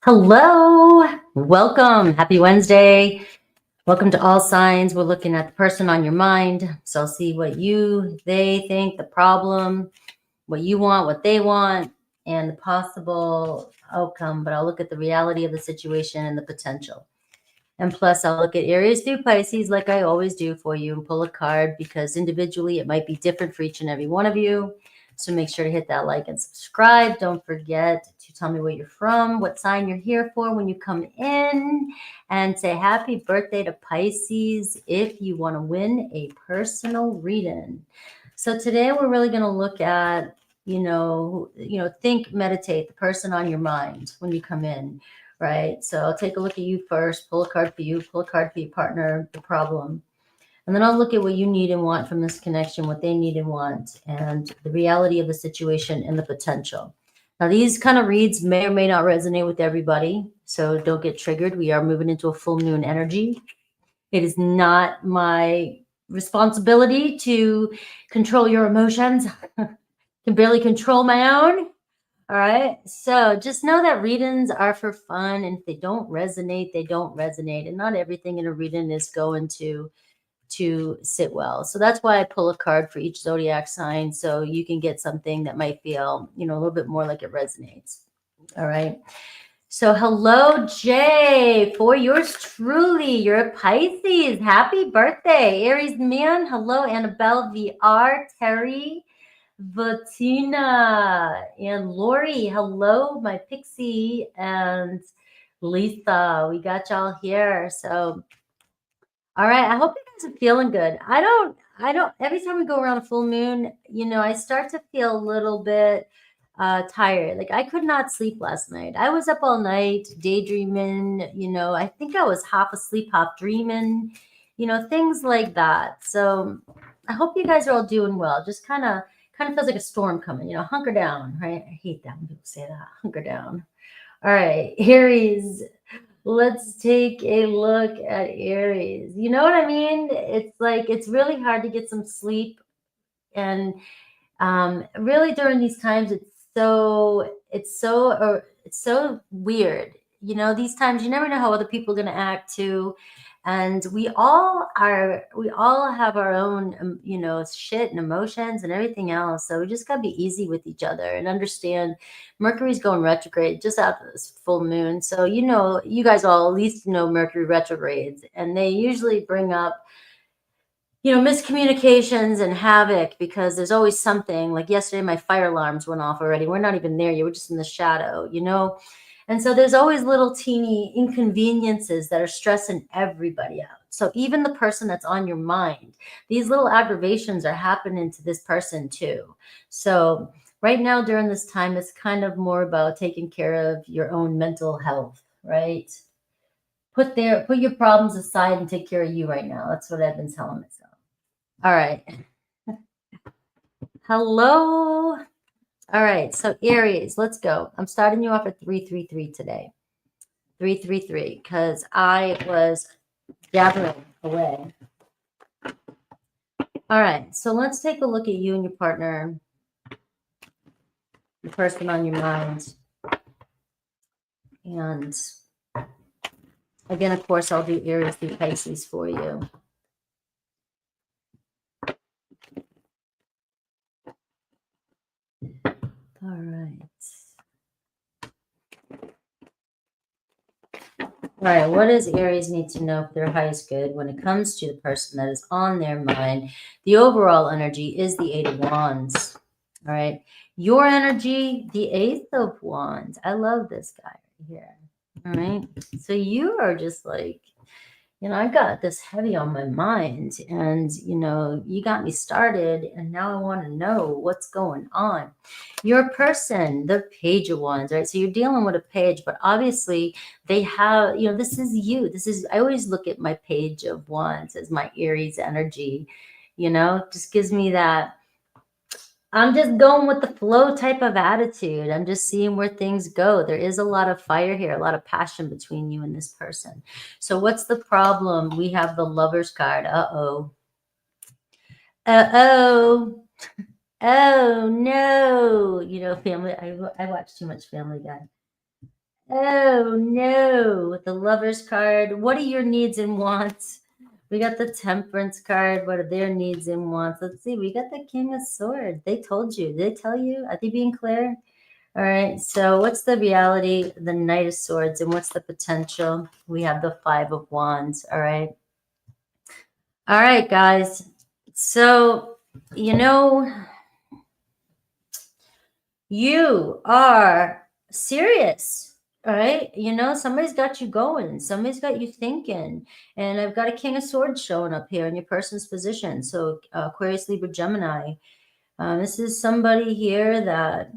Hello, welcome. Happy Wednesday. Welcome to all signs. We're looking at the person on your mind. So I'll see what they think, the problem, what you want, what they want, and the possible outcome. But I'll look at the reality of the situation and the potential. And plus, I'll look at Aries through Pisces like I always do for you and pull a card because individually it might be different for each and every one of you. So make sure to hit that like and subscribe. Don't forget to tell me where you're from, what sign you're here for when you come in, and say happy birthday to Pisces if you want to win a personal reading. So today we're really going to look at, think, meditate, the person on your mind when you come in, right? So I'll take a look at you first, pull a card for you, pull a card for your partner, the problem. And then I'll look at what you need and want from this connection, what they need and want, and the reality of the situation and the potential. Now, these kind of reads may or may not resonate with everybody, so don't get triggered. We are moving into a full moon energy. It is not my responsibility to control your emotions. I can barely control my own. All right. So just know that readings are for fun. And if they don't resonate, they don't resonate. And not everything in a reading is going to sit well. So that's why I pull a card for each zodiac sign, so you can get something that might feel, a little bit more like it resonates. All right. So hello, Jay, for yours truly. You're a Pisces. Happy birthday, Aries man. Hello, Annabelle VR, Terry, Vatina, and Lori. Hello, my pixie, and Lisa. We got y'all here. So all right. I hope you guys are feeling good. I don't, every time we go around a full moon, I start to feel a little bit tired. Like I could not sleep last night. I was up all night daydreaming, I think I was half asleep, half dreaming, things like that. So I hope you guys are all doing well. Just kind of feels like a storm coming, hunker down, right? I hate that when people say that, hunker down. All right, Aries. Let's take a look at Aries. You know what I mean? It's like it's really hard to get some sleep, and really during these times, it's so weird. These times you never know how other people are going to act too, and we all have our own shit and emotions and everything else. So we just got to be easy with each other and understand Mercury's going retrograde just after this full moon. So you guys all at least know Mercury retrogrades, and they usually bring up miscommunications and havoc, because there's always something. Like yesterday, my fire alarms went off already. We're not even there yet. We're just in the shadow, And so there's always little teeny inconveniences that are stressing everybody out. So even the person that's on your mind, these little aggravations are happening to this person too. So right now during this time, it's kind of more about taking care of your own mental health, right? Put your problems aside and take care of you right now. That's what I've been telling myself. All right. Hello. All right. So Aries, let's go. I'm starting you off at 333 today. 333, because I was gathering away. All right. So let's take a look at you and your partner, the person on your mind. And again, of course, I'll do Aries through Pisces for you. All right. All right, what does Aries need to know for their highest good when it comes to the person that is on their mind? The overall energy is the Eight of Wands. All right. Your energy, the Eighth of Wands. I love this guy right here. All right. So you are just like, I got this heavy on my mind, and, you got me started, and now I want to know what's going on. Your person, the Page of Wands, right? So you're dealing with a page, but obviously they have, this is you. I always look at my Page of Wands as my Aries energy, just gives me that. I'm just going with the flow type of attitude. I'm just seeing where things go. There is a lot of fire here, a lot of passion between you and this person. So what's the problem? We have the Lovers card. Uh-oh. Uh-oh. Oh, no. Family. I watch too much Family Guy. Oh no, the Lovers card. What are your needs and wants? We got the Temperance card. What are their needs and wants? Let's see. We got the King of Swords. They told you. Did they tell you? Are they being clear? All right. So what's the reality? The Knight of Swords. And what's the potential? We have the Five of Wands. All right. All right, guys. So, you know, you are serious. All right. You know, somebody's got you going. Somebody's got you thinking. And I've got a King of Swords showing up here in your person's position. So Aquarius, Libra, Gemini. This is somebody here that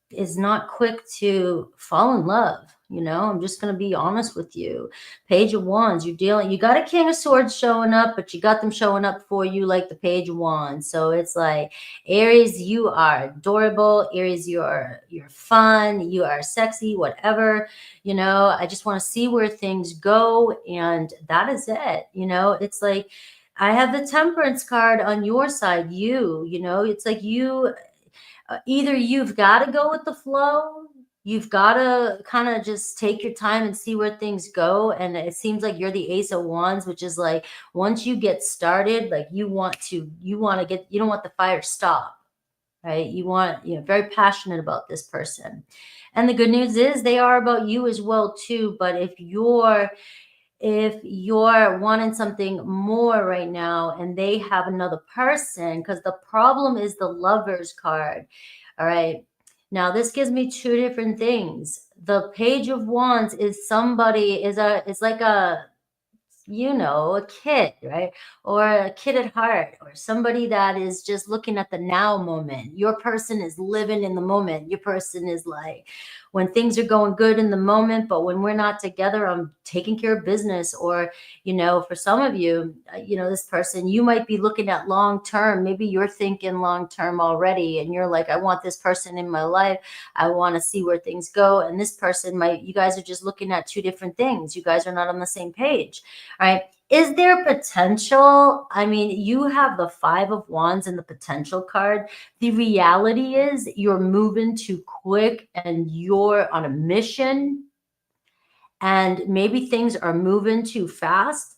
is not quick to fall in love. You know, I'm just going to be honest with you. Page of Wands, you got a King of Swords showing up, but you got them showing up for you like the Page of Wands. So it's like, Aries, you are adorable. Aries, you're fun. You are sexy, whatever. You know, I just want to see where things go. And that is it. You know, it's like, I have the Temperance card on your side. You know, it's like either you've got to go with the flow, you've got to kind of just take your time and see where things go. And it seems like you're the Ace of Wands, which is like, once you get started, like you don't want the fire to stop, right? You're very passionate about this person. And the good news is they are about you as well too. But if you're wanting something more right now and they have another person, because the problem is the Lovers card. All right. Now this gives me two different things. The Page of Wands is like a, you know, a kid, right? Or a kid at heart, or somebody that is just looking at the now moment. Your person is living in the moment. Your person is like, when things are going good in the moment, but when we're not together, I'm taking care of business. Or, you know, for some of you, you know, this person, you might be looking at long term. Maybe you're thinking long term already, and you're like, I want this person in my life. I want to see where things go. And this person you guys are just looking at two different things. You guys are not on the same page. All right. Is there potential? I mean, you have the Five of Wands and the potential card. The reality is you're moving too quick and you're on a mission, and maybe things are moving too fast,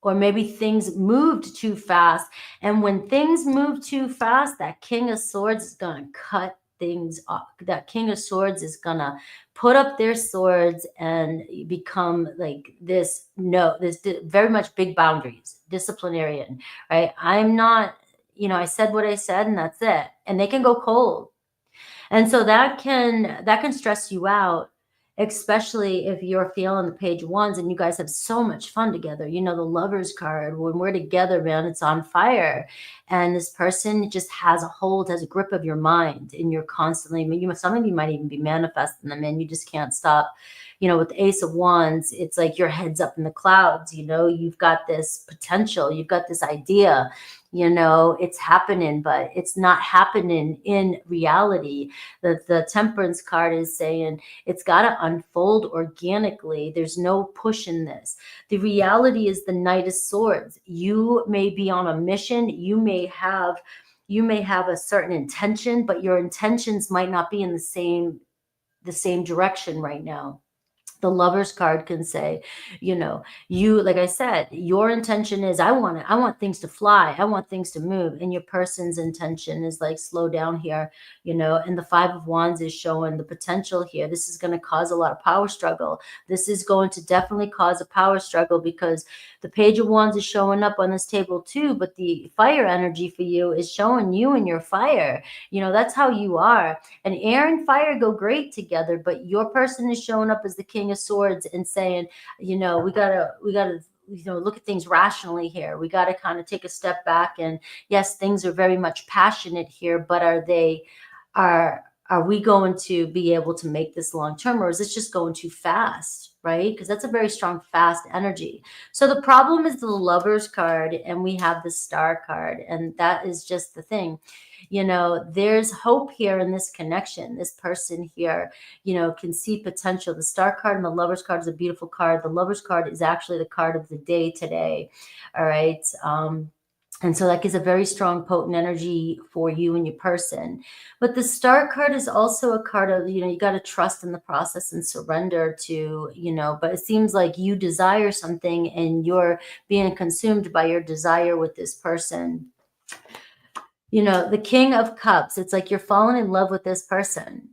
or maybe things moved too fast. And when things move too fast, that King of Swords is going to cut things off. That King of Swords is going to put up their swords and become like this very much big boundaries, disciplinarian, right? I'm not, you know, I said what I said and that's it. And they can go cold. And so that can stress you out, especially if you're feeling the Page of Wands and you guys have so much fun together. You know, the Lovers card, when we're together, man, it's on fire. And this person just has a grip of your mind, and you're constantly, some of you might even be manifesting them, and you just can't stop. You know, with the Ace of Wands, it's like your head's up in the clouds. You know, you've got this potential, you've got this idea, you know, it's happening, but it's not happening in reality. The Temperance card is saying it's got to unfold organically. There's no push in this. The reality is the Knight of Swords. You may be on a mission. You may have a certain intention, but your intentions might not be in the same direction right now. The Lovers card can say, you know, like I said, your intention is, I want things to fly. I want things to move. And your person's intention is like, slow down here, you know. And the Five of Wands is showing the potential here. This is going to cause a lot of power struggle. This is going to definitely cause a power struggle, because the Page of Wands is showing up on this table too. But the fire energy for you is showing you and your fire. You know, that's how you are. And air and fire go great together, but your person is showing up as the King of Swords and saying, you know, we gotta, you know, look at things rationally here. We got to kind of take a step back. And yes, things are very much passionate here, but are we going to be able to make this long term, or is this just going too fast? Right? Because that's a very strong, fast energy. So the problem is the Lovers card, and we have the Star card, and that is just the thing. You know, there's hope here in this connection. This person here, you know, can see potential. The Star card and the Lovers card is a beautiful card. The Lovers card is actually the card of the day today. All right. And so that gives a very strong, potent energy for you and your person. But the Star card is also a card of, you know, you got to trust in the process and surrender to, you know, but it seems like you desire something and you're being consumed by your desire with this person. You know, the King of Cups, it's like you're falling in love with this person.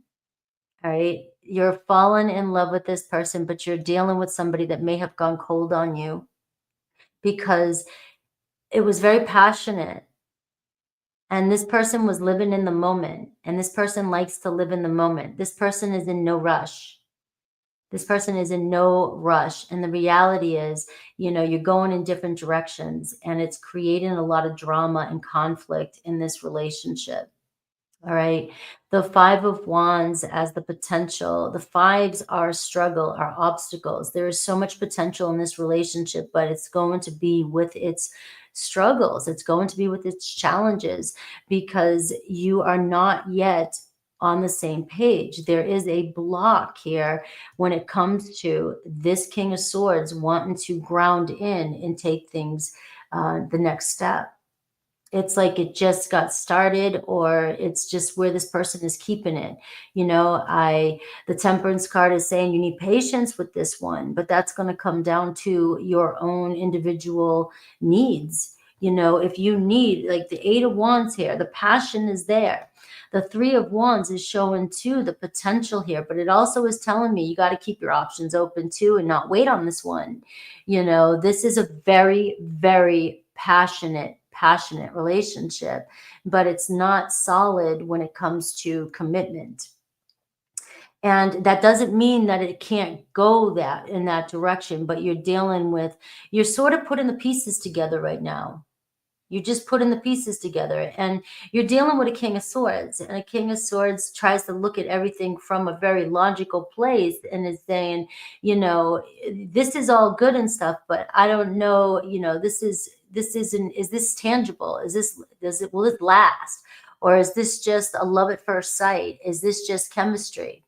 All right. You're fallen in love with this person, but you're dealing with somebody that may have gone cold on you because it was very passionate. And this person was living in the moment. And this person likes to live in the moment. This person is in no rush. This person is in no rush. And the reality is, you know, you're going in different directions and it's creating a lot of drama and conflict in this relationship. All right. The Five of Wands as the potential. The fives are struggle, are obstacles. There is so much potential in this relationship, but it's going to be with its struggles. It's going to be with its challenges because you are not yet on the same page. There is a block here when it comes to this King of Swords wanting to ground in and take things the next step. It's like it just got started, or it's just where this person is keeping it. You know, the Temperance card is saying you need patience with this one, but that's going to come down to your own individual needs. You know, if you need, like the Eight of Wands here, the passion is there. The Three of Wands is showing too the potential here, but it also is telling me you got to keep your options open too and not wait on this one. You know, this is a very, very passionate relationship, but it's not solid when it comes to commitment. And that doesn't mean that it can't go that in that direction, but you're dealing with, you're sort of putting the pieces together right now. You're just putting the pieces together and you're dealing with a King of Swords, and a King of Swords tries to look at everything from a very logical place and is saying, you know, this is all good and stuff, but I don't know, you know, is this tangible? Will it last? Or is this just a love at first sight? Is this just chemistry?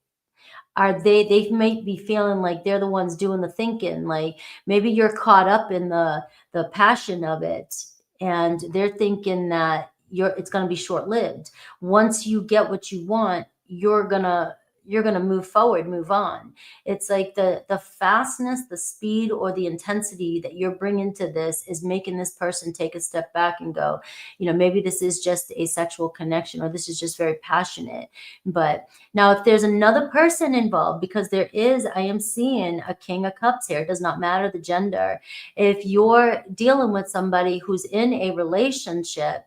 They might be feeling like they're the ones doing the thinking, like maybe you're caught up in the passion of it and they're thinking that it's going to be short-lived. Once you get what you want, you're going to move forward, move on. It's like the fastness, the speed, or the intensity that you're bringing to this is making this person take a step back and go, you know, maybe this is just a sexual connection, or this is just very passionate. But now if there's another person involved, because I am seeing a King of Cups here, it does not matter the gender. If you're dealing with somebody who's in a relationship,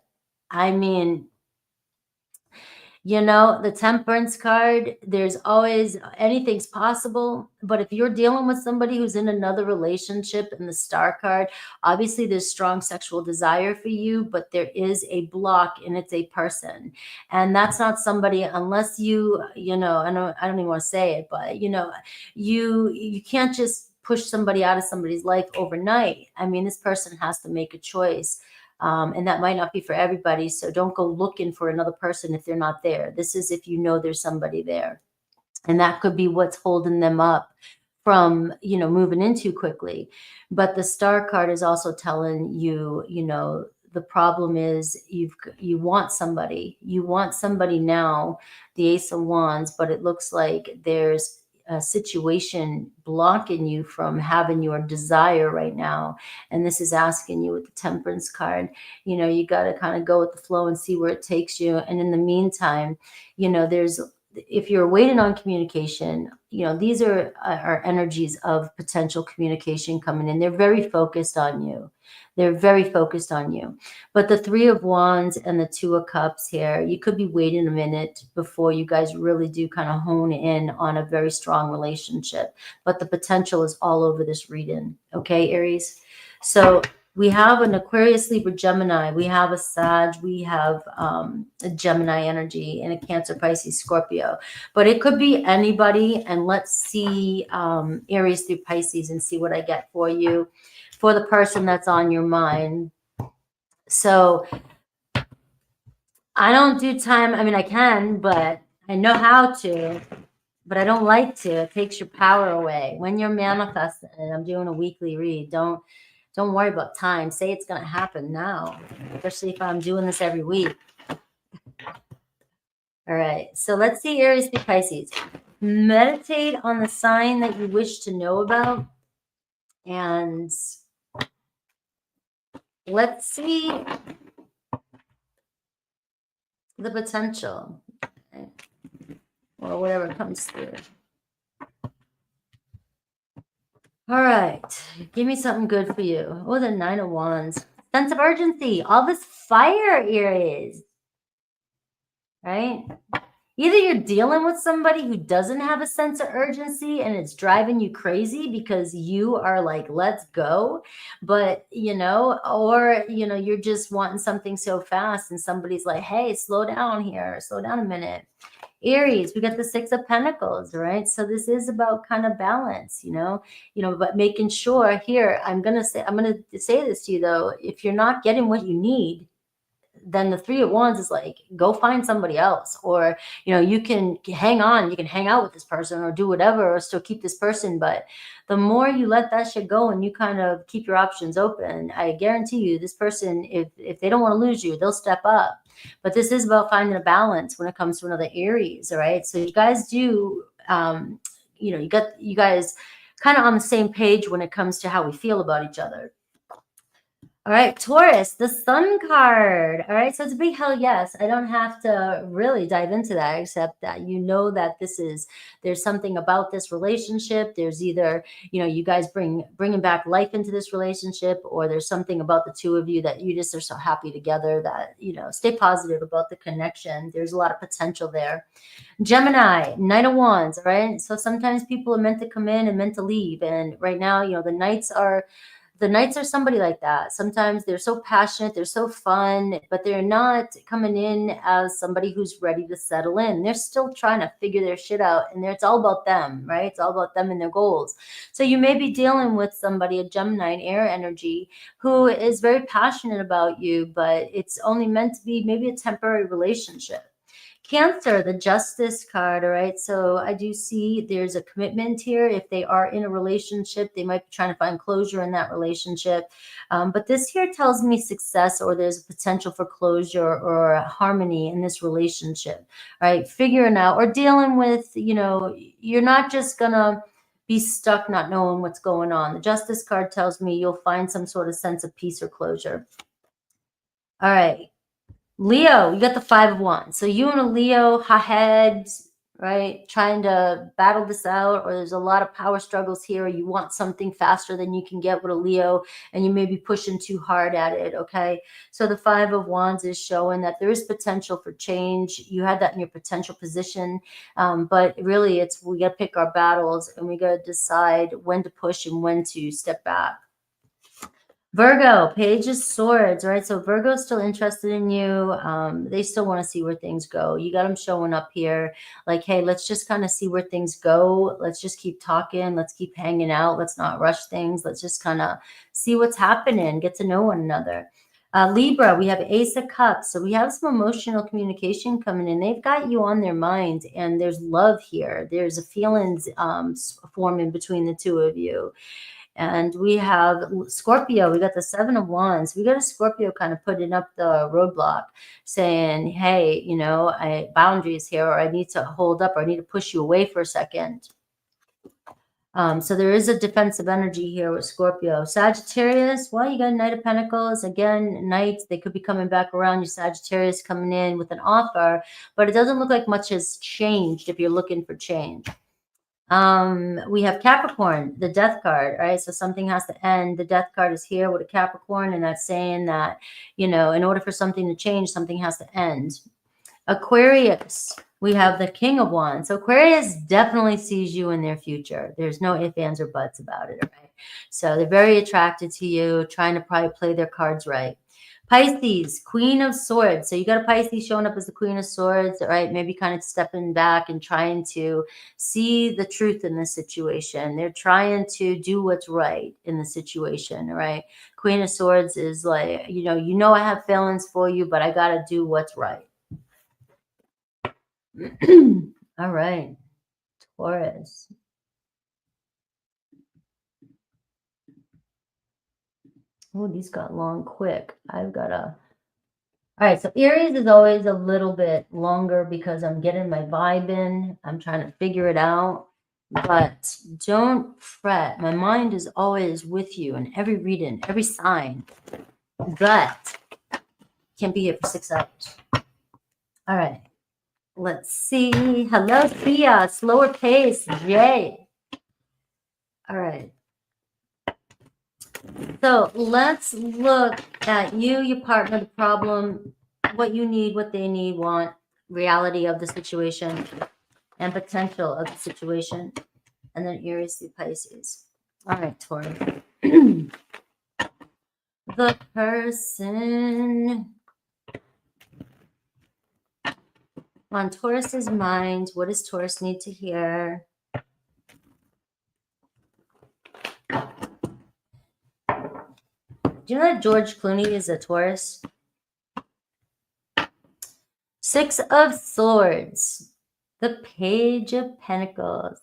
I mean, you know, the Temperance card, there's always, anything's possible. But if you're dealing with somebody who's in another relationship, in the Star card, obviously there's strong sexual desire for you, but there is a block and it's a person. And that's not somebody, unless you know, I don't even want to say it, but you know, you can't just push somebody out of somebody's life overnight. I mean, this person has to make a choice. And that might not be for everybody. So don't go looking for another person if they're not there. This is if you know there's somebody there. And that could be what's holding them up from, you know, moving in too quickly. But the Star card is also telling you, you know, the problem is you want somebody now, the Ace of Wands, but it looks like there's a situation blocking you from having your desire right now. And this is asking you with the Temperance card, you know, you got to kind of go with the flow and see where it takes you. And in the meantime, you know, if you're waiting on communication, you know, these are energies of potential communication coming in. They're very focused on you. They're very focused on you. But the Three of Wands and the Two of Cups here, you could be waiting a minute before you guys really do kind of hone in on a very strong relationship. But the potential is all over this reading. Okay, Aries? So we have an Aquarius, Libra, Gemini. We have a Sag. We have a Gemini energy and a Cancer, Pisces, Scorpio. But it could be anybody. And let's see Aries through Pisces and see what I get for you, for the person that's on your mind. So I don't do time. I mean, I can, but I know how to, but I don't like to. It takes your power away when you're manifesting. And I'm doing a weekly read. Don't worry about time. Say it's going to happen now, especially if I'm doing this every week. All right. So let's see Aries through Pisces. Meditate on the sign that you wish to know about. And let's see the potential. Okay. Or whatever comes through. All right. Give me something good for you. Oh, the 9 of Wands. Sense of urgency. All this fire, Aries. Right? Either you're dealing with somebody who doesn't have a sense of urgency and it's driving you crazy because you are like, let's go. But, you know, or, you know, you're just wanting something so fast and somebody's like, hey, slow down here. Slow down a minute. Aries, we got the 6 of Pentacles, right? So this is about kind of balance, you know, but making sure here, I'm going to say this to you though, if you're not getting what you need, then the 3 of Wands is like, go find somebody else, or, you know, you can hang on, you can hang out with this person or do whatever, or still keep this person. But the more you let that shit go and you kind of keep your options open, I guarantee you this person, if they don't want to lose you, they'll step up. But this is about finding a balance when it comes to another Aries. All right. So you guys do, you know, you guys kind of on the same page when it comes to how we feel about each other. All right, Taurus, the Sun card. All right, so it's a big hell yes. I don't have to really dive into that, except that you know that there's something about this relationship. There's either, you know, you guys bringing back life into this relationship, or there's something about the two of you that you just are so happy together that, you know, stay positive about the connection. There's a lot of potential there. Gemini, Knight of Wands, all right? So sometimes people are meant to come in and meant to leave. And right now, you know, the Knights are somebody like that. Sometimes they're so passionate, they're so fun, but they're not coming in as somebody who's ready to settle in. They're still trying to figure their shit out, and it's all about them, right? It's all about them and their goals. So you may be dealing with somebody, a Gemini, an air energy, who is very passionate about you, but it's only meant to be maybe a temporary relationship. Cancer, the Justice card, all right? So I do see there's a commitment here. If they are in a relationship, they might be trying to find closure in that relationship. But this here tells me success, or there's a potential for closure or harmony in this relationship, right? Figuring out or dealing with, you know, you're not just going to be stuck not knowing what's going on. The Justice card tells me you'll find some sort of sense of peace or closure. All right. Leo, you got the 5 of Wands. So you and a Leo, ahead, right? Trying to battle this out, or there's a lot of power struggles here. You want something faster than you can get with a Leo, and you may be pushing too hard at it, okay? So the 5 of Wands is showing that there is potential for change. You had that in your potential position, but really we got to pick our battles, and we got to decide when to push and when to step back. Virgo, Page of Swords, right? So Virgo's still interested in you. They still want to see where things go. You got them showing up here like, hey, let's just kind of see where things go. Let's just keep talking. Let's keep hanging out. Let's not rush things. Let's just kind of see what's happening, get to know one another. Libra, we have Ace of Cups. So we have some emotional communication coming in. They've got you on their mind, and there's love here. There's a feelings forming between the two of you. And we have Scorpio. We got the 7 of Wands. We got a Scorpio kind of putting up the roadblock, saying, hey, you know, boundaries here, or I need to hold up, or I need to push you away for a second. So there is a defensive energy here with Scorpio. Sagittarius, well, you got a Knight of Pentacles. Again, Knights, they could be coming back around. Your Sagittarius coming in with an offer, but it doesn't look like much has changed if you're looking for change. We have Capricorn, the Death card, right? So something has to end. The Death card is here with a Capricorn, and that's saying that, you know, in order for something to change, something has to end. Aquarius, we have the King of Wands. So Aquarius definitely sees you in their future. There's no ifs, ands, or buts about it, right? So they're very attracted to you, trying to probably play their cards right. Pisces, Queen of Swords. So you got a Pisces showing up as the Queen of Swords, right? Maybe kind of stepping back and trying to see the truth in the situation. They're trying to do what's right in the situation, right? Queen of Swords is like, you know, I have feelings for you, but I got to do what's right. All right, Taurus. Oh, these got long quick. I've got a... All right, so Aries is always a little bit longer because I'm getting my vibe in. I'm trying to figure it out. But don't fret. My mind is always with you in every reading, every sign. But can't be here for 6 hours. All right. Let's see. Hello, Thea. Slower pace. Yay. All right. So let's look at you, your partner, the problem, what you need, what they need, want, reality of the situation, and potential of the situation. And then Aries through Pisces. All right, Taurus. The person on Taurus's mind. What does Taurus need to hear? Do you know that George Clooney is a Taurus? 6 of Swords. The Page of Pentacles.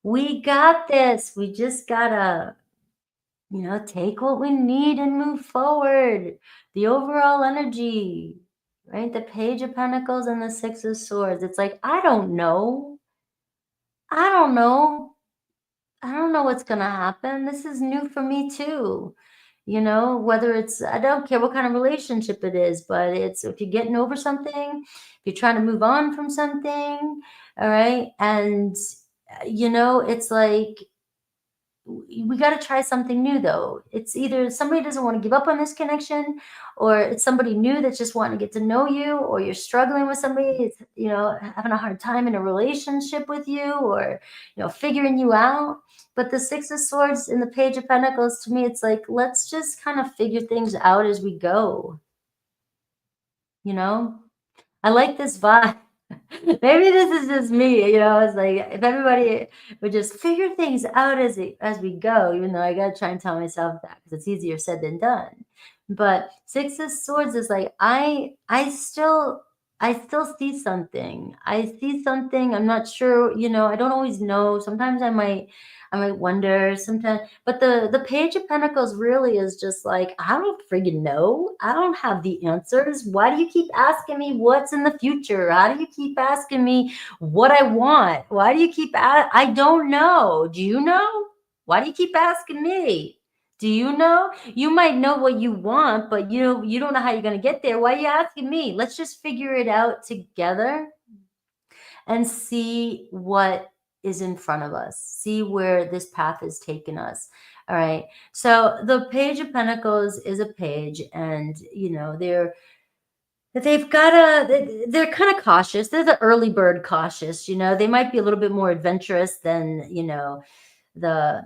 We got this. We just gotta, take what we need and move forward. The overall energy, right? The Page of Pentacles and the 6 of Swords. It's like, I don't know. I don't know what's going to happen. This is new for me too. Whether it's, I don't care what kind of relationship it is, but it's, if you're getting over something, if you're trying to move on from something, all right? And, it's like, we got to try something new though. It's either somebody doesn't want to give up on this connection, or it's somebody new that's just wanting to get to know you, or you're struggling with somebody, having a hard time in a relationship with you, or, figuring you out. But the 6 of Swords and the Page of Pentacles, to me, it's like, let's just kind of figure things out as we go. I like this vibe. Maybe this is just me, it's like, if everybody would just figure things out as we go, even though I got to try and tell myself that because it's easier said than done. But 6 of Swords is like, I still see something. I see something. I'm not sure, I don't always know. Sometimes I might wonder sometimes, but the Page of Pentacles really is just like, I don't friggin' know. I don't have the answers. Why do you keep asking me what's in the future? How do you keep asking me what I want? Why do you keep I don't know. Do you know? Why do you keep asking me? Do you know? You might know what you want, but you don't know how you're going to get there. Why are you asking me? Let's just figure it out together and see what is in front of us, see where this path has taken us. All right. So the Page of Pentacles is a page, and they're kind of cautious. They're the early bird cautious. They might be a little bit more adventurous than the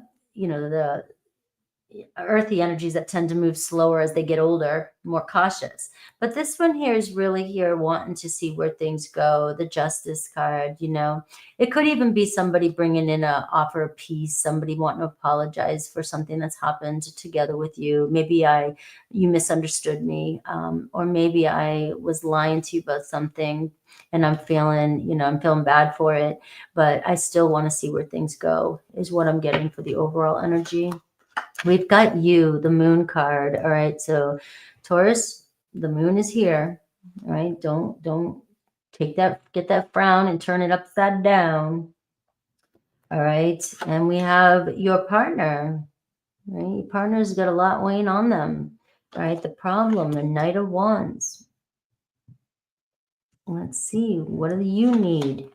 earthy energies that tend to move slower as they get older, more cautious. But this one here is really here wanting to see where things go. The Justice card, it could even be somebody bringing in a offer of peace, somebody wanting to apologize for something that's happened together with you. Maybe you misunderstood me, or maybe I was lying to you about something and I'm feeling bad for it, but I still want to see where things go is what I'm getting for the overall energy. We've got you, the Moon card. All right. So Taurus, the moon is here. All right. Don't get that frown and turn it upside down. All right. And we have your partner. Right? Your partner's got a lot weighing on them. All right. The problem, the Knight of Wands. Let's see. What do you need?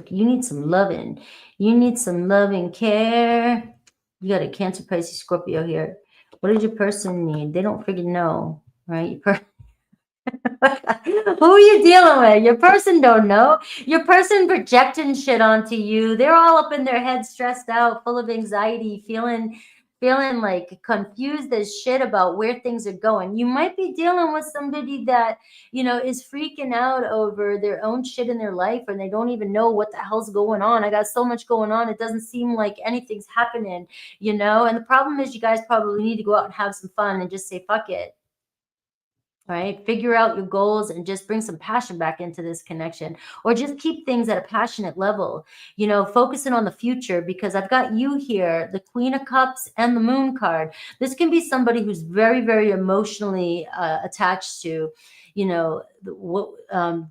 You need some loving. You need some loving care. You got a Cancer, Pisces, Scorpio here. What does your person need? They don't freaking know, right? Who are you dealing with? Your person don't know. Your person projecting shit onto you. They're all up in their head, stressed out, full of anxiety, feeling like confused as shit about where things are going. You might be dealing with somebody that, is freaking out over their own shit in their life, and they don't even know what the hell's going on. I got so much going on. It doesn't seem like anything's happening, and the problem is you guys probably need to go out and have some fun and just say, fuck it. All right, figure out your goals and just bring some passion back into this connection, or just keep things at a passionate level, you know, focusing on the future, because I've got you here, the Queen of Cups and the Moon card. This can be somebody who's very, very emotionally attached to, you know,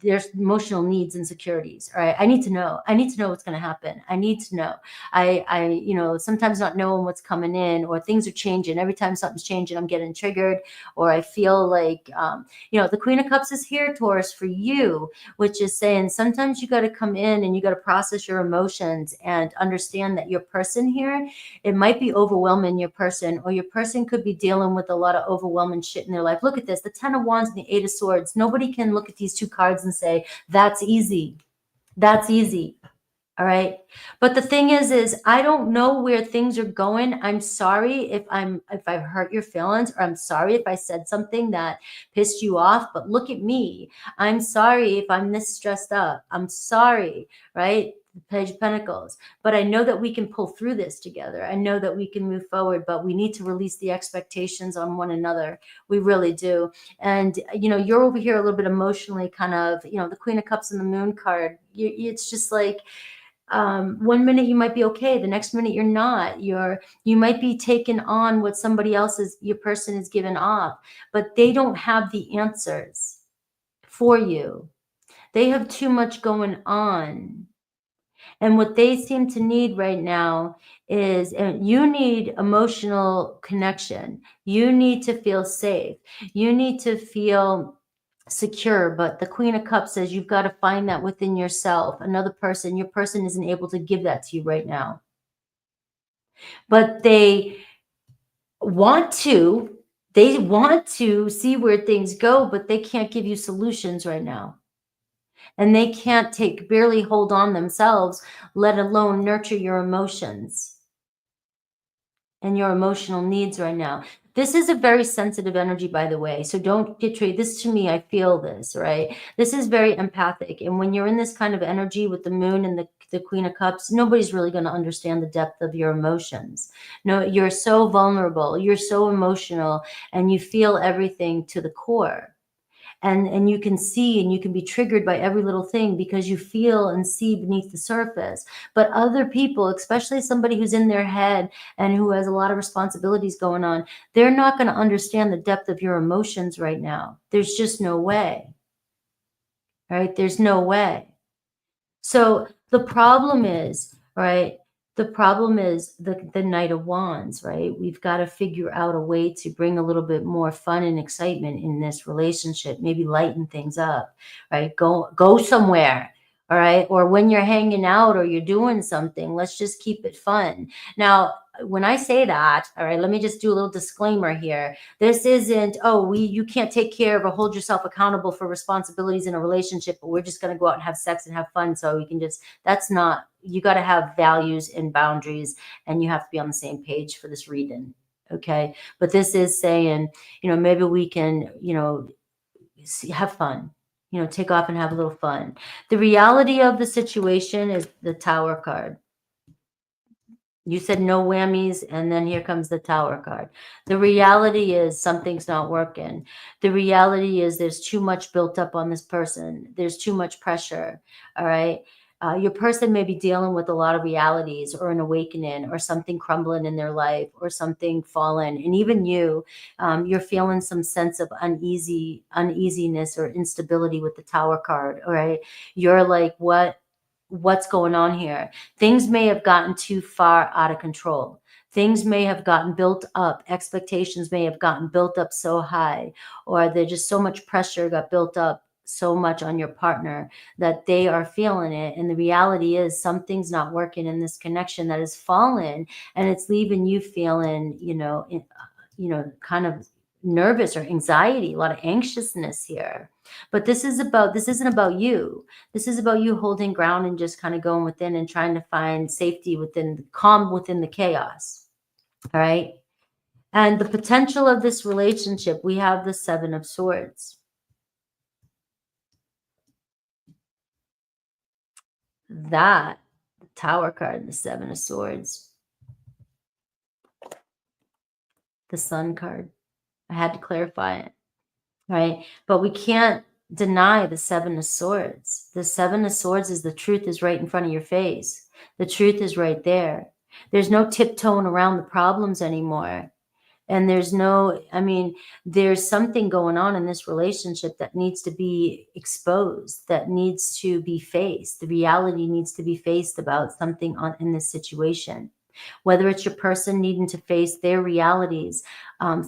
their emotional needs and securities. All right, I need to know what's going to happen. I need to know. You know, sometimes not knowing what's coming in, or things are changing. Every time something's changing, I'm getting triggered, or I feel like, you know, the Queen of Cups is here, Taurus, for you, which is saying sometimes you got to come in and you got to process your emotions and understand that your person here, it might be overwhelming your person, or your person could be dealing with a lot of overwhelming shit in their life. Look at this, the Ten of Wands and the Eight of Swords. Nobody can look at these two cards and say, that's easy. That's easy. All right. But the thing is I don't know where things are going. I'm sorry if I've hurt your feelings, or I'm sorry if I said something that pissed you off, but look at me. I'm sorry if I'm this stressed up. I'm sorry, right? The Page of Pentacles. But I know that we can pull through this together. I know that we can move forward, but we need to release the expectations on one another. We really do. And, you know, you're over here a little bit emotionally kind of, you know, the Queen of Cups and the Moon card. It's just like, 1 minute you might be okay, the next minute you're not. You might be taking on what somebody else's, your person is giving off, but they don't have the answers for you. They have too much going on. And what they seem to need right now is, you need emotional connection. You need to feel safe. You need to feel secure. But the Queen of Cups says you've got to find that within yourself. Another person, your person isn't able to give that to you right now. But they want to see where things go, but they can't give you solutions right now. And they can't barely hold on themselves, let alone nurture your emotions and your emotional needs right now. This is a very sensitive energy, by the way. So don't get triggered. This, to me, I feel this, right? This is very empathic. And when you're in this kind of energy with the Moon and the Queen of Cups, nobody's really going to understand the depth of your emotions. No, you're so vulnerable. You're so emotional, and you feel everything to the core. And you can see and you can be triggered by every little thing because you feel and see beneath the surface. But other people, especially somebody who's in their head and who has a lot of responsibilities going on, they're not going to understand the depth of your emotions right now. There's just no way. Right? There's no way. So the problem is, right? The problem is the Knight of Wands, right? We've got to figure out a way to bring a little bit more fun and excitement in this relationship, maybe lighten things up, right? Go somewhere, all right? Or when you're hanging out or you're doing something, let's just keep it fun. Now, when I say that, all right, let me just do a little disclaimer here. This isn't, you can't take care of or hold yourself accountable for responsibilities in a relationship, but we're just going to go out and have sex and have fun. So you can just, that's not, you got to have values and boundaries, and you have to be on the same page for this reading. Okay. But this is saying, maybe we can, have fun, take off and have a little fun. The reality of the situation is the Tower card. You said no whammies, and then here comes the Tower card. The reality is something's not working. The reality is there's too much built up on this person. There's too much pressure, all right? Your person may be dealing with a lot of realities, or an awakening, or something crumbling in their life, or something fallen. And even you're feeling some sense of uneasiness or instability with the Tower card, all right? You're like, what's going on here? Things may have gotten too far out of control. Things may have gotten built up. Expectations may have gotten built up so high, or there's just so much pressure got built up so much on your partner that they are feeling it. And the reality is something's not working in this connection that has fallen, and it's leaving you feeling, kind of nervous or anxiety, a lot of anxiousness here. But this isn't about you. This is about you holding ground and just kind of going within and trying to find safety calm within the chaos. All right. And the potential of this relationship, we have the Seven of Swords. That the Tower card, the Seven of Swords, the Sun card. I had to clarify it. right? But we can't deny the Seven of Swords. The Seven of Swords is the truth is right in front of your face. The truth is right there. There's no tiptoeing around the problems anymore. And there's no, I mean, there's something going on in this relationship that needs to be exposed, that needs to be faced. The reality needs to be faced about something in this situation. Whether it's your person needing to face their realities,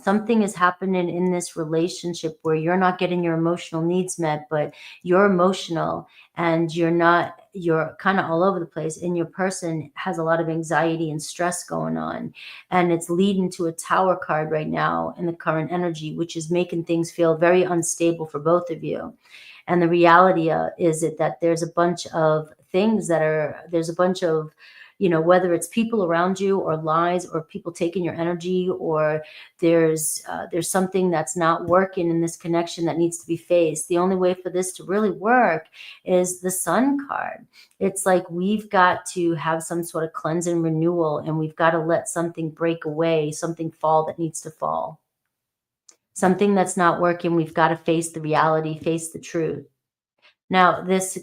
something is happening in this relationship where you're not getting your emotional needs met, but you're emotional and you're kind of all over the place, and your person has a lot of anxiety and stress going on, and it's leading to a Tower card right now in the current energy, which is making things feel very unstable for both of you. And the reality is that there's a bunch of things there's a bunch of, whether it's people around you or lies or people taking your energy, or there's something that's not working in this connection that needs to be faced. The only way for this to really work is the Sun card. It's like we've got to have some sort of cleanse and renewal, and we've got to let something break away, something fall that needs to fall. Something that's not working, we've got to face the reality, face the truth. Now, this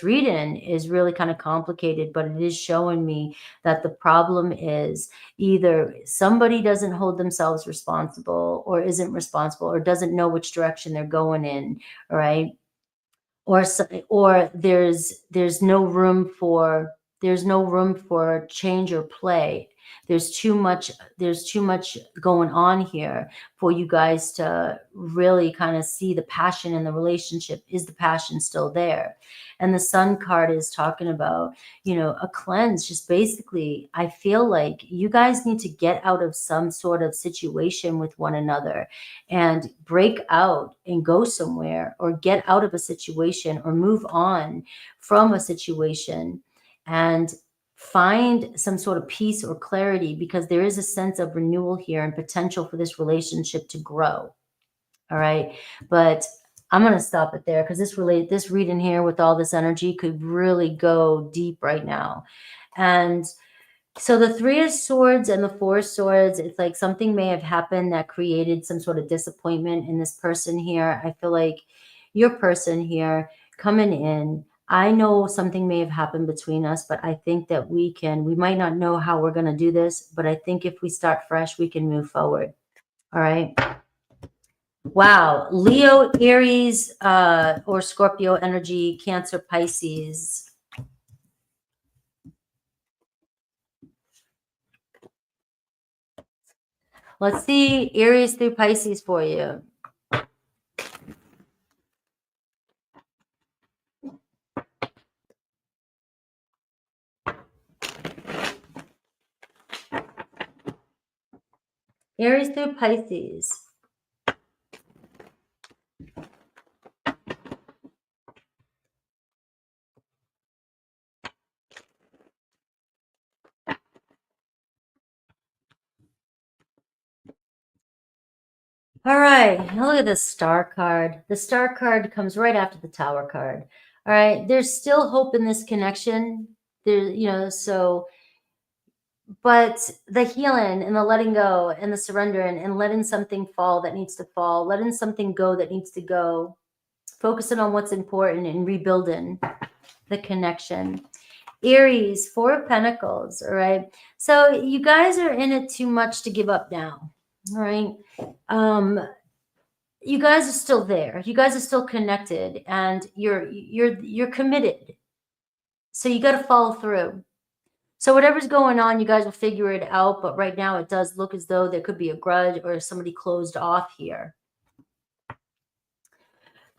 reading is really kind of complicated, but it is showing me that the problem is either somebody doesn't hold themselves responsible, or isn't responsible, or doesn't know which direction they're going in, all right? Or there's no room for change or play. There's too much going on here for you guys to really kind of see the passion in the relationship. Is the passion still there? And the Sun card is talking about, a cleanse. Just basically, I feel like you guys need to get out of some sort of situation with one another and break out and go somewhere, or get out of a situation, or move on from a situation and find some sort of peace or clarity, because there is a sense of renewal here and potential for this relationship to grow. All right. But I'm going to stop it there, because this reading here with all this energy could really go deep right now. And so the Three of Swords and the Four of Swords, it's like something may have happened that created some sort of disappointment in this person here. I feel like your person here coming in, I know something may have happened between us, but I think that we might not know how we're going to do this, but I think if we start fresh, we can move forward. All right. Wow. Leo, Aries, or Scorpio energy, Cancer, Pisces. Let's see Aries through Pisces for you. Aries through Pisces. All right, look at this Star card. The Star card comes right after the Tower card. All right, there's still hope in this connection. But the healing and the letting go and the surrendering and letting something fall that needs to fall, letting something go that needs to go, focusing on what's important and rebuilding the connection. Aries, Four of Pentacles, all right? So you guys are in it too much to give up now, all right? You guys are still there. You guys are still connected, and you're committed. So you got to follow through. So whatever's going on, you guys will figure it out. But right now it does look as though there could be a grudge or somebody closed off here.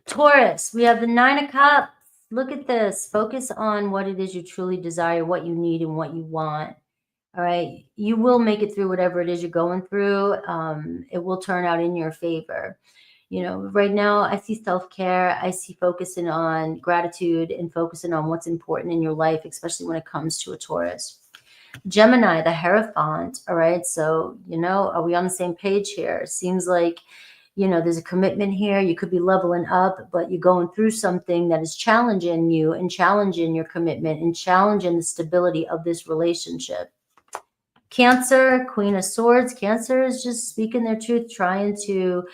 Taurus, we have the Nine of Cups. Look at this. Focus on what it is you truly desire, what you need, and what you want. All right. You will make it through whatever it is you're going through. It will turn out in your favor. Right now I see self-care. I see focusing on gratitude and focusing on what's important in your life, especially when it comes to a Taurus. Gemini, the Hierophant. All right. So, are we on the same page here? Seems like, there's a commitment here. You could be leveling up, but you're going through something that is challenging you and challenging your commitment and challenging the stability of this relationship. Cancer, Queen of Swords. Cancer is just speaking their truth, trying to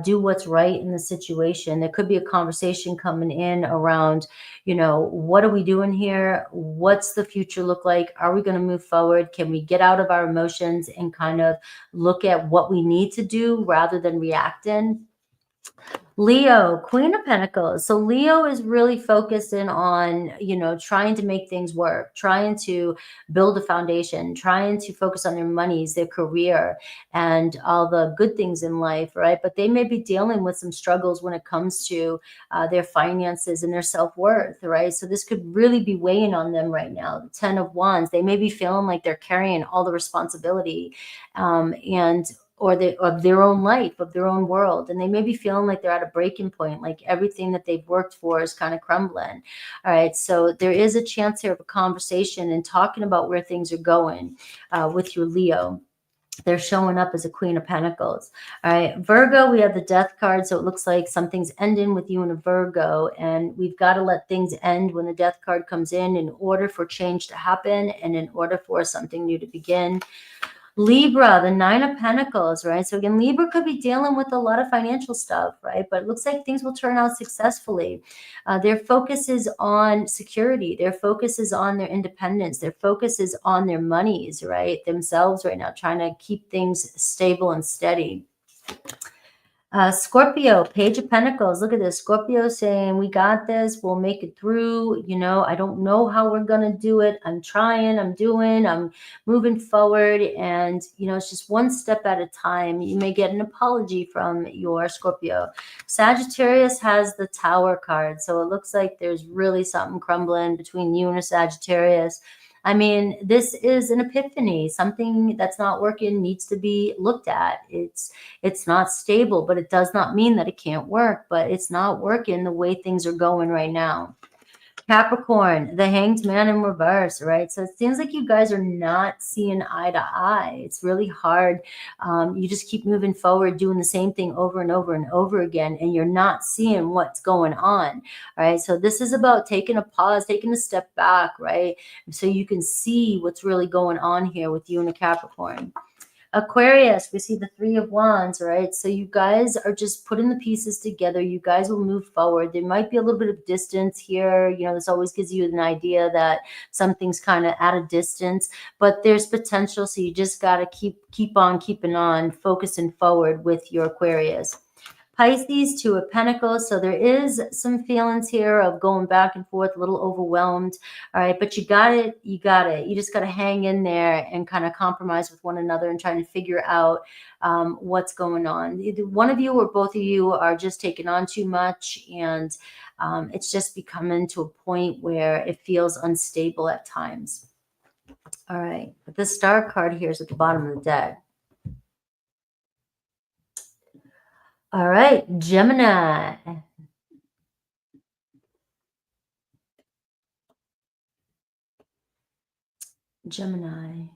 do what's right in the situation. There could be a conversation coming in around, you know, what are we doing here? What's the future look like? Are we going to move forward? Can we get out of our emotions and kind of look at what we need to do rather than reacting? Leo, Queen of Pentacles. So Leo is really focusing on, you know, trying to make things work, trying to build a foundation, trying to focus on their monies, their career, and all the good things in life, right? But they may be dealing with some struggles when it comes to their finances and their self-worth, right? So this could really be weighing on them right now. The 10 of Wands, they may be feeling like they're carrying all the responsibility and of their own life, of their own world. And they may be feeling like they're at a breaking point, like everything that they've worked for is kind of crumbling. All right. So there is a chance here of a conversation and talking about where things are going with your Leo. They're showing up as a Queen of Pentacles. All right. Virgo, we have the Death card. So it looks like something's ending with you and a Virgo. And we've got to let things end when the Death card comes in order for change to happen and in order for something new to begin. Libra, the 9 of Pentacles, right? So again, Libra could be dealing with a lot of financial stuff, right? But it looks like things will turn out successfully. Their focus is on security. Their focus is on their independence. Their focus is on their monies, right? Themselves right now, trying to keep things stable and steady. Scorpio, Page of Pentacles. Look at this. Scorpio saying, we got this. We'll make it through. You know, I don't know how we're going to do it. I'm trying. I'm moving forward. And, you know, it's just one step at a time. You may get an apology from your Scorpio. Sagittarius has the Tower card. So it looks like there's really something crumbling between you and a Sagittarius. I mean, this is an epiphany. Something that's not working needs to be looked at. It's not stable, but it does not mean that it can't work. But it's not working the way things are going right now. Capricorn, the Hanged Man in reverse, right? So it seems like you guys are not seeing eye to eye. It's really hard. You just keep moving forward, doing the same thing over and over and over again, and you're not seeing what's going on, right? So this is about taking a pause, taking a step back, right? So you can see what's really going on here with you and a Capricorn. Aquarius, we see the 3 of Wands, right? So you guys are just putting the pieces together. You guys will move forward. There might be a little bit of distance here. You know, this always gives you an idea that something's kind of at a distance, but there's potential. So you just got to keep on keeping on, focusing forward with your Aquarius. Pisces, 2 of Pentacles. So there is some feelings here of going back and forth, a little overwhelmed. All right. But you got it. You got it. You just got to hang in there and kind of compromise with one another and trying to figure out what's going on. Either one of you or both of you are just taking on too much. And it's just becoming to a point where it feels unstable at times. All right. But the Star card here is at the bottom of the deck. All right, Gemini. Gemini.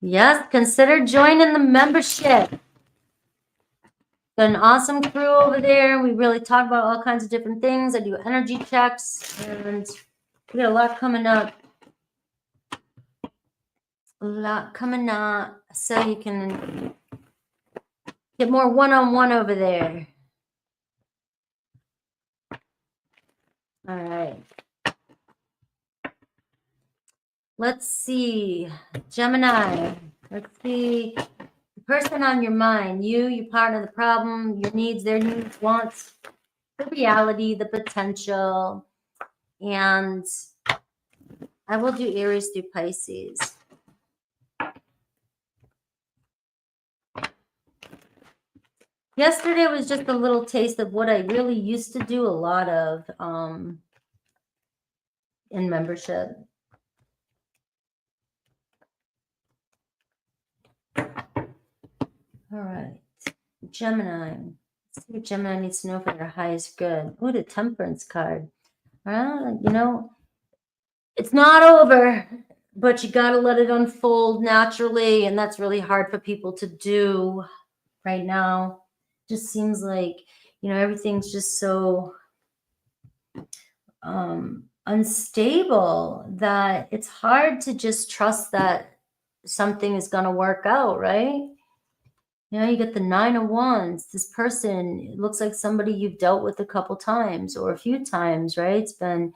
Yes, consider joining the membership. Got an awesome crew over there. We really talk about all kinds of different things. I do energy checks, and we got a lot coming up. A lot coming up, so you can get more one-on-one over there. All right. Let's see. Gemini. Let's see. The person on your mind, you're part of the problem, your needs, their needs, wants, the reality, the potential. And I will do Aries through Pisces. Yesterday was just a little taste of what I really used to do a lot of in membership. All right. Gemini. Let's see what Gemini needs to know for their highest good. Oh, the Temperance card. You know, it's not over, but you got to let it unfold naturally. And that's really hard for people to do right now. Just seems like, you know, everything's just so unstable, that it's hard to just trust that something is going to work out, right? You know, you get the 9 of Wands. This person, it looks like somebody you've dealt with a couple times or a few times, right? It's been,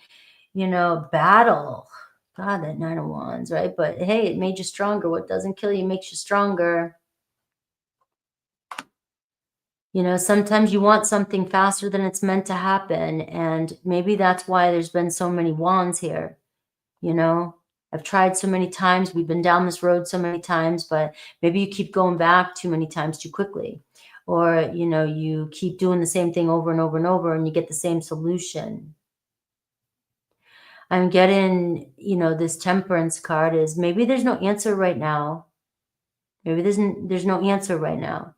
you know, battle. God, that 9 of Wands, right? But hey, it made you stronger. What doesn't kill you makes you stronger. You know, sometimes you want something faster than it's meant to happen. And maybe that's why there's been so many wands here. You know, I've tried so many times. We've been down this road so many times, but maybe you keep going back too many times too quickly. Or, you know, you keep doing the same thing over and over and over and you get the same solution. I'm getting, you know, this Temperance card is maybe there's no answer right now. Maybe there's no answer right now.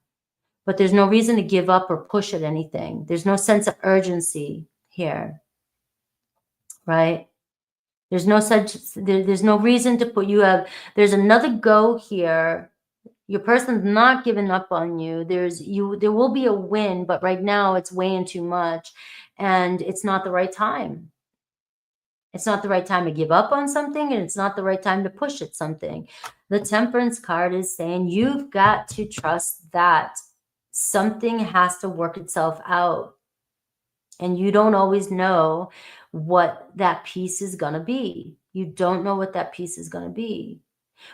But there's no reason to give up or push at anything. There's no sense of urgency here, right? There's no there's no reason to put there's another go here. Your person's not giving up on you. There will be a win, but right now it's weighing too much and it's not the right time. It's not the right time to give up on something and it's not the right time to push at something. The Temperance card is saying you've got to trust that something has to work itself out. And you don't always know what that piece is going to be. You don't know what that piece is going to be.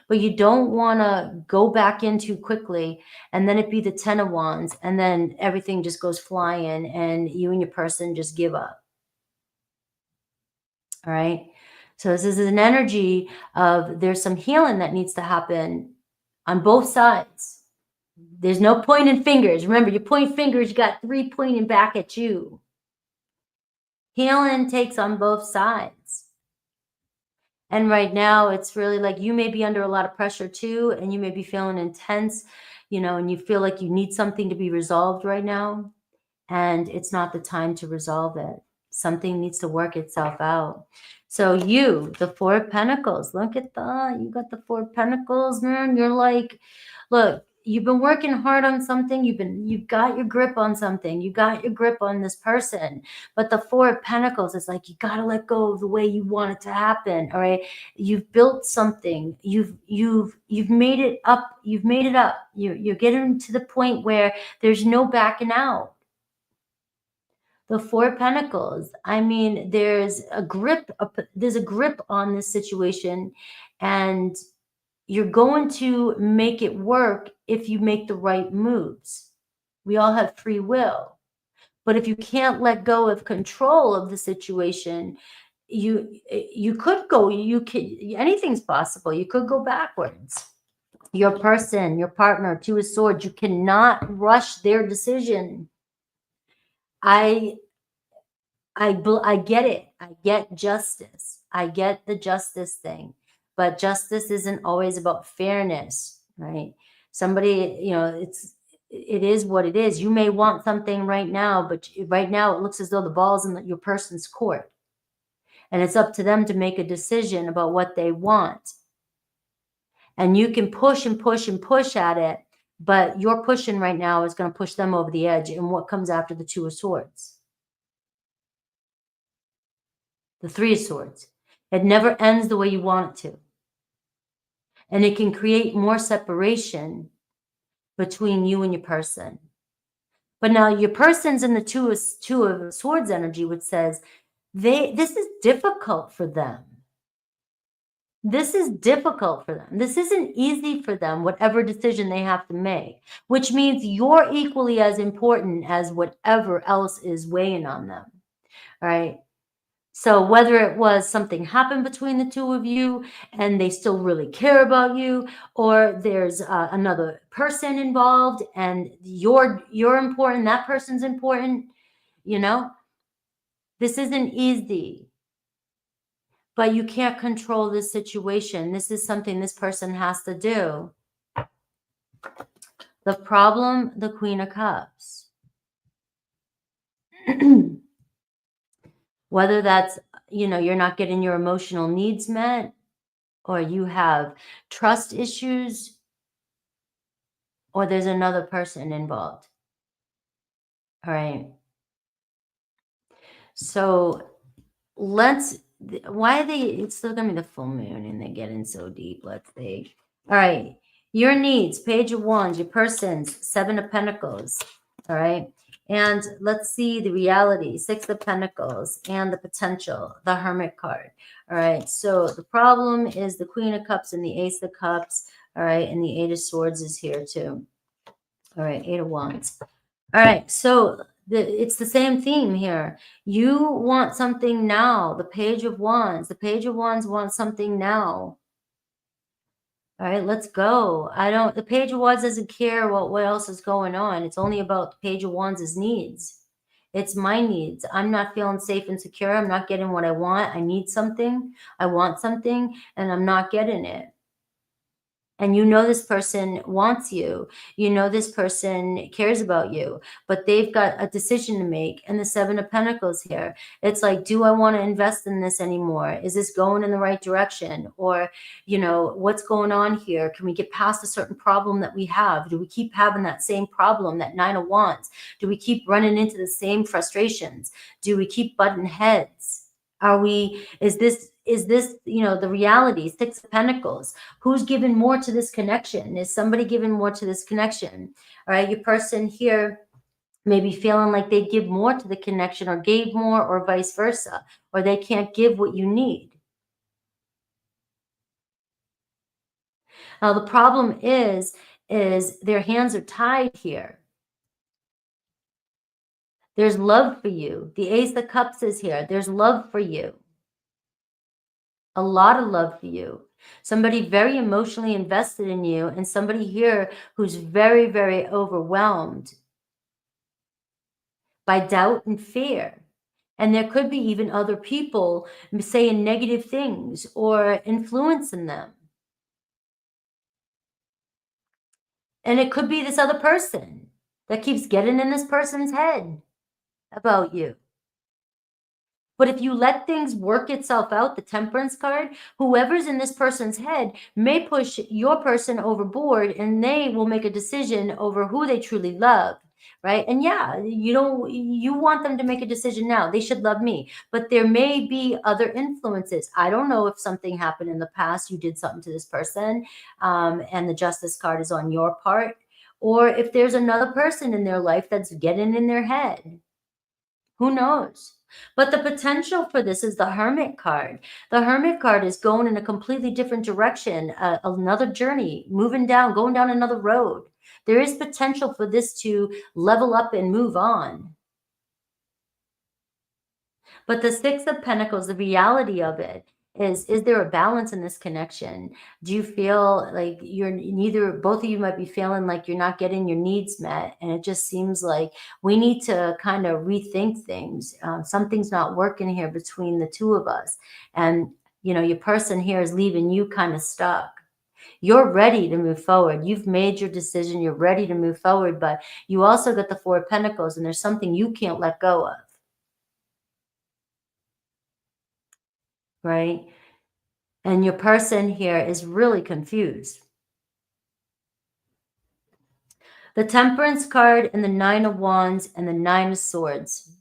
But you don't want to go back in too quickly and then it be the 10 of Wands and then everything just goes flying and you and your person just give up. All right. So this is an energy of there's some healing that needs to happen on both sides. There's no pointing fingers. Remember, you point fingers, you got 3 pointing back at you. Healing takes on both sides. And right now it's really like you may be under a lot of pressure too, and you may be feeling intense, you know, and you feel like you need something to be resolved right now. And it's not the time to resolve it. Something needs to work itself out. So you, the 4 of Pentacles, look at that. You got the 4 of Pentacles, man. You're like, look, you've been working hard on something. You've got your grip on something. You got your grip on this person. But the 4 of Pentacles is like, you got to let go of the way you want it to happen. All right. You've built something. You've made it up. You've made it up. You're getting to the point where there's no backing out. The 4 of Pentacles. I mean, there's a grip on this situation, and you're going to make it work if you make the right moves. We all have free will. But if you can't let go of control of the situation, you could go, anything's possible. You could go backwards. Your person, your partner, 2 of Swords, you cannot rush their decision. I get it. I get justice. I get the justice thing, but justice isn't always about fairness, right? Somebody, you know, it is what it is. You may want something right now, but right now it looks as though the ball's in your person's court, and it's up to them to make a decision about what they want. And you can push and push and push at it, but your pushing right now is going to push them over the edge. And what comes after the 2 of Swords? The 3 of Swords. It never ends the way you want it to. And it can create more separation between you and your person. But now your person's in the 2 of Swords energy, which says this is difficult for them. This is difficult for them. This isn't easy for them, whatever decision they have to make, which means you're equally as important as whatever else is weighing on them. All right. So whether it was something happened between the 2 of you and they still really care about you, or there's another person involved and you're important, that person's important, you know, this isn't easy. But you can't control this situation. This is something this person has to do. The problem, the Queen of Cups. Whether that's, you know, you're not getting your emotional needs met, or you have trust issues, or there's another person involved. All right. So let's why are they, it's still gonna be the full moon and they get in so deep. Let's see. All right, your needs, Page of Wands, your person's, Seven of Pentacles. All right, and let's see the reality, Six of Pentacles, and the potential, the Hermit card. All right, so the problem is the Queen of Cups and the Ace of Cups. All right, and the Eight of Swords is here too. All right, Eight of Wands. All right, so it's the same theme here. You want something now. The Page of Wands. The Page of Wands wants something now. All right, let's go. The Page of Wands doesn't care what else is going on. It's only about the Page of Wands' needs. It's my needs. I'm not feeling safe and secure. I'm not getting what I want. I need something. I want something, and I'm not getting it. And you know this person wants you. You know this person cares about you, but they've got a decision to make. And the Seven of Pentacles here, it's like, do I want to invest in this anymore? Is this going in the right direction? Or, you know, what's going on here? Can we get past a certain problem that we have? Do we keep having that same problem, that Nine of Wands? Do we keep running into the same frustrations? Do we keep butting heads? Is this, you know, the reality, Six of Pentacles? Who's given more to this connection? Is somebody giving more to this connection? All right, your person here may be feeling like they give more to the connection or gave more, or vice versa, or they can't give what you need. Now, the problem is their hands are tied here. There's love for you. The Ace of Cups is here. There's love for you. A lot of love for you. Somebody very emotionally invested in you, and somebody here who's very, very overwhelmed by doubt and fear. And there could be even other people saying negative things or influencing them. And it could be this other person that keeps getting in this person's head about you. But if you let things work itself out, the Temperance card, whoever's in this person's head may push your person overboard, and they will make a decision over who they truly love, right? And yeah, you want them to make a decision now. They should love me. But there may be other influences. I don't know if something happened in the past, you did something to this person, and the Justice card is on your part, or if there's another person in their life that's getting in their head. Who knows? But the potential for this is the Hermit card. The Hermit card is going in a completely different direction, another journey, moving down, going down another road. There is potential for this to level up and move on. But the Six of Pentacles, the reality of it is there a balance in this connection? Do you feel like both of you might be feeling like you're not getting your needs met, and it just seems like we need to kind of rethink things. Something's not working here between the two of us, and you know, your person here is leaving you kind of stuck. You're ready to move forward. You've made your decision. You're ready to move forward, but you also got the Four of Pentacles, and there's something you can't let go of. Right? And your person here is really confused. The Temperance card and the Nine of Wands and the Nine of Swords.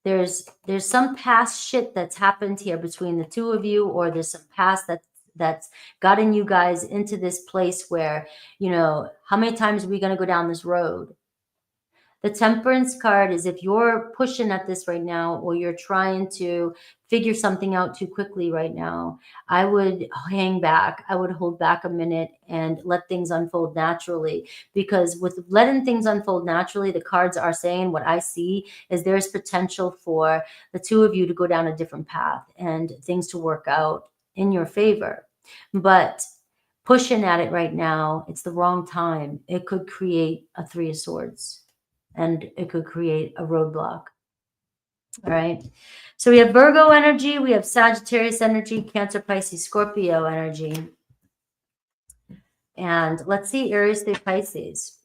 There's some past shit that's happened here between the two of you, or there's some past that's gotten you guys into this place where, you know, how many times are we going to go down this road? The Temperance card is if you're pushing at this right now, or you're trying to figure something out too quickly right now, I would hang back. I would hold back a minute and let things unfold naturally. Because with letting things unfold naturally, the cards are saying, what I see is there's potential for the two of you to go down a different path and things to work out in your favor. But pushing at it right now, it's the wrong time. It could create a Three of Swords. And it could create a roadblock. All right. So we have Virgo energy. We have Sagittarius energy, Cancer, Pisces, Scorpio energy. And let's see Aries through Pisces.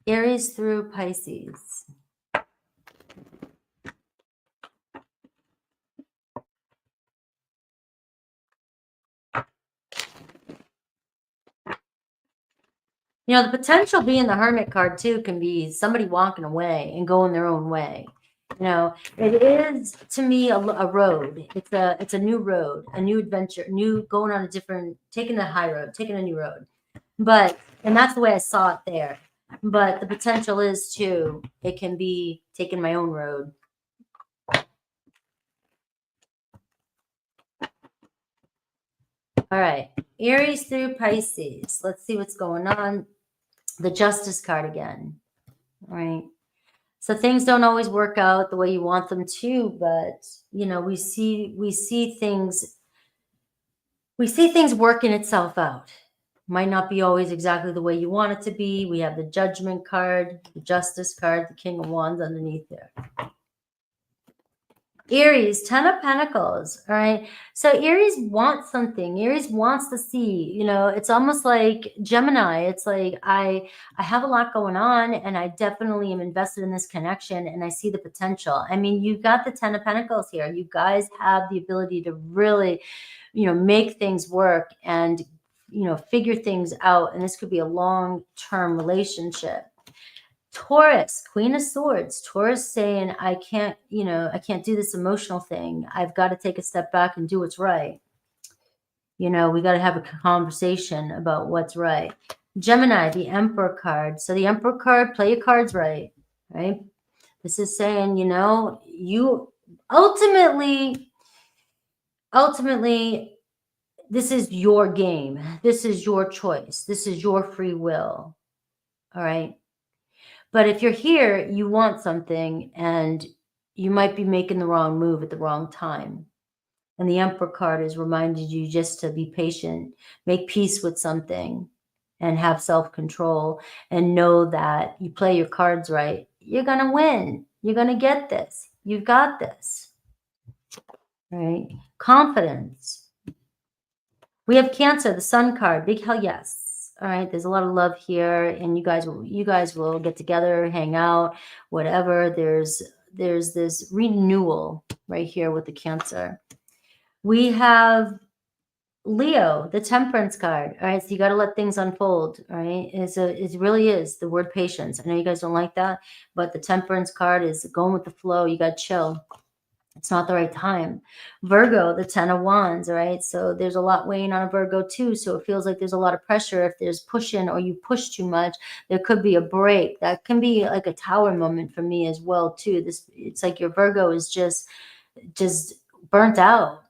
Aries through Pisces. You know, the potential being the Hermit card too can be somebody walking away and going their own way. You know, it is to me a road. It's a new road, a new adventure, new going on a different, taking a high road, taking a new road. But, and that's the way I saw it there. But the potential is too, it can be taking my own road. All right, Aries through Pisces. Let's see what's going on. The Justice card again. All right. So things don't always work out the way you want them to, but you know, we see things working itself out. Might not be always exactly the way you want it to be. We have the Judgment card, the Justice card, the King of Wands underneath there. Aries, 10 of Pentacles. All right. So Aries wants something. Aries wants to see, you know, it's almost like Gemini. It's like, I have a lot going on and I definitely am invested in this connection and I see the potential. I mean, you've got the 10 of Pentacles here. You guys have the ability to really, you know, make things work and, you know, figure things out. And this could be a long-term relationship. Taurus, Queen of Swords. Taurus saying, I can't, you know, I can't do this emotional thing. I've got to take a step back and do what's right. You know, we got to have a conversation about what's right. Gemini, the Emperor card. So the Emperor card, play your cards right, right? This is saying, you know, you ultimately, this is your game. This is your choice. This is your free will. All right. But if you're here, you want something and you might be making the wrong move at the wrong time. And the Emperor card has reminded you just to be patient, make peace with something and have self-control and know that you play your cards right. You're going to win. You're going to get this. You've got this. Right? Confidence. We have Cancer, the Sun card, big hell yes. All right, there's a lot of love here, and you guys will get together, hang out, whatever. There's this renewal right here with the Cancer. We have Leo, the Temperance card. All right, so you got to let things unfold. All right, it really is the word patience. I know you guys don't like that, but the Temperance card is going with the flow. You got to chill. It's not the right time. Virgo, the 10 of Wands, right? So there's a lot weighing on a Virgo too. So it feels like there's a lot of pressure. If there's pushing or you push too much, there could be a break. That can be like a tower moment for me as well too. It's like your Virgo is just burnt out.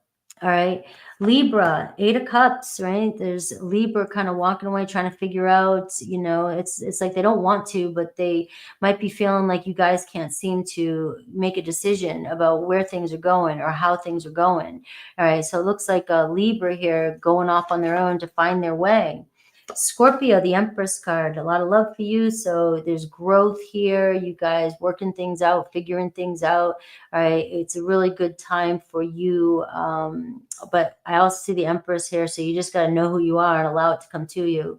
All right. Libra, 8 of Cups, right? There's Libra kind of walking away, trying to figure out, you know, it's like they don't want to, but they might be feeling like you guys can't seem to make a decision about where things are going or how things are going. All right. So it looks like a Libra here going off on their own to find their way. Scorpio, the Empress card, a lot of love for you. So there's growth here. You guys working things out, figuring things out. All right. It's a really good time for you. But I also see the Empress here. So you just got to know who you are and allow it to come to you.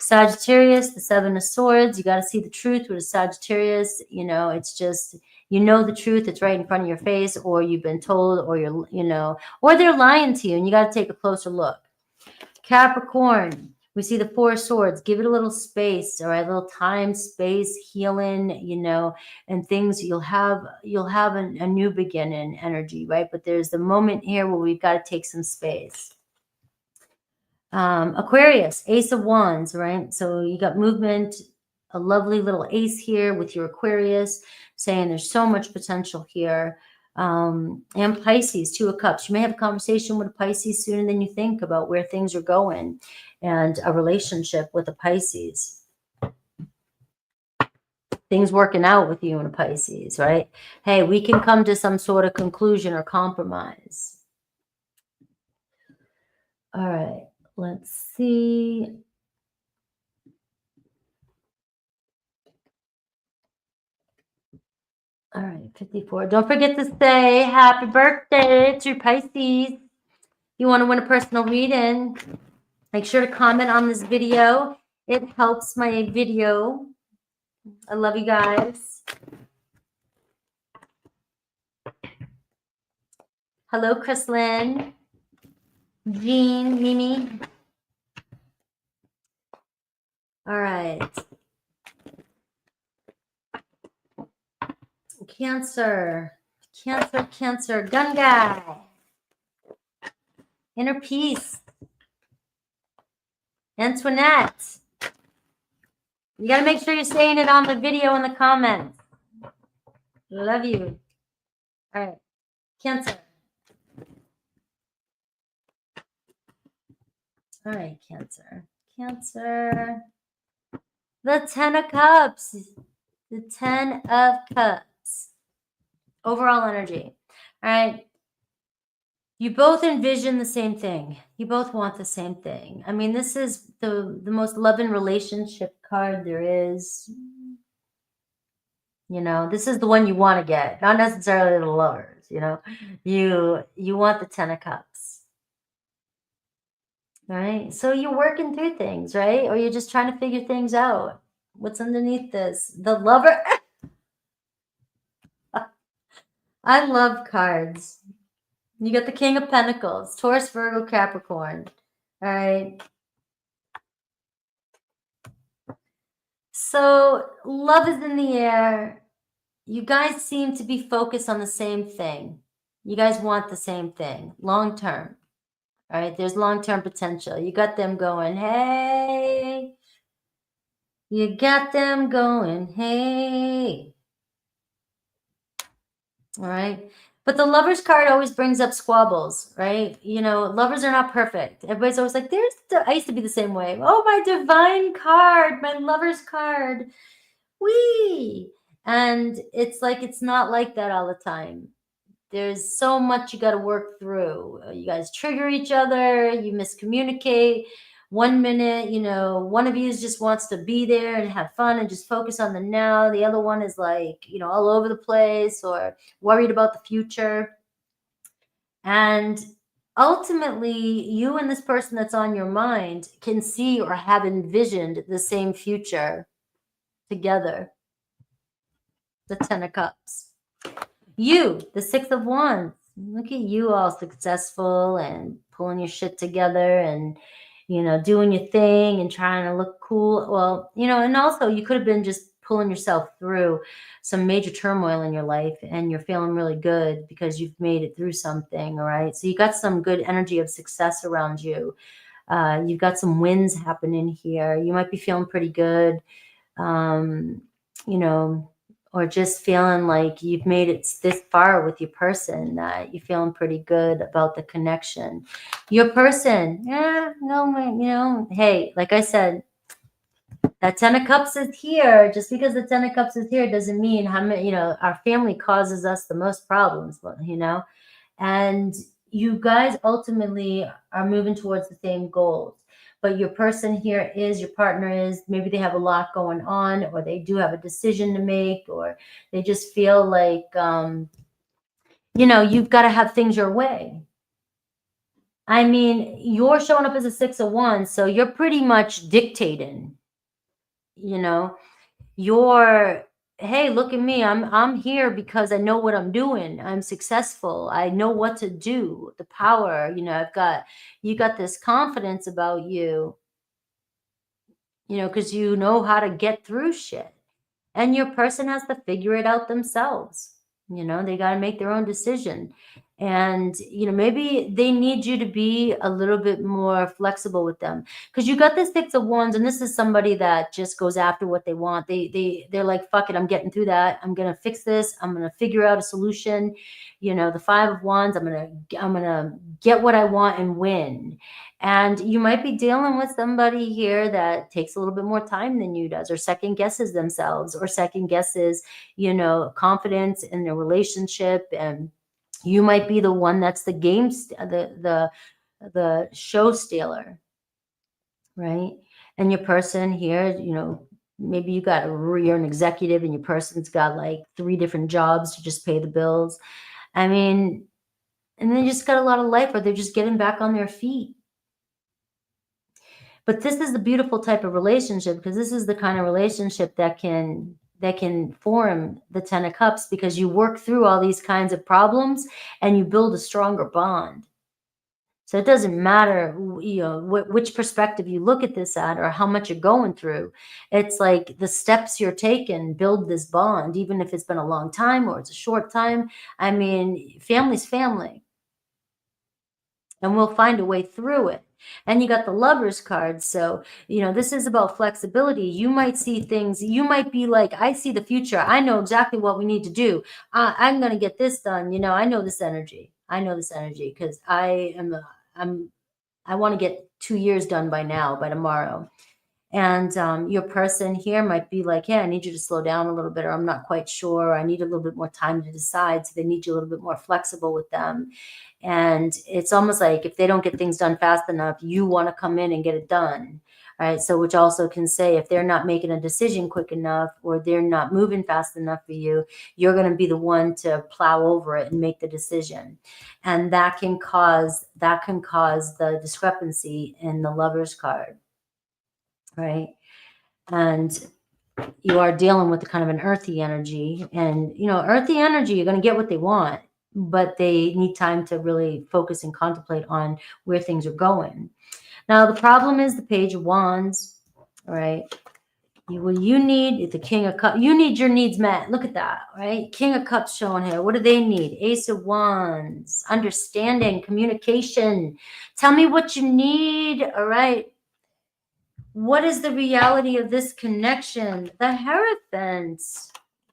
Sagittarius, the 7 of Swords. You got to see the truth with a Sagittarius. You know, it's just, you know, the truth. It's right in front of your face, or you've been told, or you're, you know, or they're lying to you and you got to take a closer look. Capricorn. We see the 4 of Swords. Give it a little space, all right? A little time, space, healing, you know, and things. You'll have a new beginning energy, right? But there's the moment here where we've got to take some space. Aquarius, Ace of Wands, right? So you got movement, a lovely little ace here with your Aquarius, saying there's so much potential here. And Pisces, 2 of Cups. You may have a conversation with a Pisces sooner than you think about where things are going and a relationship with a Pisces. Things working out with you and a Pisces, right? Hey, we can come to some sort of conclusion or compromise. All right, let's see. All right, 54. Don't forget to say happy birthday to Pisces. You want to win a personal reading, make sure to comment on this video. It helps my video. I love you guys. Hello, Chrislyn, Jean, Mimi. All right. Cancer. Cancer, Cancer. Gun guy. Inner peace. Antoinette. You got to make sure you're saying it on the video in the comments. Love you. All right. Cancer. All right, Cancer. Cancer. The 10 of Cups. The 10 of Cups. Overall energy. All right. You both envision the same thing. You both want the same thing. I mean, this is the most loving relationship card there is. You know, this is the one you want to get, not necessarily the lovers, you know. You want the 10 of Cups. Right? So you're working through things, right? Or you're just trying to figure things out. What's underneath this? The Lover. I love cards. You got the King of Pentacles, Taurus, Virgo, Capricorn. All right. So love is in the air. You guys seem to be focused on the same thing. You guys want the same thing, long term. All right. There's long-term potential. You got them going, hey. You got them going, hey. All right. But the Lovers card always brings up squabbles, right? You know, lovers are not perfect. Everybody's always like, I used to be the same way. Oh, my divine card, my Lovers card. Whee! And it's like, it's not like that all the time. There's so much you got to work through. You guys trigger each other. You miscommunicate. 1 minute, you know, one of you just wants to be there and have fun and just focus on the now. The other one is like, you know, all over the place or worried about the future. And ultimately, you and this person that's on your mind can see or have envisioned the same future together. The 10 of Cups. You, the 6 of Wands. Look at you all successful and pulling your shit together and, you know, doing your thing and trying to look cool. Well, you know, and also you could have been just pulling yourself through some major turmoil in your life and you're feeling really good because you've made it through something. All right. So you got some good energy of success around you. You've got some wins happening here. You might be feeling pretty good. You know, or just feeling like you've made it this far with your person that you're feeling pretty good about the connection. Your person, yeah, no, you know, hey, like I said, that 10 of Cups is here. Just because the 10 of Cups is here doesn't mean how many, you know, our family causes us the most problems, you know, and you guys ultimately are moving towards the same goals. But your person here is, your partner is, maybe they have a lot going on or they do have a decision to make or they just feel like, you know, you've got to have things your way. I mean, you're showing up as a 6 of Wands, so you're pretty much dictating, you know, you're, hey, look at me. I'm here because I know what I'm doing. I'm successful. I know what to do. The power, you know, you got this confidence about you, you know, because you know how to get through shit. And your person has to figure it out themselves. You know, they got to make their own decision. And, you know, maybe they need you to be a little bit more flexible with them because you got this 6 of Wands and this is somebody that just goes after what they want. They're like, fuck it, I'm getting through that. I'm going to fix this. I'm going to figure out a solution. You know, the 5 of Wands, I'm going to get what I want and win. And you might be dealing with somebody here that takes a little bit more time than you does or second guesses themselves or second guesses, you know, confidence in their relationship. And you might be the one that's the game, the show stealer, right? And your person here, you know, maybe you're an executive and your person's got like 3 different jobs to just pay the bills. I mean, and they just got a lot of life or they're just getting back on their feet. But this is the beautiful type of relationship because this is the kind of relationship that can form the 10 of Cups because you work through all these kinds of problems and you build a stronger bond. So it doesn't matter, you know, which perspective you look at this at or how much you're going through. It's like the steps you're taking build this bond, even if it's been a long time or it's a short time. I mean, family's family, and we'll find a way through it. And you got the Lovers card. So, you know, this is about flexibility. You might see things, you might be like, I see the future. I know exactly what we need to do. I'm going to get this done. You know, I know this energy. I know this energy because I want to get 2 years done by now, by tomorrow. And your person here might be like, hey, I need you to slow down a little bit, or I'm not quite sure. I need a little bit more time to decide. So they need you a little bit more flexible with them. And it's almost like if they don't get things done fast enough, you want to come in and get it done. Right. So which also can say if they're not making a decision quick enough or they're not moving fast enough for you, you're going to be the one to plow over it and make the decision. And that can cause the discrepancy in the Lovers card. Right. And you are dealing with kind of an earthy energy, and you know, earthy energy, you're going to get what they want, but they need time to really focus and contemplate on where things are going. Now, the problem is the Page of Wands, right? You need the King of Cups. You need your needs met. Look at that, right? King of Cups showing here. What do they need? Ace of Wands, understanding, communication. Tell me what you need, all right? What is the reality of this connection? The Hierophant.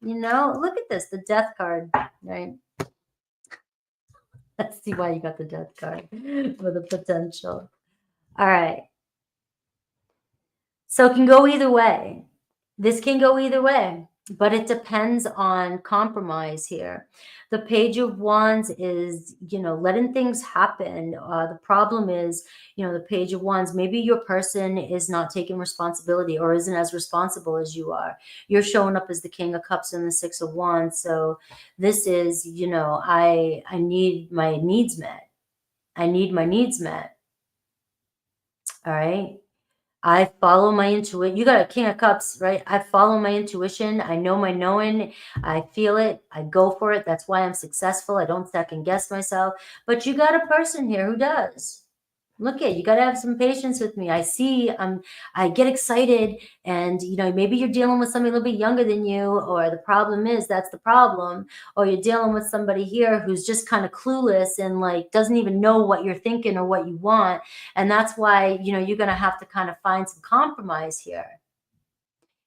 You know, look at this, the Death card, right? Let's see why you got the Death card for the potential. All right. So it can go either way. This can go either way, but it depends on compromise here. The Page of Wands is, you know, letting things happen. The problem is, you know, the Page of Wands, maybe your person is not taking responsibility or isn't as responsible as you are. You're showing up as the King of Cups and the Six of Wands. So this is, you know, I need my needs met. I need my needs met. All right. I follow my intuition. You got a King of Cups, right? I follow my intuition. I know my knowing. I feel it. I go for it. That's why I'm successful. I don't second guess myself. But you got a person here who does. Look at, you got to have some patience with me. I see, I get excited, and you know, maybe you're dealing with somebody a little bit younger than you, or the problem is that's the problem, or you're dealing with somebody here who's just kind of clueless and like doesn't even know what you're thinking or what you want. And that's why, you know, you're going to have to kind of find some compromise here.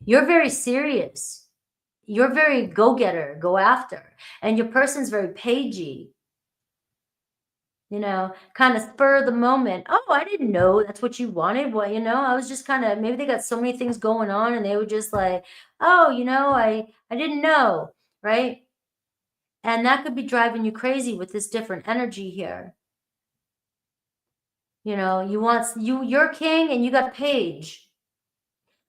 You're very serious. You're very go-getter, go after, and your person's very pagey. You know, kind of spur of the moment. Oh, I didn't know that's what you wanted. Well, you know, I was just kind of, maybe they got so many things going on and they were just like, oh, you know, I didn't know, right? And that could be driving you crazy with this different energy here. You know, you're king and you got Page.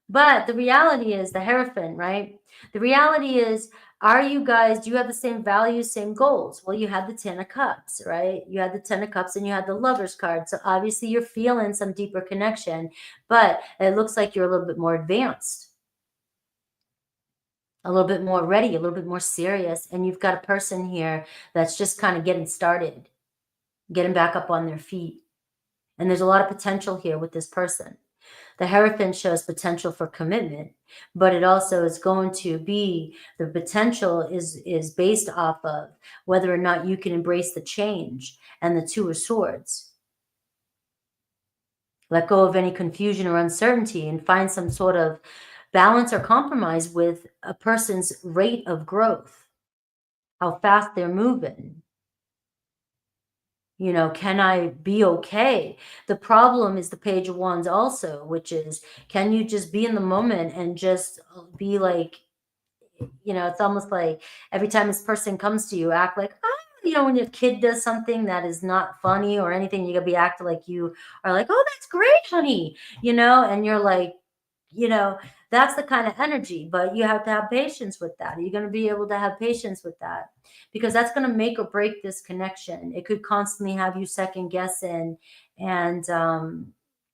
But the reality is the Hierophant, right? The reality is, do you have the same values, same goals? Well, you had the Ten of Cups, right? You had the Ten of Cups and you had the Lovers card. So obviously you're feeling some deeper connection, but it looks like you're a little bit more advanced, a little bit more ready, a little bit more serious. And you've got a person here that's just kind of getting started, getting back up on their feet. And there's a lot of potential here with this person. The Hierophant shows potential for commitment, but it also is going to be, the potential is based off of whether or not you can embrace the change. And the Two of Swords. Let go of any confusion or uncertainty and find some sort of balance or compromise with a person's rate of growth, how fast they're moving. You know, can I be okay? The problem is the Page of Wands also, which is, can you just be in the moment and just be like, you know, it's almost like every time this person comes to you, act like, oh, you know, when your kid does something that is not funny or anything, you gotta be acting like you are like, oh, that's great, honey, you know, and you're like, you know, that's the kind of energy, but you have to have patience with that. Are you going to be able to have patience with that? Because that's going to make or break this connection. It could constantly have you second guessing and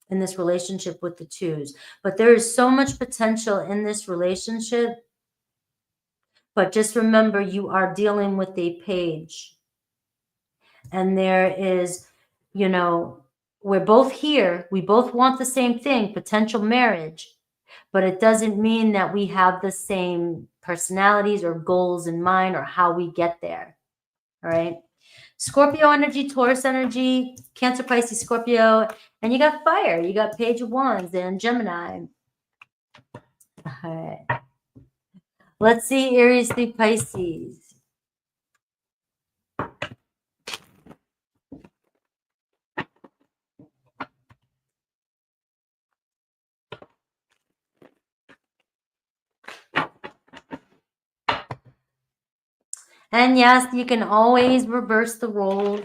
in this relationship with the twos. But there is so much potential in this relationship. But just remember, you are dealing with a Page. And there is you know, we're both here. We both want the same thing, potential marriage, but it doesn't mean that we have the same personalities or goals in mind or how we get there. All right. Scorpio energy, Taurus energy, Cancer, Pisces, Scorpio, and you got fire. You got Page of Wands and Gemini. All right. Let's see Aries through Pisces. And yes, you can always reverse the role.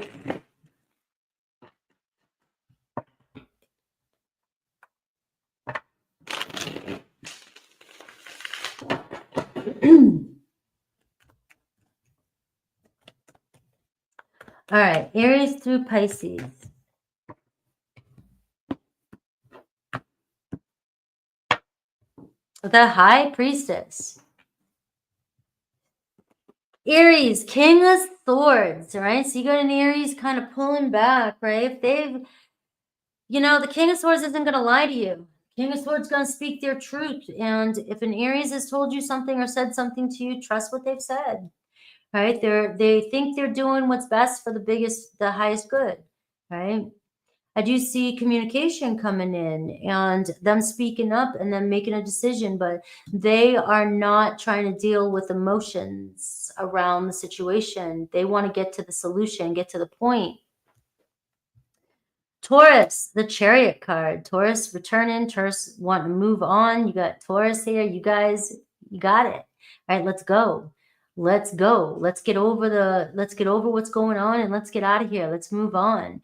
All right, Aries through Pisces. The High Priestess. Aries, King of Swords, right? So you got an Aries kind of pulling back, right? If they've, you know, the King of Swords isn't going to lie to you. King of Swords going to speak their truth. And if an Aries has told you something or said something to you, trust what they've said, right? They think they're doing what's best for the highest good, right? I do see communication coming in and them speaking up and them making a decision, but they are not trying to deal with emotions around the situation. They want to get to the solution, get to the point. Taurus, the Chariot card. Taurus returning, Taurus wanting to move on. You got Taurus here. You guys, you got it. All right, let's go. Let's go. Let's get over what's going on and let's get out of here. Let's move on.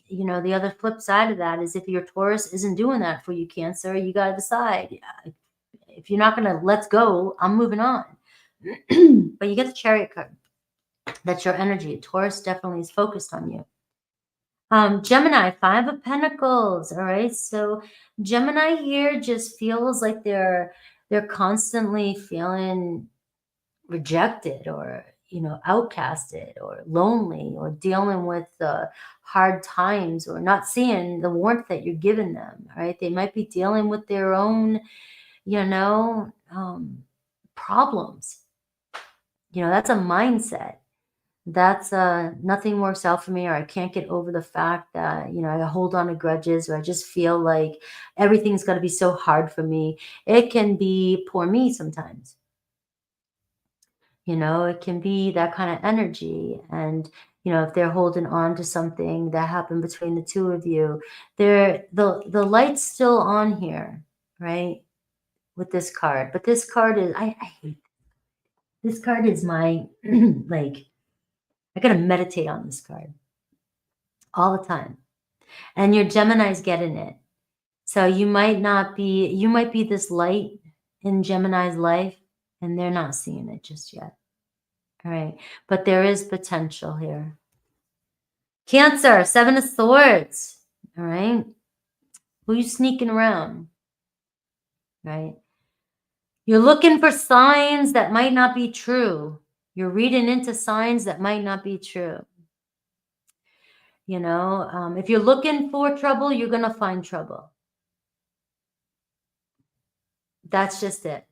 You know, the other flip side of that is if your Taurus isn't doing that for you, Cancer, you got to decide. If you're not going to let's go, I'm moving on. But you get the Chariot card. That's your energy. Taurus definitely is focused on you. Gemini, 5 of Pentacles. All right. So Gemini here just feels like they're constantly feeling rejected or, you know, outcasted or lonely or dealing with hard times or not seeing the warmth that you're giving them. All right. They might be dealing with their own, you know, problems. You know, that's a mindset. That's nothing works out for me, or I can't get over the fact that, you know, I hold on to grudges, or I just feel like everything's got to be so hard for me. It can be poor me sometimes. You know, it can be that kind of energy. And, you know, if they're holding on to something that happened between the two of you, the light's still on here, right? With this card. But this card is, I hate this card is my, like, I got to meditate on this card all the time. And your Gemini's getting it. So you might be this light in Gemini's life and they're not seeing it just yet. All right. But there is potential here. Cancer, 7 of Swords. All right. Who are you sneaking around? Right. You're looking for signs that might not be true. You're reading into signs that might not be true. You know, if you're looking for trouble, you're going to find trouble. That's just it.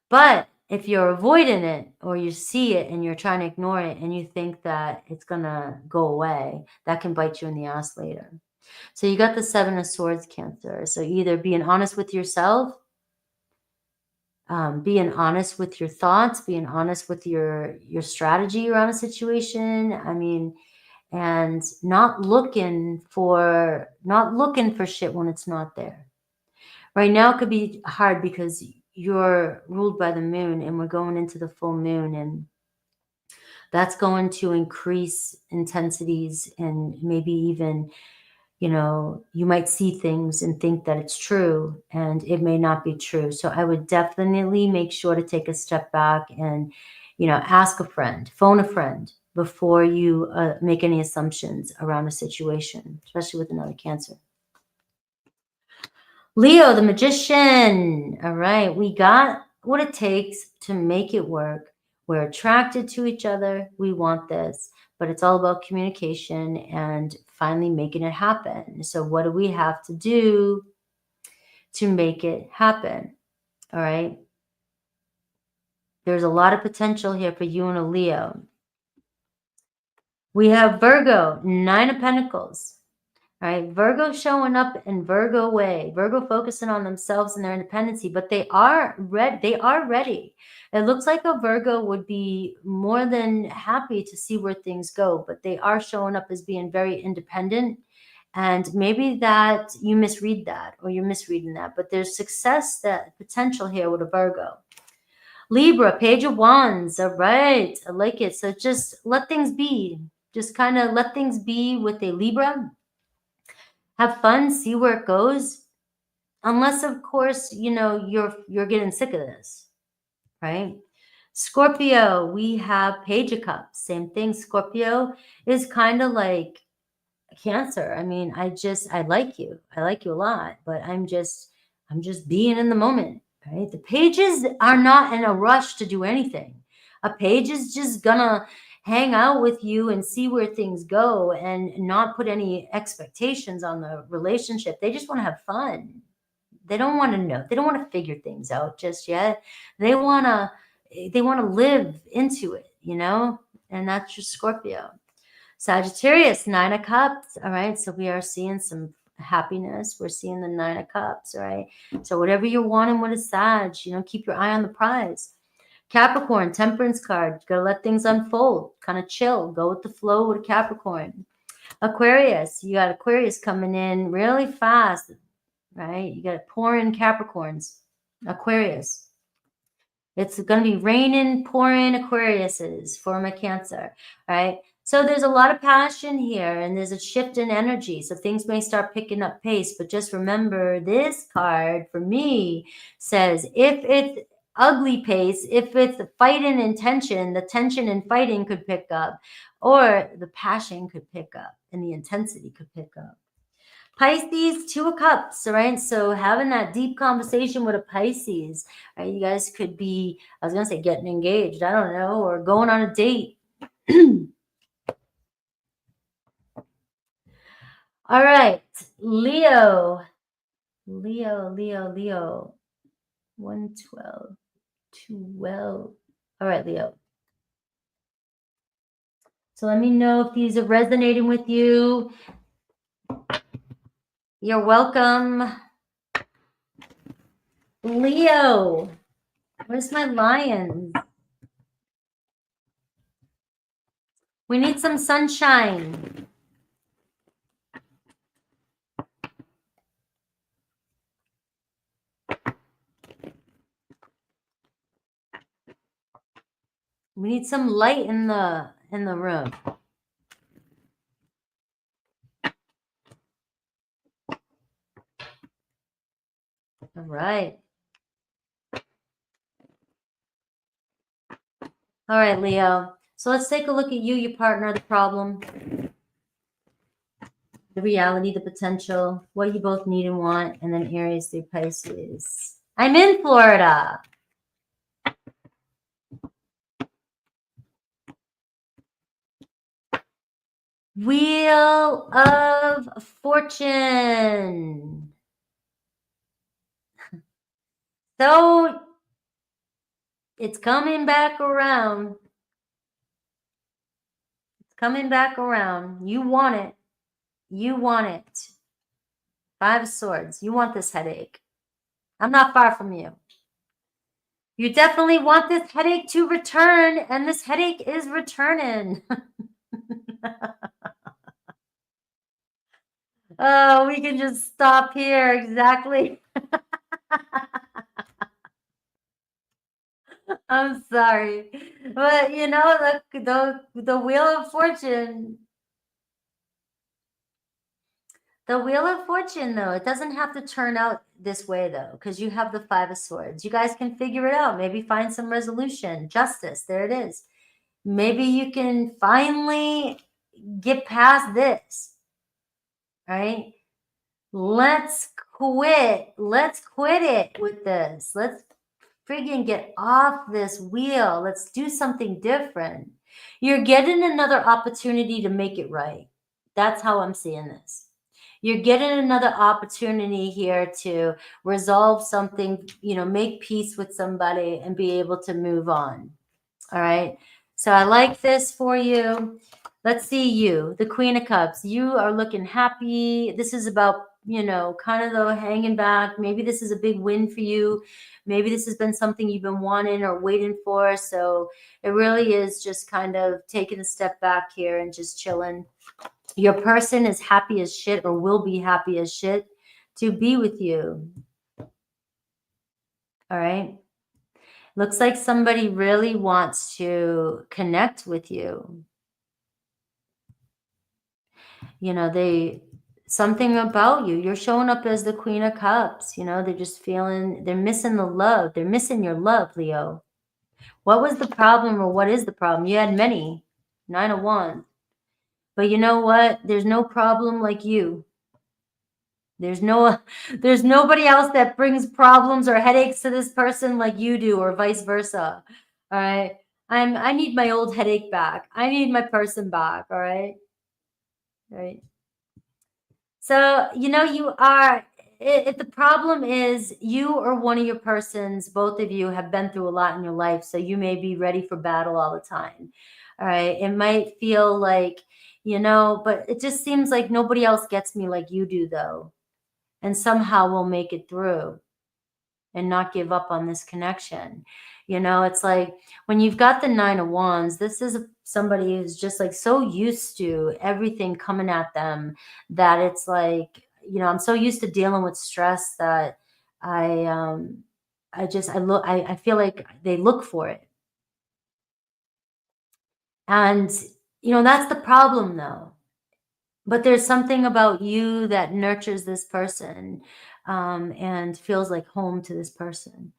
But if you're avoiding it or you see it and you're trying to ignore it and you think that it's going to go away, that can bite you in the ass later. So you got the 7 of Swords, Cancer. So either being honest with yourself, being honest with your thoughts, being honest with your strategy around a situation. I mean, and not looking for shit when it's not there. Right now it could be hard because you're ruled by the moon and we're going into the full moon, and that's going to increase intensities and maybe even, you know, you might see things and think that it's true and it may not be true. So I would definitely make sure to take a step back and, you know, ask a friend, phone a friend before you make any assumptions around a situation, especially with another Cancer. Leo, the Magician. All right, we got what it takes to make it work. We're attracted to each other. We want this. but it's all about communication and finally making it happen. So what do we have to do to make it happen? All right. There's a lot of potential here for you and a Leo. We have Virgo, 9 of Pentacles. All right, Virgo showing up in Virgo way. Virgo focusing on themselves and their independency, but they are ready. It looks like a Virgo would be more than happy to see where things go, but they are showing up as being very independent. And maybe that you misread that, or you're misreading that, but there's success, that potential here with a Virgo. Libra, Page of Wands. All right, I like it. So just let things be. Just kind of let things be with a Libra. Have fun, see where it goes. Unless, of course, you know, you're getting sick of this, right? Scorpio, we have Page of Cups. Same thing. Scorpio is kind of like Cancer. I mean, I like you. I like you a lot, but I'm just being in the moment, right? The pages are not in a rush to do anything. A page is just gonna hang out with you and see where things go and not put any expectations on the relationship. They just want to have fun. They don't want to know. They don't want to figure things out just yet. They want to live into it, you know? And that's just Scorpio. Sagittarius, 9 of Cups. All right. So we are seeing some happiness. We're seeing the 9 of Cups. All right. So whatever you're wanting with a Sag, you know, keep your eye on the prize. Capricorn, Temperance card. You got to let things unfold. Kind of chill. Go with the flow with Capricorn. Aquarius, you got Aquarius coming in really fast, right? You got to pour in Capricorns. Aquarius. It's going to be raining, pouring Aquariuses for my Cancer, right? So there's a lot of passion here, and there's a shift in energy. So things may start picking up pace, but just remember this card for me says if it's ugly pace, if it's fighting and tension, the tension and fighting could pick up, or the passion could pick up and the intensity could pick up. Pisces, 2 of Cups, all right? So having that deep conversation with a Pisces, right? You guys could be, I was going to say getting engaged, I don't know, or going on a date. All right, Leo. 112, 12. All right, Leo. So let me know if these are resonating with you. You're welcome. Leo, where's my lions? We need some sunshine. We need some light in the room. All right. All right, Leo. So let's take a look at you, your partner, the problem, the reality, the potential, what you both need and want, and then Aries through Pisces. I'm in Florida. Wheel of Fortune. So it's coming back around. It's coming back around. You want it. You want it. 5 of Swords. You want this headache. I'm not far from you. You definitely want this headache to return, and this headache is returning. Oh, we can just stop here. Exactly. I'm sorry. But, you know, the Wheel of Fortune. The Wheel of Fortune, though, it doesn't have to turn out this way, though, because you have the 5 of Swords. You guys can figure it out. Maybe find some resolution. Justice. There it is. Maybe you can finally get past this. Right? Let's quit. Let's quit it with this. Let's friggin' get off this wheel. Let's do something different. You're getting another opportunity to make it right. That's how I'm seeing this. You're getting another opportunity here to resolve something, make peace with somebody and be able to move on. All right. So I like this for you. Let's see you, the Queen of Cups. You are looking happy. This is about, kind of though hanging back. Maybe this is a big win for you. Maybe this has been something you've been wanting or waiting for. So it really is just kind of taking a step back here and just chilling. Your person is happy as shit or will be happy as shit to be with you. All right. Looks like somebody really wants to connect with you. Something about you. You're showing up as the Queen of Cups. They're just feeling, they're missing the love. They're missing your love, Leo. What was the problem or what is the problem? You had many. 9 of Wands. But you know what? There's no problem like you. There's nobody else that brings problems or headaches to this person like you do, or vice versa. All right. I need my old headache back. I need my person back. All right. Right. So, if the problem is you or one of your persons, both of you have been through a lot in your life. So you may be ready for battle all the time. All right. It might feel like, but it just seems like nobody else gets me like you do, though. And somehow we'll make it through and not give up on this connection. It's like when you've got the 9 of Wands, this is somebody who's just like so used to everything coming at them that it's like, I'm so used to dealing with stress that I feel like they look for it. And, that's the problem though. But there's something about you that nurtures this person and feels like home to this person.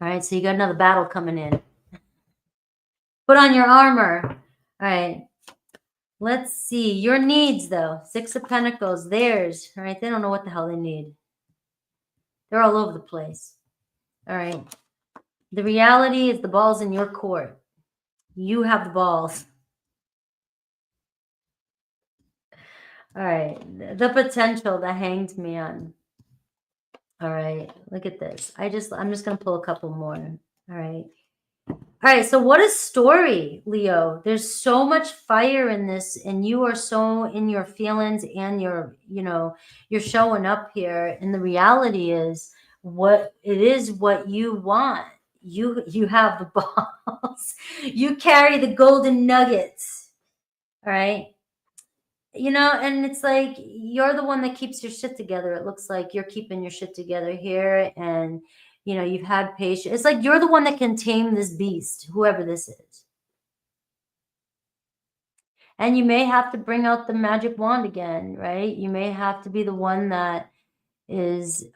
All right, so you got another battle coming in. Put on your armor. All right. Let's see. Your needs, though. 6 of Pentacles. Theirs. All right. They don't know what the hell they need. They're all over the place. All right. The reality is the ball's in your court. You have the balls. All right. The potential, the Hanged Man. All right. Look at this. I'm just going to pull a couple more. All right. All right, so what a story, Leo. There's so much fire in this, and you are so in your feelings and you're showing up here. And the reality is what you want. You have the balls. You carry the golden nuggets. All right. And it's like you're the one that keeps your shit together. It looks like you're keeping your shit together here, and you've had patience. It's like you're the one that can tame this beast, whoever this is. And you may have to bring out the magic wand again, right? You may have to be the one that is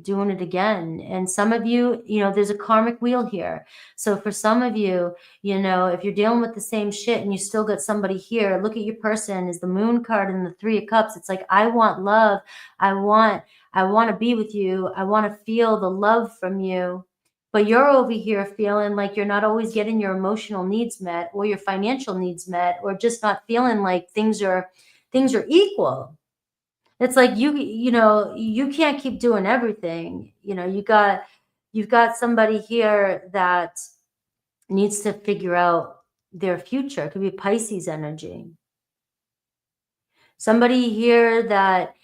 doing it again. And some of you, there's a karmic wheel here. So for some of you, if you're dealing with the same shit and you still got somebody here, look at your person is the Moon card and the 3 of Cups. It's like, I want love. I want to be with you. I want to feel the love from you. But you're over here feeling like you're not always getting your emotional needs met or your financial needs met, or just not feeling like things are equal. It's like you can't keep doing everything. You've got somebody here that needs to figure out their future. It could be Pisces energy. Somebody here that,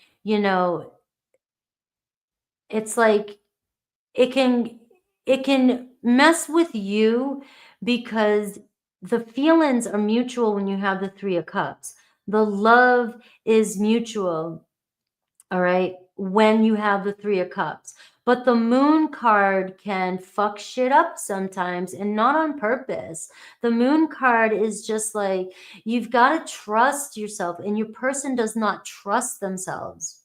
it's like it can mess with you because the feelings are mutual when you have the 3 of Cups. The love is mutual. All right, when you have the 3 of Cups. But the Moon card can fuck shit up sometimes, and not on purpose. The Moon card is just like, you've got to trust yourself, and your person does not trust themselves.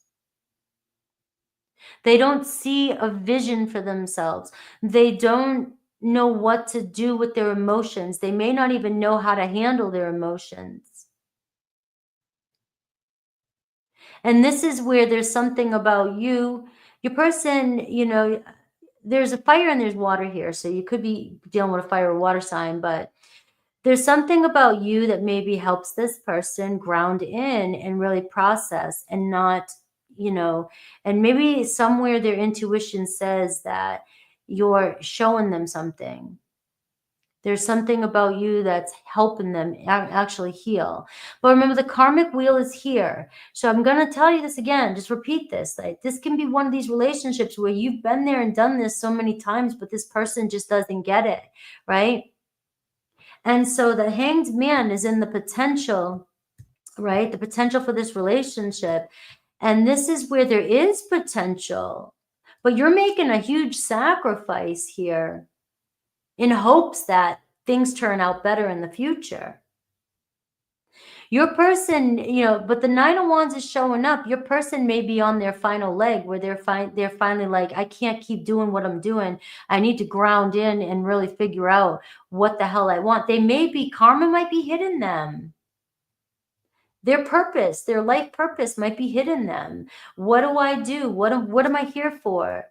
They don't see a vision for themselves. They don't know what to do with their emotions. They may not even know how to handle their emotions. And this is where there's something about you, your person, there's a fire and there's water here. So you could be dealing with a fire or water sign, but there's something about you that maybe helps this person ground in and really process and not, you know, and maybe somewhere their intuition says that you're showing them something. There's something about you that's helping them actually heal. But remember, the karmic wheel is here. So I'm going to tell you this again. Just repeat this. Like, this can be one of these relationships where you've been there and done this so many times, but this person just doesn't get it, right? And so the Hanged Man is in the potential, right? The potential for this relationship. And this is where there is potential, but you're making a huge sacrifice here in hopes that things turn out better in the future. Your person, but the Nine of Wands is showing up. Your person may be on their final leg where they're finally like, I can't keep doing what I'm doing. I need to ground in and really figure out what the hell I want. Karma might be hidden them. Their purpose, their life purpose might be hidden them. What do I do? What am I here for?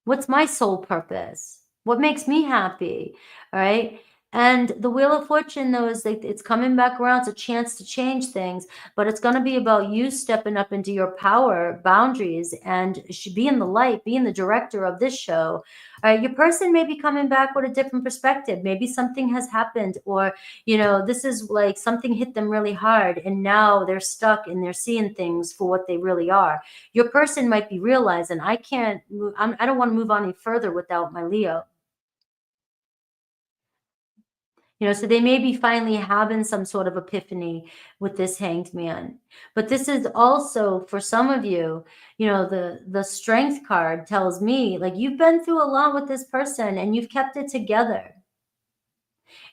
What's my soul purpose? What makes me happy? All right. And the Wheel of Fortune, though, is like it's coming back around. It's a chance to change things, but it's going to be about you stepping up into your power boundaries and being the light, being the director of this show. All right. Your person may be coming back with a different perspective. Maybe something has happened, or, this is like something hit them really hard and now they're stuck and they're seeing things for what they really are. Your person might be realizing, I can't move. I don't want to move on any further without my Leo. So they may be finally having some sort of epiphany with this Hanged Man. But this is also, for some of you, the Strength card tells me, like, you've been through a lot with this person and you've kept it together.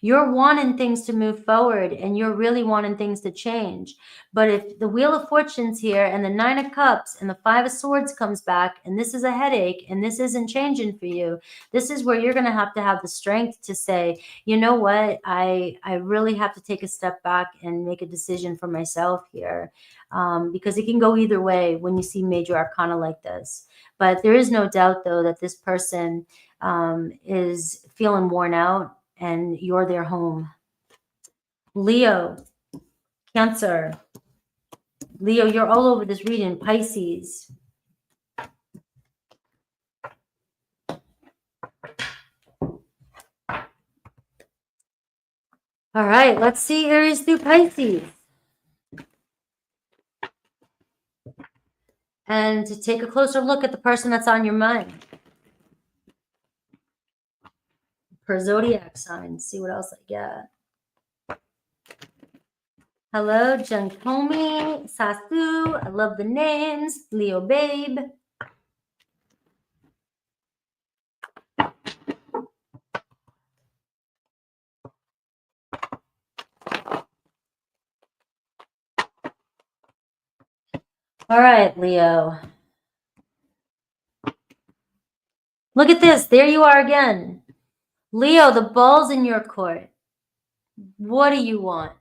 You're wanting things to move forward and you're really wanting things to change. But if the Wheel of Fortune's here and the Nine of Cups and the Five of Swords comes back and this is a headache and this isn't changing for you, this is where you're going to have the strength to say, you know what, I really have to take a step back and make a decision for myself here. Because it can go either way when you see major arcana like this. But there is no doubt, though, that this person is feeling worn out and you're their home. Leo, Cancer. Leo, you're all over this reading. Pisces. All right, let's see Aries through Pisces. And to take a closer look at the person that's on your mind. Per zodiac sign, see what else I get. Hello, Jankomi, Sasu, I love the names, Leo Babe. All right, Leo. Look at this. There you are again. Leo, the ball's in your court. What do you want?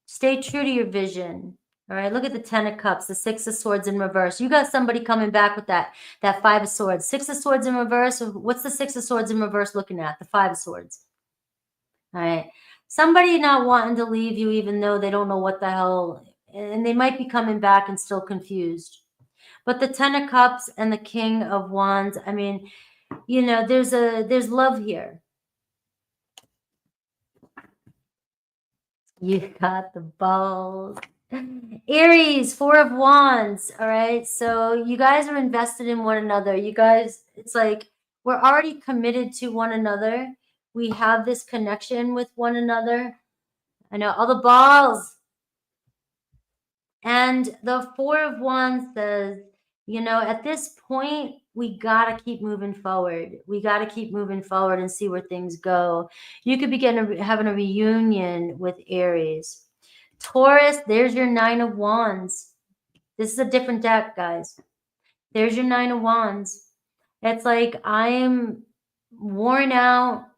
Stay true to your vision. All right, look at the Ten of Cups, the Six of Swords in reverse. You got somebody coming back with that Five of Swords. Six of Swords in reverse. What's the Six of Swords in reverse looking at? The Five of Swords. All right. Somebody not wanting to leave you even though they don't know what the hell, and they might be coming back and still confused. But the Ten of Cups and the King of Wands, I mean, there's love here. You got the balls. Aries, Four of Wands. All right. So you guys are invested in one another. You guys, it's like we're already committed to one another. We have this connection with one another. I know all the balls. And the Four of Wands says, at this point, we got to keep moving forward. We got to keep moving forward and see where things go. You could be having a reunion with Aries. Taurus, there's your Nine of Wands. This is a different deck, guys. There's your Nine of Wands. It's like, I'm worn out,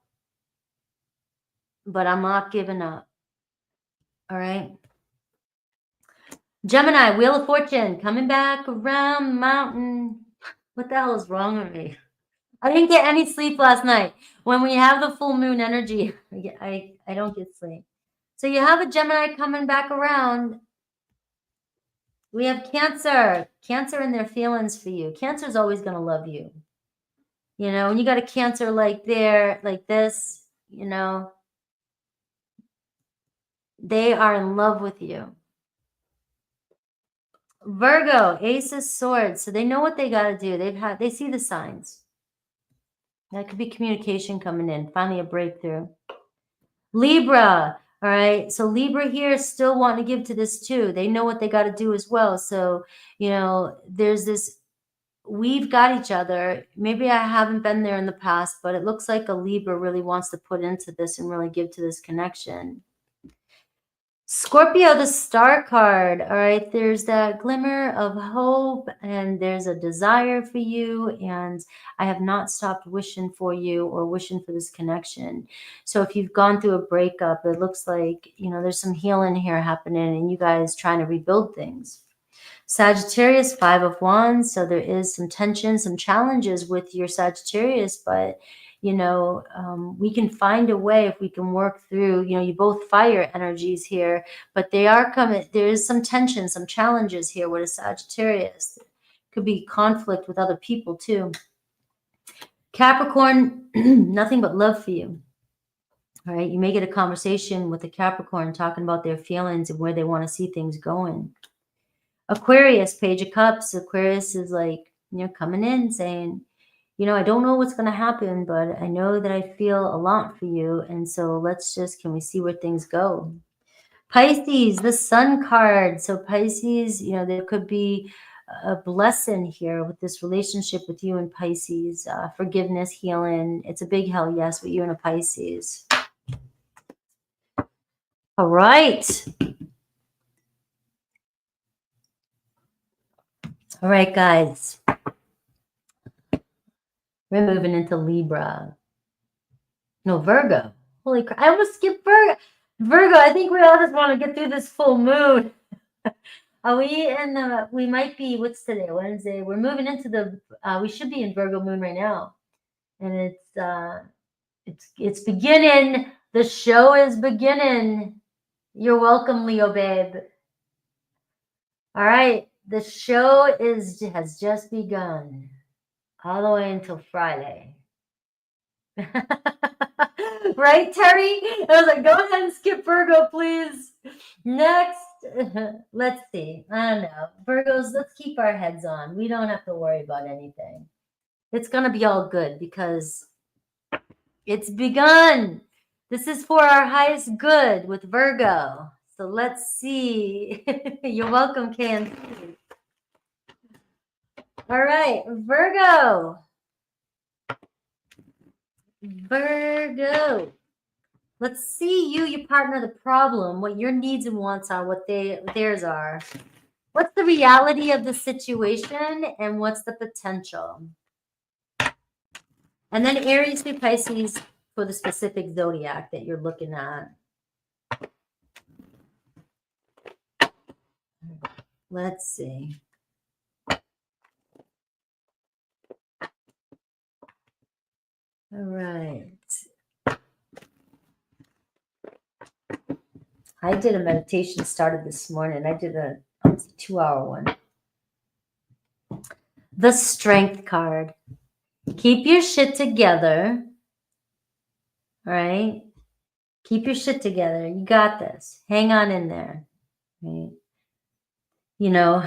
but I'm not giving up. All right. Gemini, Wheel of Fortune, coming back around the mountain. What the hell is wrong with me? I didn't get any sleep last night. When we have the full moon energy, I don't get sleep. So you have a Gemini coming back around. We have Cancer. Cancer in their feelings for you. Cancer is always going to love you. You know, when you got a Cancer like this, you know, they are in love with you. Virgo, Ace of Swords. So they know what they got to do. They see the signs. That could be communication coming in. Finally, a breakthrough. Libra. All right. So Libra here is still wanting to give to this too. They know what they got to do as well. So, you know, there's this, we've got each other. Maybe I haven't been there in the past, but it looks like a Libra really wants to put into this and really give to this connection. Scorpio, the Star card. All right, there's that glimmer of hope and there's a desire for you, and I have not stopped wishing for you or wishing for this connection. So if you've gone through a breakup, it looks like, you know, there's some healing here happening and you guys trying to rebuild things. Sagittarius, 5 of Wands. So there is some tension, some challenges with your Sagittarius, but you know, we can find a way if we can work through, you know, you both fire energies here, but they are coming. There is some tension, some challenges here with a Sagittarius. Could be conflict with other people too. Capricorn, nothing but love for you. All right. You may get a conversation with the Capricorn talking about their feelings and where they want to see things going. Aquarius, Page of Cups. Aquarius is like, you know, coming in saying, you know, I don't know what's going to happen, but I know that I feel a lot for you. And so can we see where things go? Pisces, the Sun card. So Pisces, you know, there could be a blessing here with this relationship with you and Pisces, forgiveness, healing. It's a big hell yes with you and a Pisces. All right. All right, guys. We're moving into Libra. No, Virgo. Holy crap. I almost skipped Virgo. Virgo, I think we all just want to get through this full moon. Are we in we might be, what's today? Wednesday. We're moving into we should be in Virgo moon right now. And it's beginning. The show is beginning. You're welcome, Leo babe. All right. The show has just begun. All the way until Friday. Right, Terry? I was like, go ahead and skip Virgo, please. Next, let's see. I don't know. Virgos, let's keep our heads on. We don't have to worry about anything. It's going to be all good because it's begun. This is for our highest good with Virgo. So let's see. You're welcome, Candy. All right, Virgo. Virgo. Let's see your partner, the problem, what your needs and wants are, what theirs are. What's the reality of the situation and what's the potential? And then Aries through Pisces for the specific zodiac that you're looking at. Let's see. All right. I did a meditation started this morning. I did a 2-hour one. The Strength card. Keep your shit together. All right. Keep your shit together. You got this. Hang on in there. Right. You know,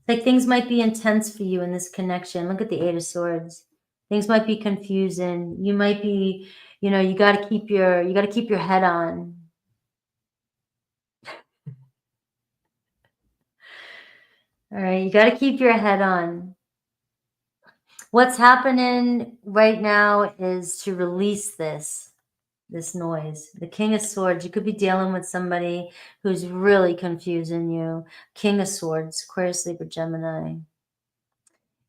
like things might be intense for you in this connection. Look at the 8 of Swords. Things might be confusing. You might be, you know, you got to keep your head on. All right, you got to keep your head on. What's happening right now is to release this noise. The King of Swords, you could be dealing with somebody who's really confusing you. King of Swords, Aquarius, Libra, Gemini.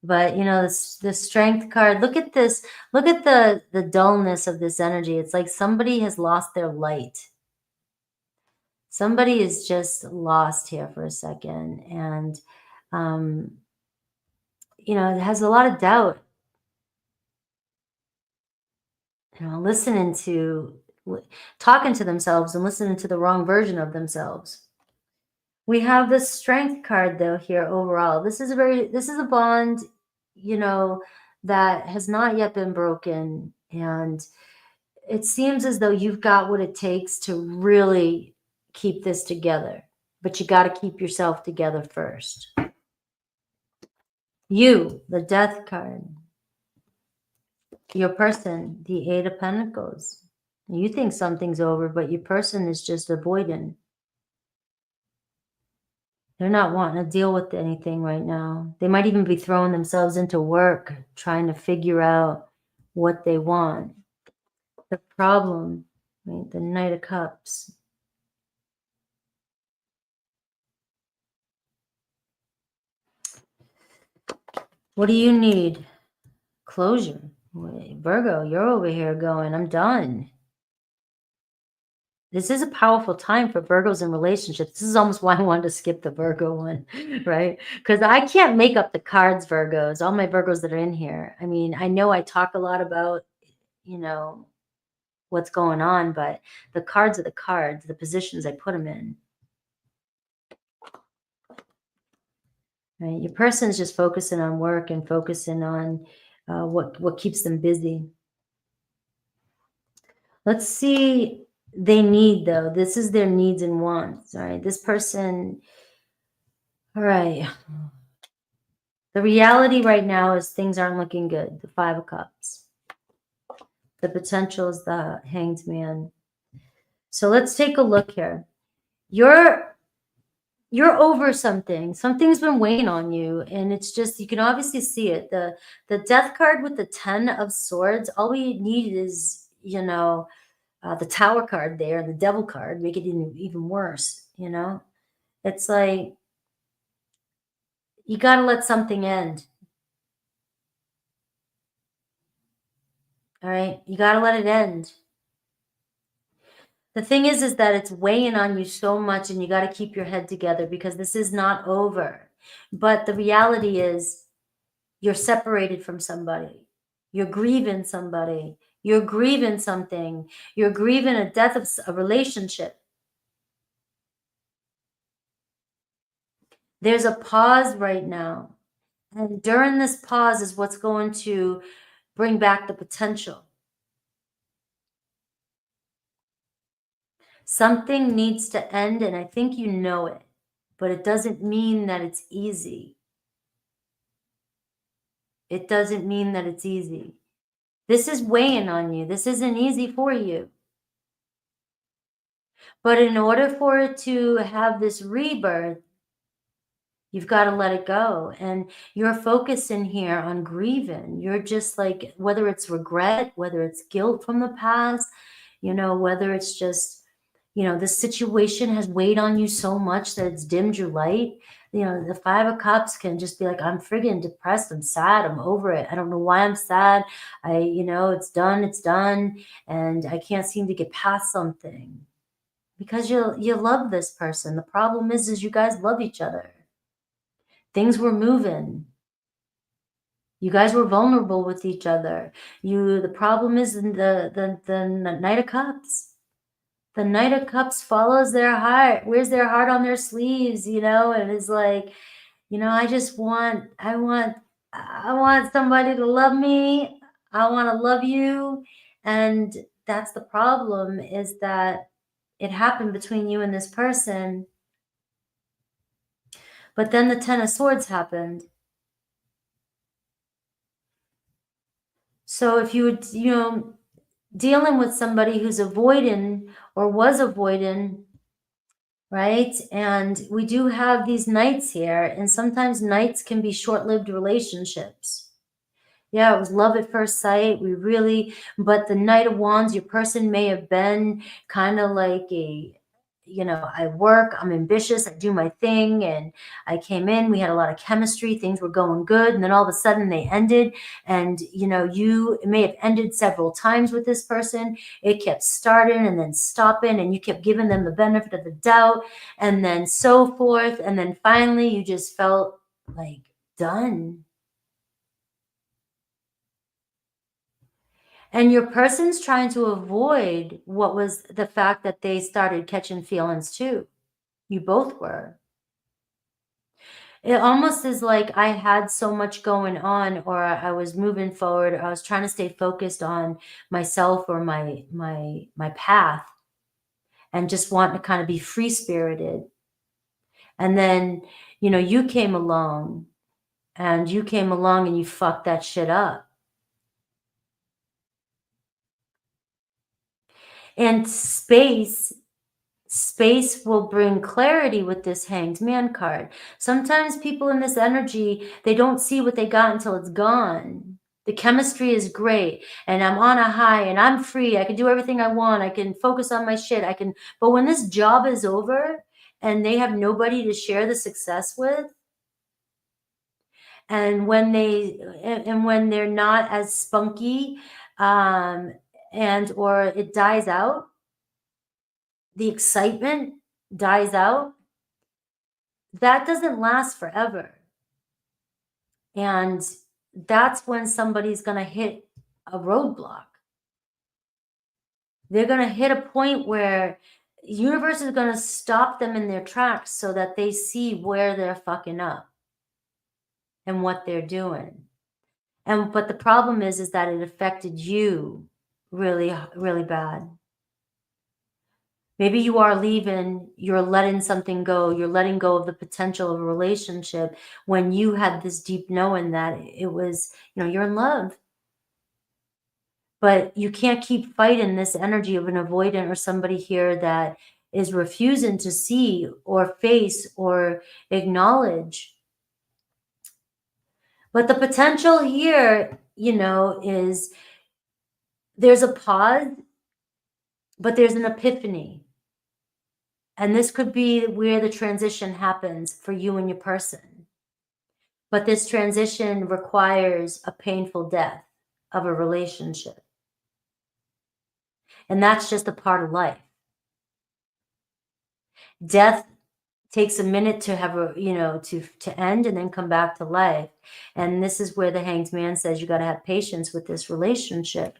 But, you know, the Strength card, look at this. Look at the dullness of this energy. It's like somebody has lost their light. Somebody is just lost here for a second. And you know, has a lot of doubt. You know, talking to themselves and listening to the wrong version of themselves. We have the Strength card though here overall. This is a bond, you know, that has not yet been broken, and it seems as though you've got what it takes to really keep this together, but you got to keep yourself together first. You, the Death card. Your person, the Eight of Pentacles. You think something's over, but your person is just avoiding. They're not wanting to deal with anything right now. They might even be throwing themselves into work, trying to figure out what they want. The problem, right? The Knight of Cups. What do you need? Closure. Virgo, you're over here going, I'm done. This is a powerful time for Virgos in relationships. This is almost why I wanted to skip the Virgo one, right? Because I can't make up the cards, Virgos, all my Virgos that are in here. I mean, I know I talk a lot about, you know, what's going on, but the cards are the cards, the positions I put them in. Right? Your person is just focusing on work and focusing on what keeps them busy. Let's see. They need, though. This is their needs and wants. All right. This person. All right. The reality right now is things aren't looking good. The Five of Cups. The potential is the Hanged Man. So let's take a look here. You're over something. Something's been weighing on you, and it's just, you can obviously see it. The Death card with the 10 of Swords, all we need is, you know, the Tower card there, and the Devil card, make it even worse, you know? It's like, you got to let something end. All right? You got to let it end. The thing is that it's weighing on you so much, and you got to keep your head together because this is not over. But the reality is you're separated from somebody. You're grieving somebody. You're grieving something. You're grieving a death of a relationship. There's a pause right now. And during this pause is what's going to bring back the potential. Something needs to end, and I think you know it, but it doesn't mean that it's easy. It doesn't mean that it's easy. This is weighing on you. This isn't easy for you. But in order for it to have this rebirth, you've got to let it go. And you're focusing here on grieving. You're just like, whether it's regret, whether it's guilt from the past, you know, whether it's just, you know, the situation has weighed on you so much that it's dimmed your light. You know, the Five of Cups can just be like, I'm friggin' depressed. I'm sad. I'm over it. I don't know why I'm sad. You know, it's done. It's done. And I can't seem to get past something. Because you love this person. The problem is you guys love each other. Things were moving. You guys were vulnerable with each other. The problem is in the Knight of Cups. The Knight of Cups follows their heart, wears their heart on their sleeves, you know, and is like, you know, I want somebody to love me. I want to love you. And that's the problem, is that it happened between you and this person. But then the Ten of Swords happened. So if you would, you know, dealing with somebody who's avoiding or was avoiding, right? And we do have these knights here, and sometimes knights can be short-lived relationships. Yeah, it was love at first sight. But the Knight of Wands, your person may have been kind of like you know, I work, I'm ambitious, I do my thing, and I came in, we had a lot of chemistry, things were going good, and then all of a sudden they ended, and, you know, it may have ended several times with this person. It kept starting and then stopping, and you kept giving them the benefit of the doubt, and then so forth, and then finally you just felt like done. And your person's trying to avoid what was the fact that they started catching feelings too. You both were. It almost is like I had so much going on, or I was moving forward, or I was trying to stay focused on myself or my path, and just wanting to kind of be free-spirited. And then, you know, you came along and you fucked that shit up. And space will bring clarity with this Hanged Man card. Sometimes people in this energy, they don't see what they got until it's gone. The chemistry is great and I'm on a high and I'm free. I can do everything I want. I can focus on my shit. But when this job is over and they have nobody to share the success with, and when they're not as spunky, and or it dies out, the excitement dies out, that doesn't last forever. And that's when somebody's going to hit a roadblock. They're going to hit a point where the universe is going to stop them in their tracks so that they see where they're fucking up and what they're doing. But the problem is that it affected you really, really bad. Maybe you are leaving, you're letting something go, you're letting go of the potential of a relationship when you had this deep knowing that it was, you know, you're in love. But you can't keep fighting this energy of an avoidant or somebody here that is refusing to see or face or acknowledge. But the potential here, you know, is there's a pause, but there's an epiphany. And this could be where the transition happens for you and your person. But this transition requires a painful death of a relationship. And that's just a part of life. Death takes a minute to have a, you know, to end and then come back to life. And this is where the Hanged Man says you got to have patience with this relationship.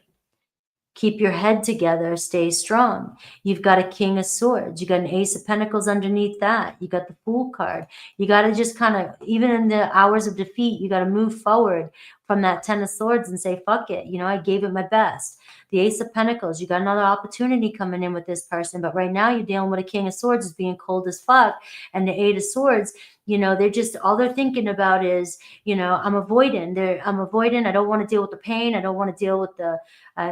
Keep your head together, stay strong. You've got a King of Swords. You got an Ace of Pentacles underneath that. You got the Fool card. You got to just kind of, even in the hours of defeat, you got to move forward from that Ten of Swords and say, fuck it. You know, I gave it my best. The Ace of Pentacles, you got another opportunity coming in with this person. But right now you're dealing with a King of Swords is being cold as fuck. And the Eight of Swords, you know, they're just, all they're thinking about is, you know, I'm avoiding. I don't want to deal with the pain. I don't want to deal with the,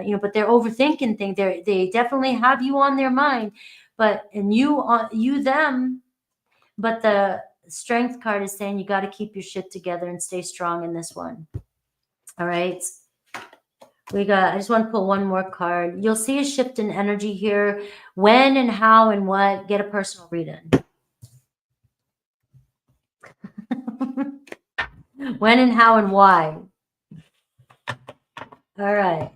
you know, but they're overthinking things. They definitely have you on their mind, and you them. But the Strength card is saying you got to keep your shit together and stay strong in this one. All right. I just want to pull one more card. You'll see a shift in energy here. When and how and what, get a personal reading. When and how and why. All right.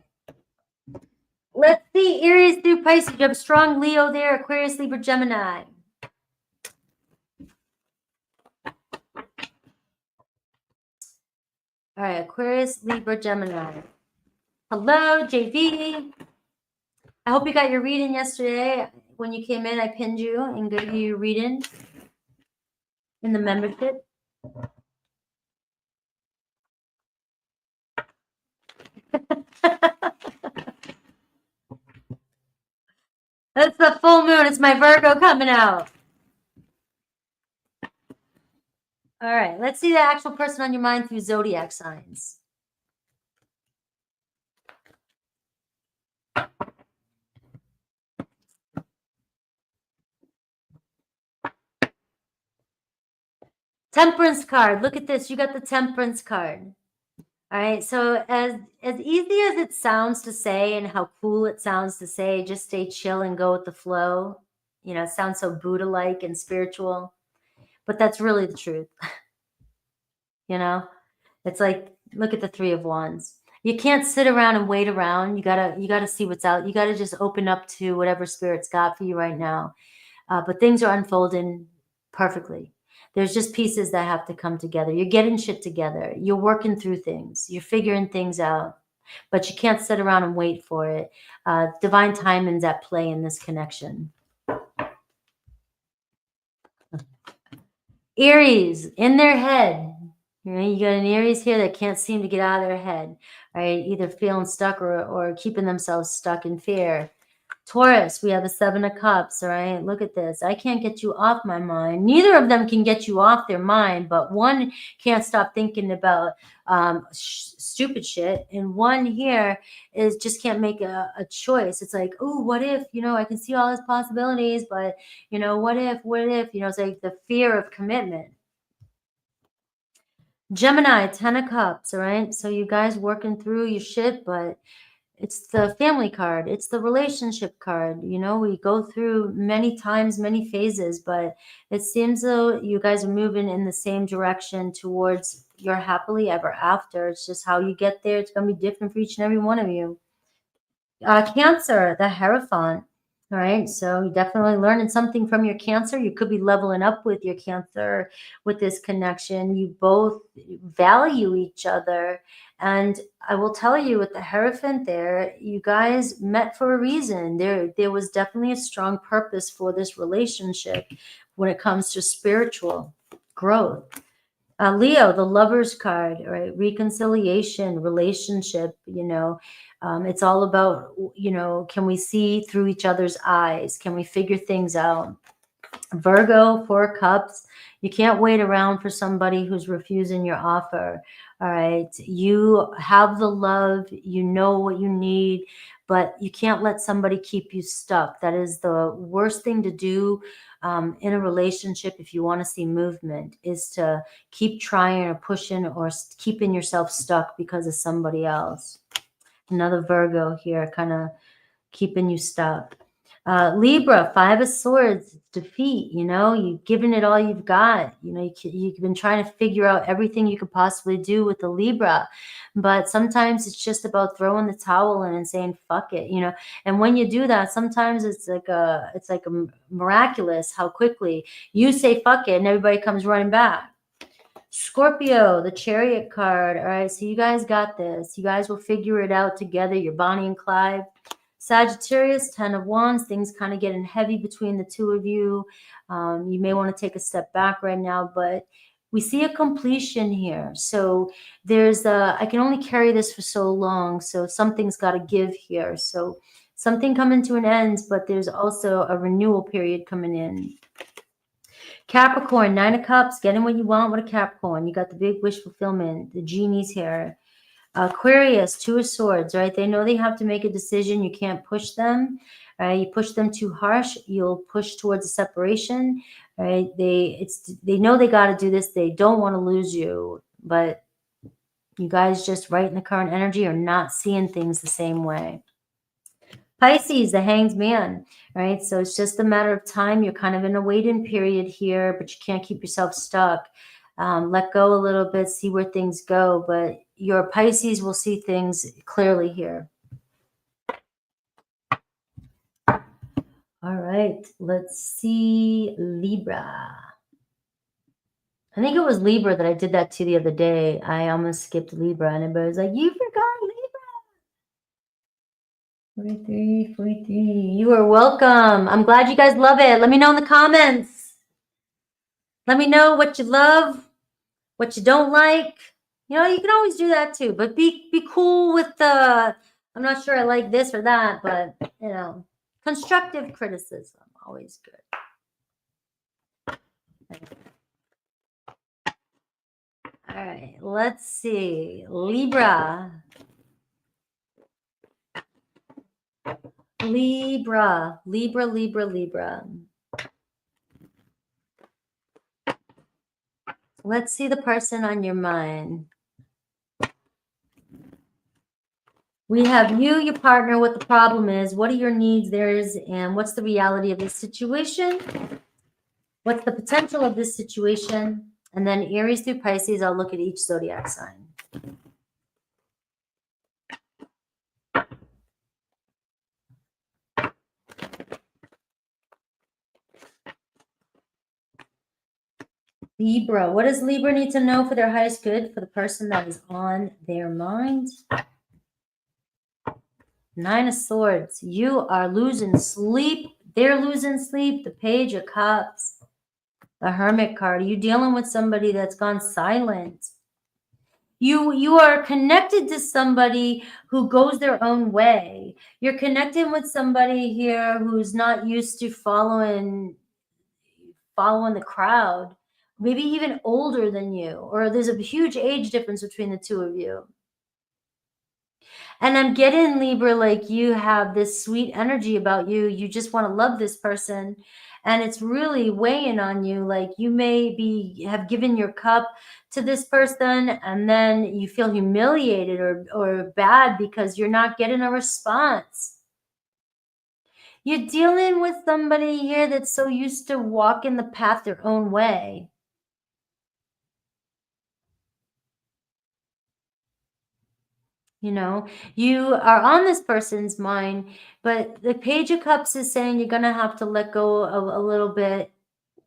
Let's see, Aries through Pisces. You have a strong Leo there, Aquarius, Libra, Gemini. All right, Aquarius, Libra, Gemini. Hello, JV. I hope you got your reading yesterday. When you came in, I pinned you and gave you your reading in the membership. That's the full moon. It's my Virgo coming out. All right, let's see the actual person on your mind through zodiac signs. Temperance card. Look at this. You got the Temperance card. All right, so as easy as it sounds to say and how cool it sounds to say, just stay chill and go with the flow. You know, it sounds so Buddha-like and spiritual, but that's really the truth. You know, it's like, look at the Three of Wands. You can't sit around and wait around. You gotta see what's out. You gotta just open up to whatever Spirit's got for you right now. But things are unfolding perfectly. There's just pieces that have to come together. You're getting shit together. You're working through things. You're figuring things out. but you can't sit around and wait for it. Divine timing's at play in this connection. Aries, in their head. You got an Aries here that can't seem to get out of their head, right? Either feeling stuck or keeping themselves stuck in fear. Taurus, we have the 7 of Cups, all right? Look at this. I can't get you off my mind. Neither of them can get you off their mind, but one can't stop thinking about stupid shit, and one here is just can't make a choice. It's like, oh, what if, I can see all these possibilities, but, what if, it's like the fear of commitment. Gemini, 10 of Cups, all right? So you guys working through your shit, but it's the family card. It's the relationship card. We go through many times, many phases, but it seems though you guys are moving in the same direction towards your happily ever after. It's just how you get there. It's going to be different for each and every one of you. Cancer, the Hierophant. All right, so you're definitely learning something from your Cancer. You could be leveling up with your Cancer with this connection. You both value each other. And I will tell you, with the Hierophant there, you guys met for a reason. There was definitely a strong purpose for this relationship when it comes to spiritual growth. Leo, the Lover's card, right? Reconciliation, relationship, it's all about, can we see through each other's eyes? Can we figure things out? Virgo, 4 Cups. You can't wait around for somebody who's refusing your offer. All right. You have the love, you know what you need, but you can't let somebody keep you stuck. That is the worst thing to do in a relationship if you want to see movement, is to keep trying or pushing or keeping yourself stuck because of somebody else. Another Virgo here, kind of keeping you stuck. Libra, 5 of Swords, defeat. You've given it all you've got. You've been trying to figure out everything you could possibly do with the Libra, but sometimes it's just about throwing the towel in and saying fuck it. And when you do that, sometimes it's like a miraculous how quickly you say fuck it and everybody comes running back. Scorpio, the Chariot card. All right, so you guys got this. You guys will figure it out together. You're Bonnie and Clyde. Sagittarius, 10 of Wands, things kind of getting heavy between the two of you. You may want to take a step back right now, but we see a completion here. So I can only carry this for so long. So something's got to give here. So something coming to an end, but there's also a renewal period coming in. Capricorn, 9 of Cups, getting what you want with a Capricorn. You got the big wish fulfillment, the genie's here. Aquarius, 2 of Swords, right? They know they have to make a decision. You can't push them, right? You push them too harsh, you'll push towards a separation, right? They know they got to do this. They don't want to lose you, but you guys just right in the current energy are not seeing things the same way. Pisces, the Hanged Man, right? So it's just a matter of time. You're kind of in a wait-in period here, but you can't keep yourself stuck. Let go a little bit, see where things go, but your Pisces will see things clearly here. All right, let's see Libra. I think it was Libra that I did that to the other day. I almost skipped Libra, and everybody was like, you forgot Libra. 43, 43. You are welcome. I'm glad you guys love it. Let me know in the comments. Let me know what you love, what you don't like. You can always do that too, but be cool with the, I'm not sure I like this or that, but constructive criticism, always good. All right, let's see. Libra. Libra, Libra, Libra, Libra. Let's see the person on your mind. We have you, your partner, what the problem is, what are your needs, theirs, and what's the reality of this situation? What's the potential of this situation? And then Aries through Pisces, I'll look at each zodiac sign. Libra, what does Libra need to know for their highest good for the person that is on their mind? Nine of Swords. You are losing sleep. They're losing sleep. The Page of Cups. The Hermit card. Are you dealing with somebody that's gone silent? You are connected to somebody who goes their own way. You're connecting with somebody here who's not used to following the crowd, maybe even older than you, or there's a huge age difference between the two of you. And I'm getting, Libra, like you have this sweet energy about you. You just want to love this person. And it's really weighing on you. Like you may have given your cup to this person and then you feel humiliated or bad because you're not getting a response. You're dealing with somebody here that's so used to walking the path their own way. You know, you are on this person's mind, but the Page of Cups is saying you're going to have to let go of a little bit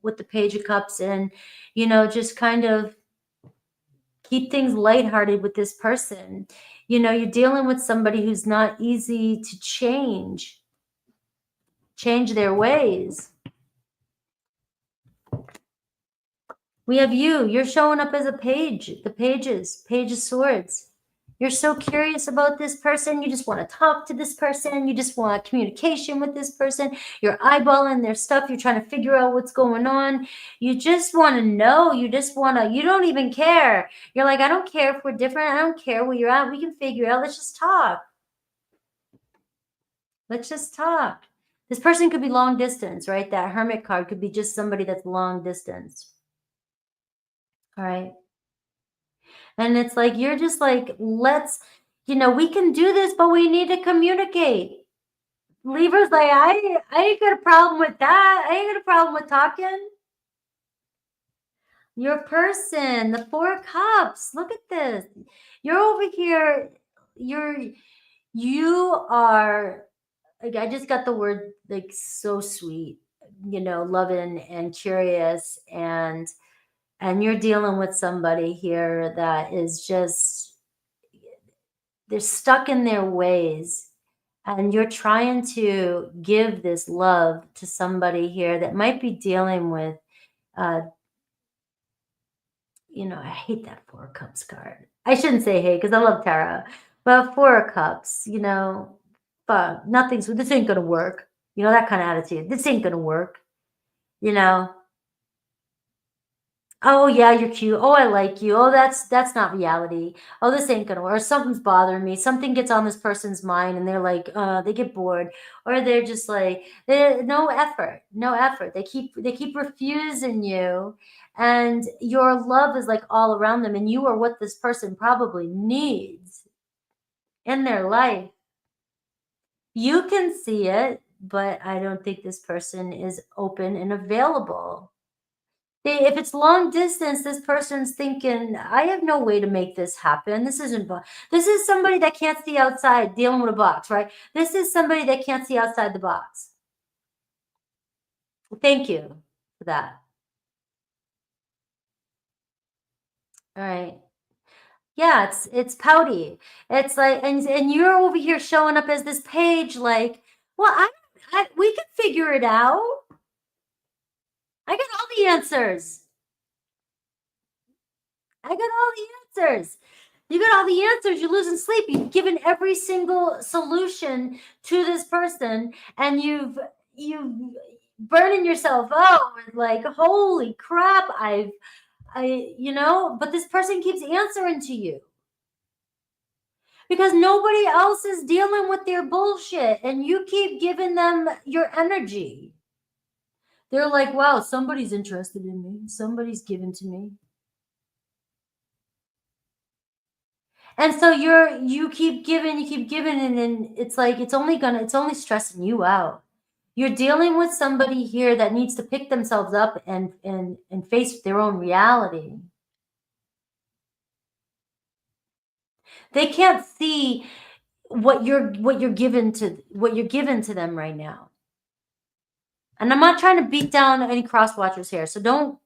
with the Page of Cups and, you know, just kind of keep things lighthearted with this person. You know, you're dealing with somebody who's not easy to change their ways. We have you're showing up as a page, Page of Swords. You're so curious about this person. You just want to talk to this person. You just want communication with this person. You're eyeballing their stuff. You're trying to figure out what's going on. You just want to know. You don't even care. You're like, I don't care if we're different. I don't care where you're at. We can figure it out. Let's just talk. Let's just talk. This person could be long distance, right? That Hermit card could be just somebody that's long distance. All right. And it's like, you're just like, we can do this, but we need to communicate. Libra's like, I ain't got a problem with that. I ain't got a problem with talking. Your person, the Four of Cups. Look at this. You're over here. You are, like, I just got the word, like, so sweet, loving and curious, and you're dealing with somebody here that is just, they're stuck in their ways, and you're trying to give this love to somebody here that might be dealing with, I hate that Four of Cups card. I shouldn't say hate because I love tarot, but Four of Cups, fuck, this ain't gonna work. That kind of attitude. This ain't gonna work. Oh yeah, you're cute. Oh, I like you. Oh, that's not reality. Oh, this ain't gonna work. Or something's bothering me. Something gets on this person's mind and they're like, they get bored. Or they're just like, no effort. No effort. They keep refusing you. And your love is like all around them. And you are what this person probably needs in their life. You can see it, but I don't think this person is open and available. If it's long distance, this person's thinking, I have no way to make this happen. This is somebody that can't see outside dealing with a box, right? This is somebody that can't see outside the box. Thank you for that. All right. Yeah, it's pouty. It's like, and you're over here showing up as this page, like, well, we can figure it out. I got all the answers. I got all the answers. You got all the answers. You're losing sleep. You've given every single solution to this person, and you've burning yourself out with, like, holy crap, but this person keeps answering to you because nobody else is dealing with their bullshit, and you keep giving them your energy. They're like, wow, somebody's interested in me. Somebody's given to me. And so you keep giving, and then it's like, it's only stressing you out. You're dealing with somebody here that needs to pick themselves up and face their own reality. They can't see what you're giving to them right now. And I'm not trying to beat down any cross watchers here. So don't,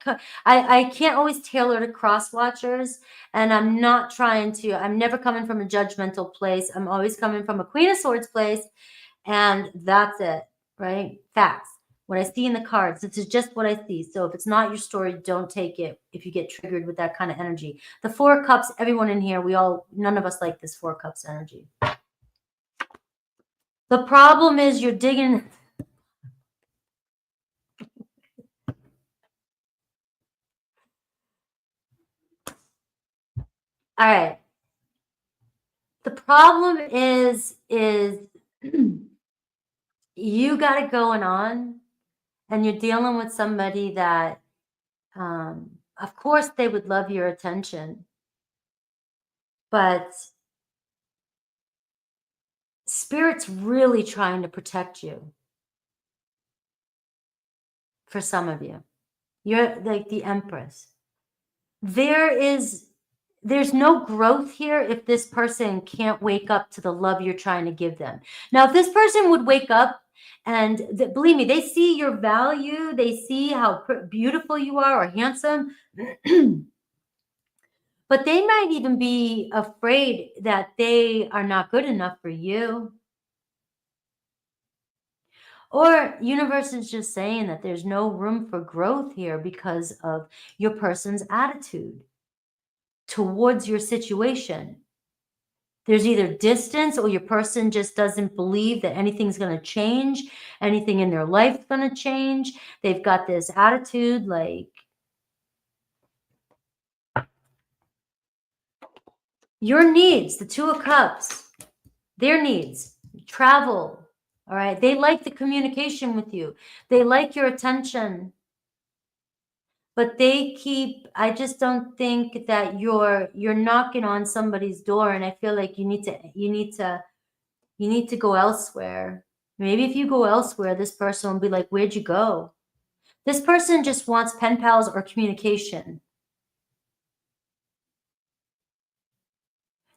I can't always tailor to cross watchers. And I'm not trying to, I'm never coming from a judgmental place. I'm always coming from a Queen of Swords place. And that's it, right? Facts. What I see in the cards, this is just what I see. So if it's not your story, don't take it if you get triggered with that kind of energy. The Four of Cups, everyone in here, none of us like this Four of Cups energy. The problem is you're digging. All right. The problem is you got it going on and you're dealing with somebody that, of course, they would love your attention, but Spirit's really trying to protect you. For some of you, you're like the Empress. There's no growth here if this person can't wake up to the love you're trying to give them. Now, if this person would wake up and believe me, they see your value, they see how beautiful you are or handsome, but they might even be afraid that they are not good enough for you. Or universe is just saying that there's no room for growth here because of your person's attitude towards your situation. There's either distance or your person just doesn't believe that anything's going to change. Anything in their life is going to change. They've got this attitude like, your needs, the Two of Cups, their needs, travel, all right? They like the communication with you. They like your attention. But I just don't think that you're knocking on somebody's door, and I feel like you need to go elsewhere. Maybe if you go elsewhere, this person will be like, where'd you go? This person just wants pen pals or communication.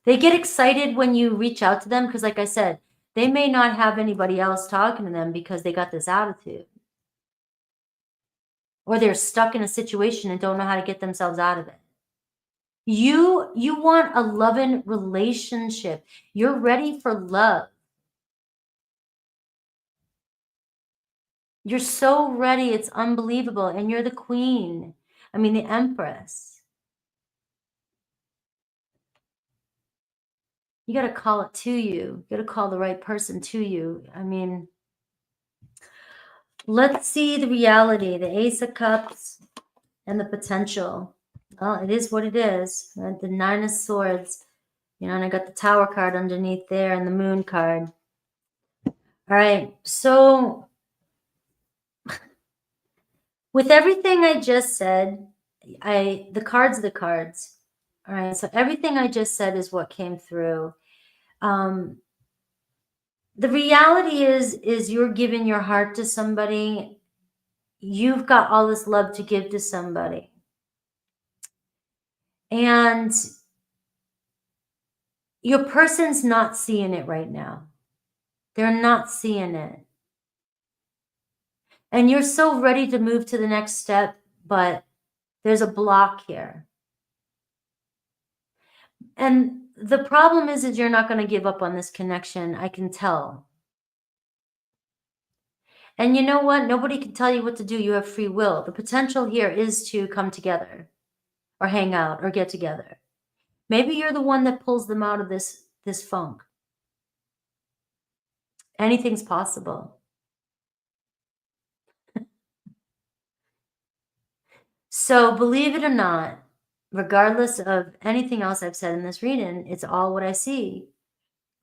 They get excited when you reach out to them because, like I said, they may not have anybody else talking to them because they got this attitude. Or they're stuck in a situation and don't know how to get themselves out of it. You want a loving relationship. You're ready for love. You're so ready. It's unbelievable. And you're the queen. I mean, the Empress. You got to call it to you. You got to call the right person to you. I mean, let's see the reality, the Ace of Cups and the potential. Well, it is what it is. The Nine of Swords. You know, and I got the Tower card underneath there and the Moon card. All right. So with everything I just said, the cards are the cards. All right. So everything I just said is what came through. The reality is you're giving your heart to somebody. You've got all this love to give to somebody. And your person's not seeing it right now. They're not seeing it. And you're so ready to move to the next step, but there's a block here. And the problem is you're not going to give up on this connection. I can tell. And you know what? Nobody can tell you what to do. You have free will. The potential here is to come together or hang out or get together. Maybe you're the one that pulls them out of this funk. Anything's possible. So believe it or not, regardless of anything else I've said in this reading, it's all what I see.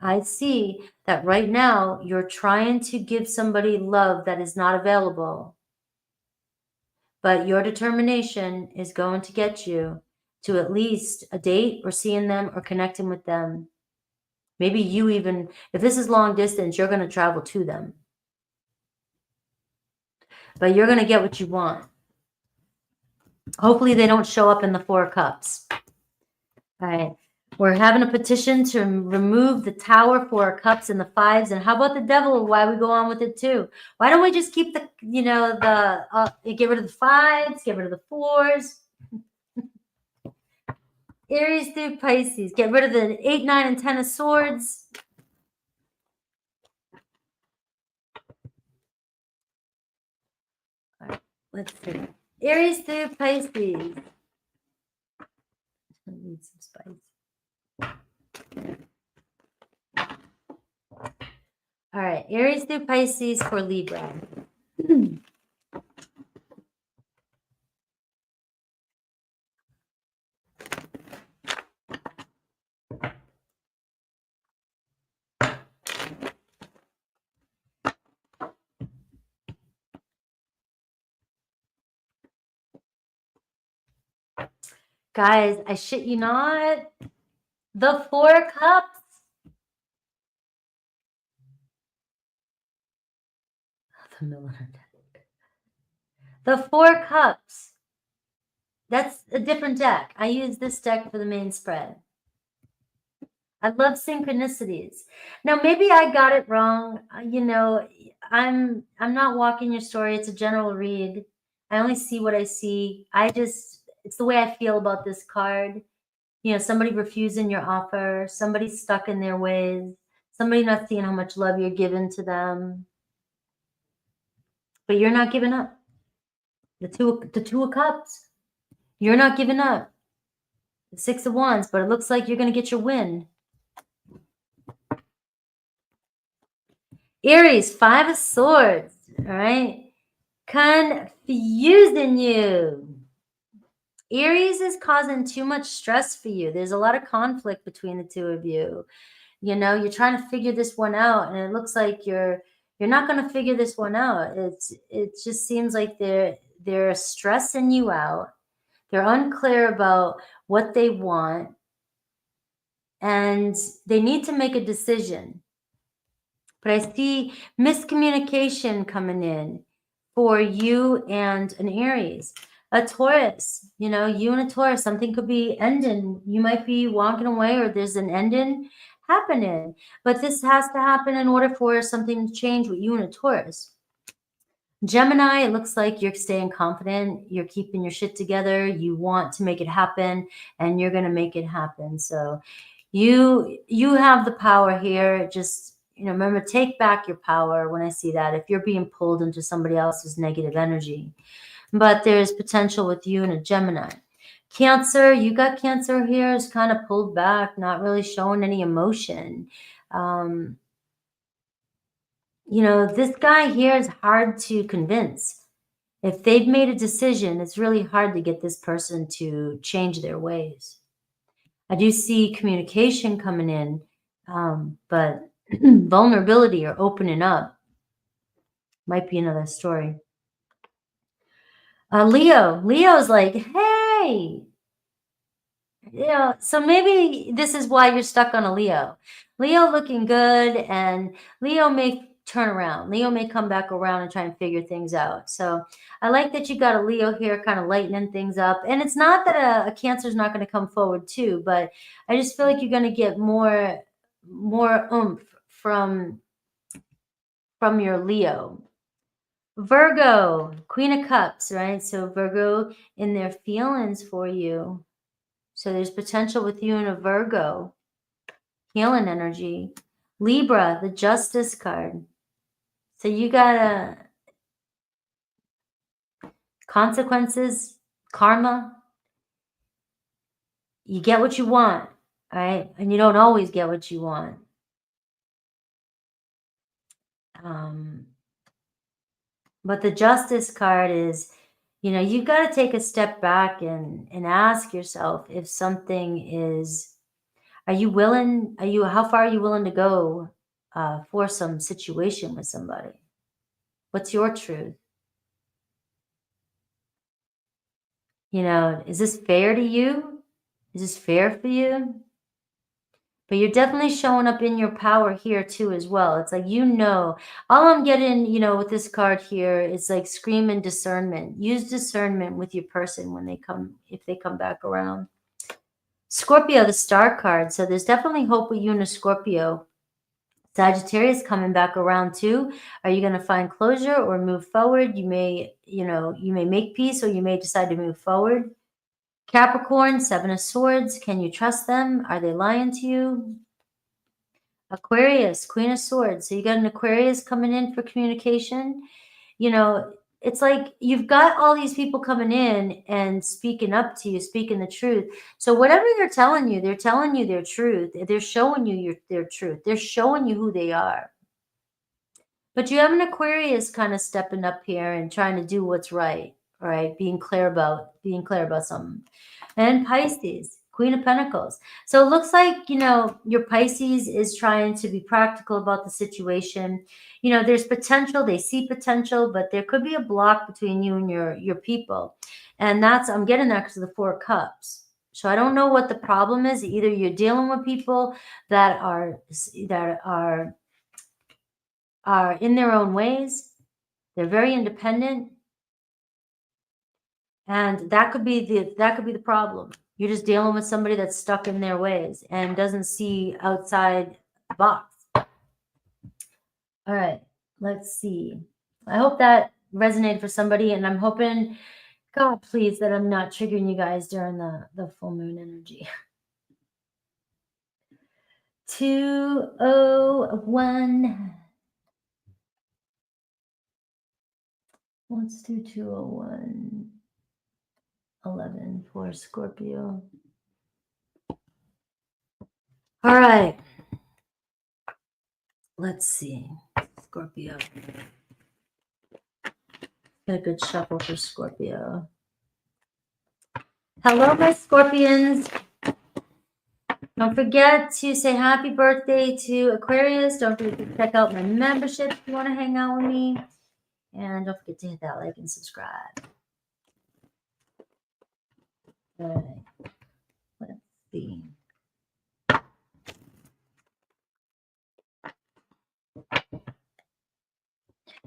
I see that right now you're trying to give somebody love that is not available. But your determination is going to get you to at least a date or seeing them or connecting with them. Maybe you even, if this is long distance, you're going to travel to them. But you're going to get what you want. Hopefully they don't show up in the Four of Cups. All right. We're having a petition to remove the Tower, Four of Cups, and the Fives. And how about the Devil? Why we go on with it too? Why don't we just keep the, get rid of the Fives, get rid of the Fours? Aries through Pisces. Get rid of the 8, 9, and 10 of Swords. All right, let's see. Aries through Pisces. I need some spice. All right, Aries through Pisces for Libra. Guys, I shit you not. The Four of Cups. The Milliner deck. The Four of Cups. That's a different deck. I use this deck for the main spread. I love synchronicities. Now, maybe I got it wrong. I'm not walking your story. It's a general read. I only see what I see. It's the way I feel about this card. Somebody refusing your offer, somebody stuck in their ways, somebody not seeing how much love you're giving to them. But you're not giving up. The two of Cups. You're not giving up. The Six of Wands, but it looks like you're going to get your win. Aries, Five of Swords. All right. Confusing you. Aries is causing too much stress for you. There's a lot of conflict between the two of you. You're trying to figure this one out, and it looks like you're not going to figure this one out. It just seems like they're stressing you out. They're unclear about what they want, and they need to make a decision. But I see miscommunication coming in for you and an Aries. A Taurus, you and a Taurus, something could be ending. You might be walking away, or there's an ending happening. But this has to happen in order for something to change with you and a Taurus. Gemini, it looks like you're staying confident. You're keeping your shit together. You want to make it happen, and you're going to make it happen. So you have the power here. Just, remember, take back your power when I see that. If you're being pulled into somebody else's negative energy. But there's potential with you and a Gemini. Cancer, you got Cancer here, is kind of pulled back, not really showing any emotion. This guy here is hard to convince. If they've made a decision, it's really hard to get this person to change their ways. I do see communication coming in, but vulnerability or opening up might be another story. Leo's like, hey, so maybe this is why you're stuck on a Leo. Leo looking good, and Leo may turn around. Leo may come back around and try and figure things out. So I like that you got a Leo here kind of lightening things up. And it's not that a Cancer is not going to come forward too, but I just feel like you're going to get more oomph from your Leo. Virgo, Queen of Cups, right? So Virgo in their feelings for you. So there's potential with you and a Virgo. Healing energy. Libra, the Justice card. So you got consequences, karma. You get what you want, right? And you don't always get what you want. But the Justice card is, you've got to take a step back and ask yourself if something is, how far are you willing to go for some situation with somebody? What's your truth? Is this fair to you? Is this fair for you? But you're definitely showing up in your power here too as well. It's like, all I'm getting, with this card here is like screaming discernment. Use discernment with your person if they come back around. Scorpio, the star card. So there's definitely hope with you and a Scorpio. Sagittarius coming back around too. Are you going to find closure or move forward? You may, you may make peace or you may decide to move forward. Capricorn, Seven of Swords. Can you trust them? Are they lying to you? Aquarius, Queen of Swords. So you got an Aquarius coming in for communication. It's like you've got all these people coming in and speaking up to you, speaking the truth. So whatever they're telling you their truth. They're showing you their truth. They're showing you who they are. But you have an Aquarius kind of stepping up here and trying to do what's right, all right? Being clear about something. And Pisces, Queen of Pentacles. So it looks like, your Pisces is trying to be practical about the situation. There's potential. They see potential, but there could be a block between you and your people. And I'm getting that because of the Four of Cups. So I don't know what the problem is. Either you're dealing with people that are in their own ways. They're very independent. And that could be the problem. You're just dealing with somebody that's stuck in their ways and doesn't see outside the box. All right, let's see. I hope that resonated for somebody, and I'm hoping, God, please, that I'm not triggering you guys during the full moon energy. 201. Let's do 201. 11 for Scorpio. All right. Let's see. Scorpio. Got a good shuffle for Scorpio. Hello, my Scorpions. Don't forget to say happy birthday to Aquarius. Don't forget to check out my membership if you want to hang out with me. And don't forget to hit that like and subscribe. All right. Let's see.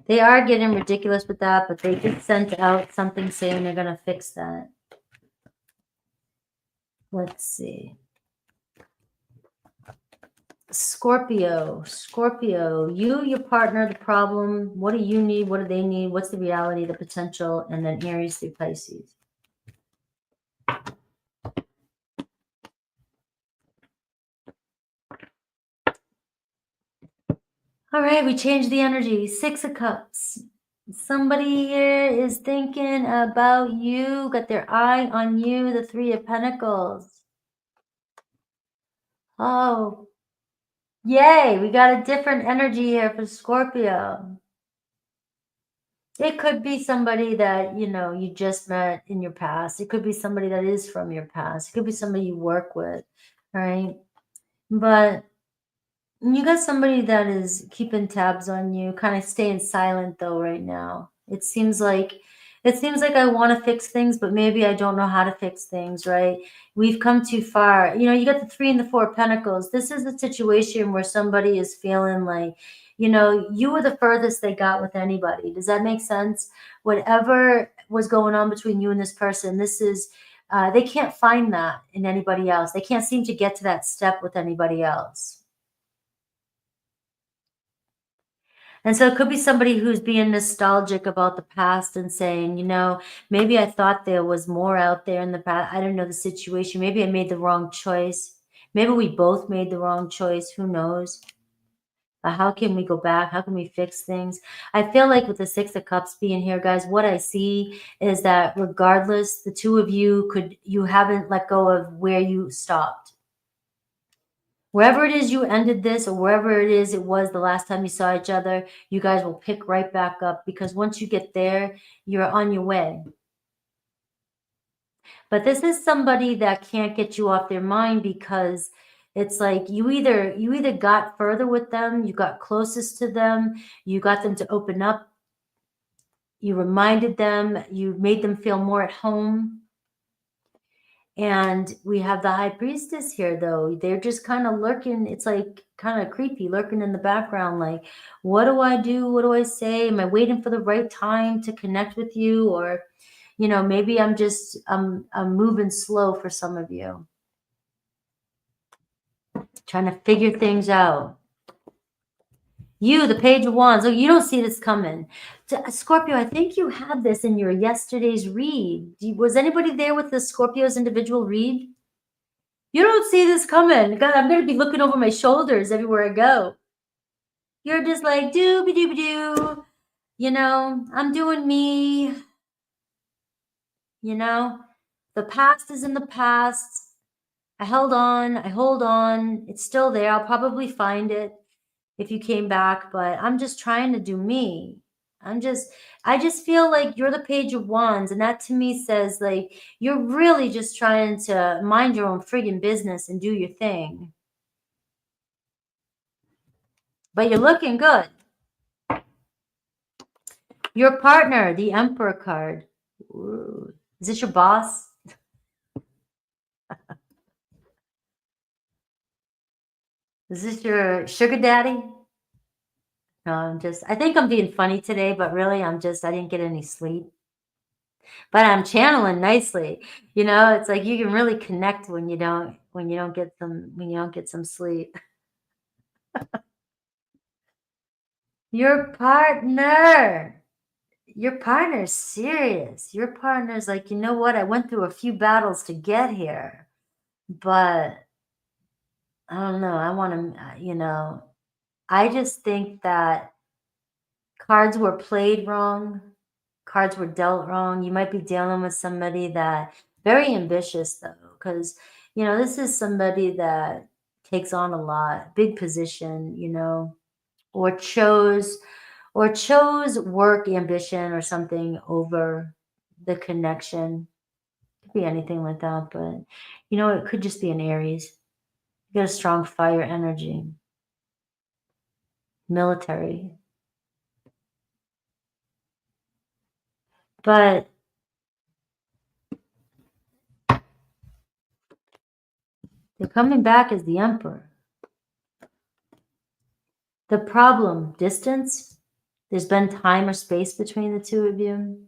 They are getting ridiculous with that, but they just sent out something saying they're going to fix that. Let's see. Scorpio, you, your partner, the problem. What do you need? What do they need? What's the reality, the potential? And then Aries through Pisces. All right, we changed the energy. Six of Cups. Somebody here is thinking about you, got their eye on you, the Three of Pentacles. Oh, yay, we got a different energy here for Scorpio. It could be somebody that, you just met in your past. It could be somebody that is from your past. It could be somebody you work with, right? But you got somebody that is keeping tabs on you, kind of staying silent though right now. It seems like I want to fix things, but maybe I don't know how to fix things, right? We've come too far. You got the Three and the Four of Pentacles. This is a situation where somebody is feeling like, you were the furthest they got with anybody. Does that make sense? Whatever was going on between you and this person, this is, they can't find that in anybody else. They can't seem to get to that step with anybody else. And so it could be somebody who's being nostalgic about the past and saying, maybe I thought there was more out there in the past. I don't know the situation. Maybe I made the wrong choice. Maybe we both made the wrong choice. Who knows? But how can we go back? How can we fix things? I feel like with the Six of Cups being here, guys, what I see is that regardless, the two of you haven't let go of where you stopped. Wherever it is you ended this, or wherever it was the last time you saw each other, you guys will pick right back up, because once you get there, you're on your way. But this is somebody that can't get you off their mind, because it's like you either got further with them, you got closest to them, you got them to open up, you reminded them, you made them feel more at home. And we have the High Priestess here, though. They're just kind of lurking. It's like kind of creepy, lurking in the background. Like, what do I do? What do I say? Am I waiting for the right time to connect with you? Or, maybe I'm moving slow for some of you. Trying to figure things out. You, the Page of Wands. Oh, you don't see this coming. Scorpio, I think you had this in your yesterday's read. Was anybody there with the Scorpio's individual read? You don't see this coming. God, I'm going to be looking over my shoulders everywhere I go. You're just like, doo-be-doo-be-doo. You know, I'm doing me. You know, the past is in the past. I held on. I hold on. It's still there. I'll probably find it if you came back, but I'm just trying to do me. I just feel like you're the Page of Wands, and that to me says like you're really just trying to mind your own friggin' business and do your thing. But you're looking good. Your partner, the Emperor card. Ooh. Is this your boss? Is this your sugar daddy? No, I think I'm being funny today, but really I didn't get any sleep. But I'm channeling nicely. You know, it's like you can really connect when you don't get some sleep. Your partner's serious. Your partner's like, you know what? I went through a few battles to get here, but I don't know. I want to, I just think that cards were played wrong. Cards were dealt wrong. You might be dealing with somebody that very ambitious though, because this is somebody that takes on a lot, big position, or chose work ambition or something over the connection. Could be anything like that, but it could just be an Aries. You got a strong fire energy. Military. But they're coming back as the Emperor. The problem, distance. There's been time or space between the two of you.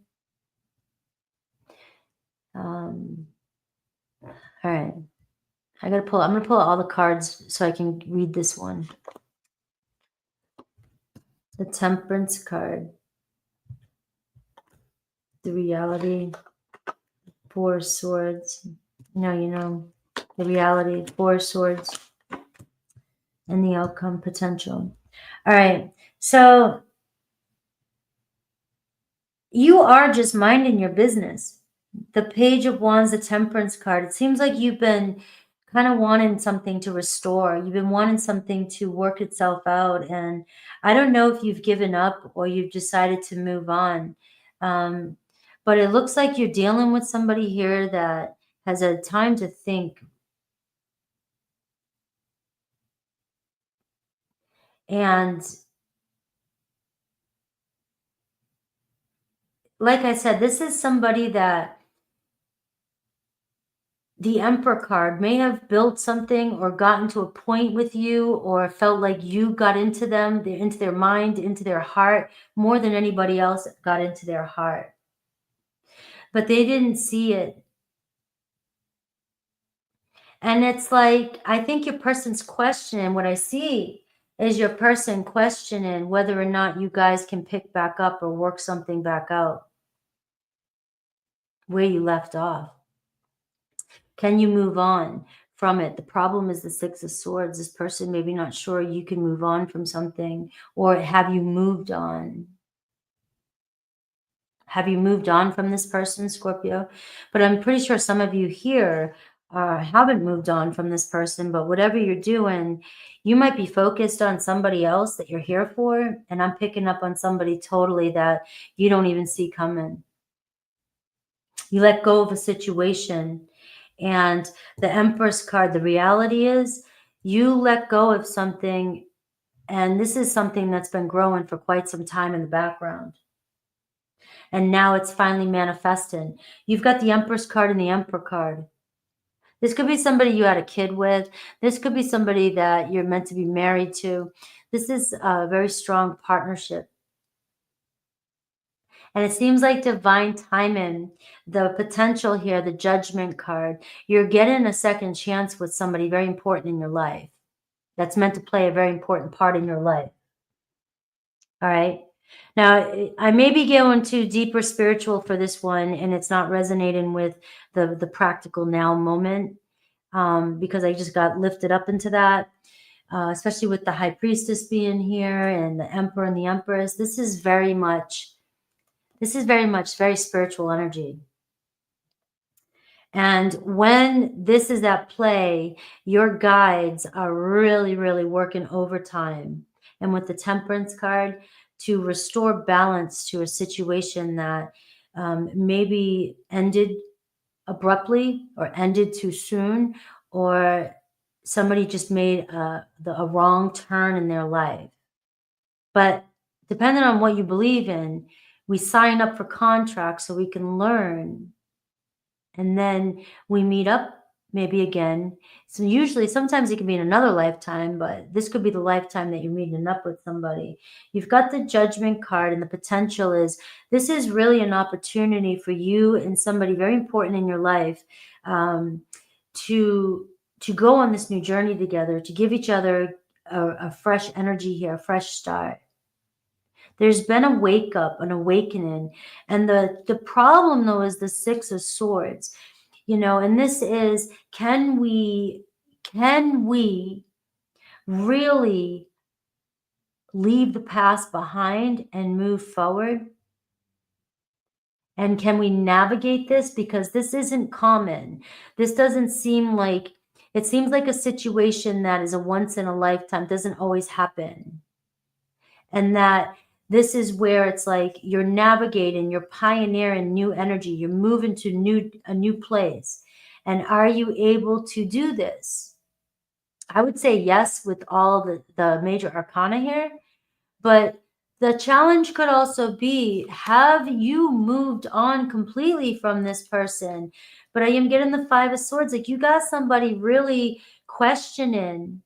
All right. I'm going to pull all the cards so I can read this one. The Temperance card. The Reality. Four of Swords. The Reality. Four of Swords. And the Outcome Potential. All right. So you are just minding your business. The Page of Wands, the Temperance card. It seems like you've been kind of wanting something to restore. You've been wanting something to work itself out. And I don't know if you've given up or you've decided to move on. But it looks like you're dealing with somebody here that has had time to think. And like I said, this is somebody that the Emperor card may have built something or gotten to a point with you or felt like you got into them, into their mind, into their heart, more than anybody else got into their heart. But they didn't see it. And it's like, I think your person's questioning, what I see is your person questioning whether or not you guys can pick back up or work something back out where you left off. Can you move on from it? The problem is the Six of Swords. This person may be not sure you can move on from something, or have you moved on? Have you moved on from this person, Scorpio? But I'm pretty sure some of you here haven't moved on from this person, but whatever you're doing, you might be focused on somebody else that you're here for, and I'm picking up on somebody totally that you don't even see coming. You let go of a situation. And the Empress card, the reality is you let go of something, and this is something that's been growing for quite some time in the background. And now it's finally manifesting. You've got the Empress card and the Emperor card. This could be somebody you had a kid with. This could be somebody that you're meant to be married to. This is a very strong partnership. And it seems like divine timing, the potential here, the Judgment card, you're getting a second chance with somebody very important in your life. that's meant to play a very important part in your life. All right. Now, I may be going too deeper spiritual for this one, and it's not resonating with the practical now moment, because I just got lifted up into that, especially with the High Priestess being here and the Emperor and the Empress. This is very much very spiritual energy. And when this is at play, your guides are really, really working overtime. And with the Temperance card, to restore balance to a situation that maybe ended abruptly or ended too soon, or somebody just made a wrong turn in their life. But depending on what you believe in, we sign up for contracts so we can learn. And then we meet up maybe again. So usually, sometimes it can be in another lifetime, but this could be the lifetime that you're meeting up with somebody. You've got the Judgment card, and the potential is this is really an opportunity for you and somebody very important in your life to go on this new journey together, to give each other a fresh energy here, a fresh start. There's been a wake up, an awakening. And the problem, though, is the Six of Swords. You know, and this is, can we really leave the past behind and move forward? And can we navigate this? Because this isn't common. This doesn't seem like, it seems like a situation that is a once in a lifetime, doesn't always happen. And that this is where it's like you're navigating, you're pioneering new energy, you're moving to a new place. And are you able to do this? I would say yes with all the major arcana here, but the challenge could also be, have you moved on completely from this person? But I am getting the Five of Swords, like you got somebody really questioning,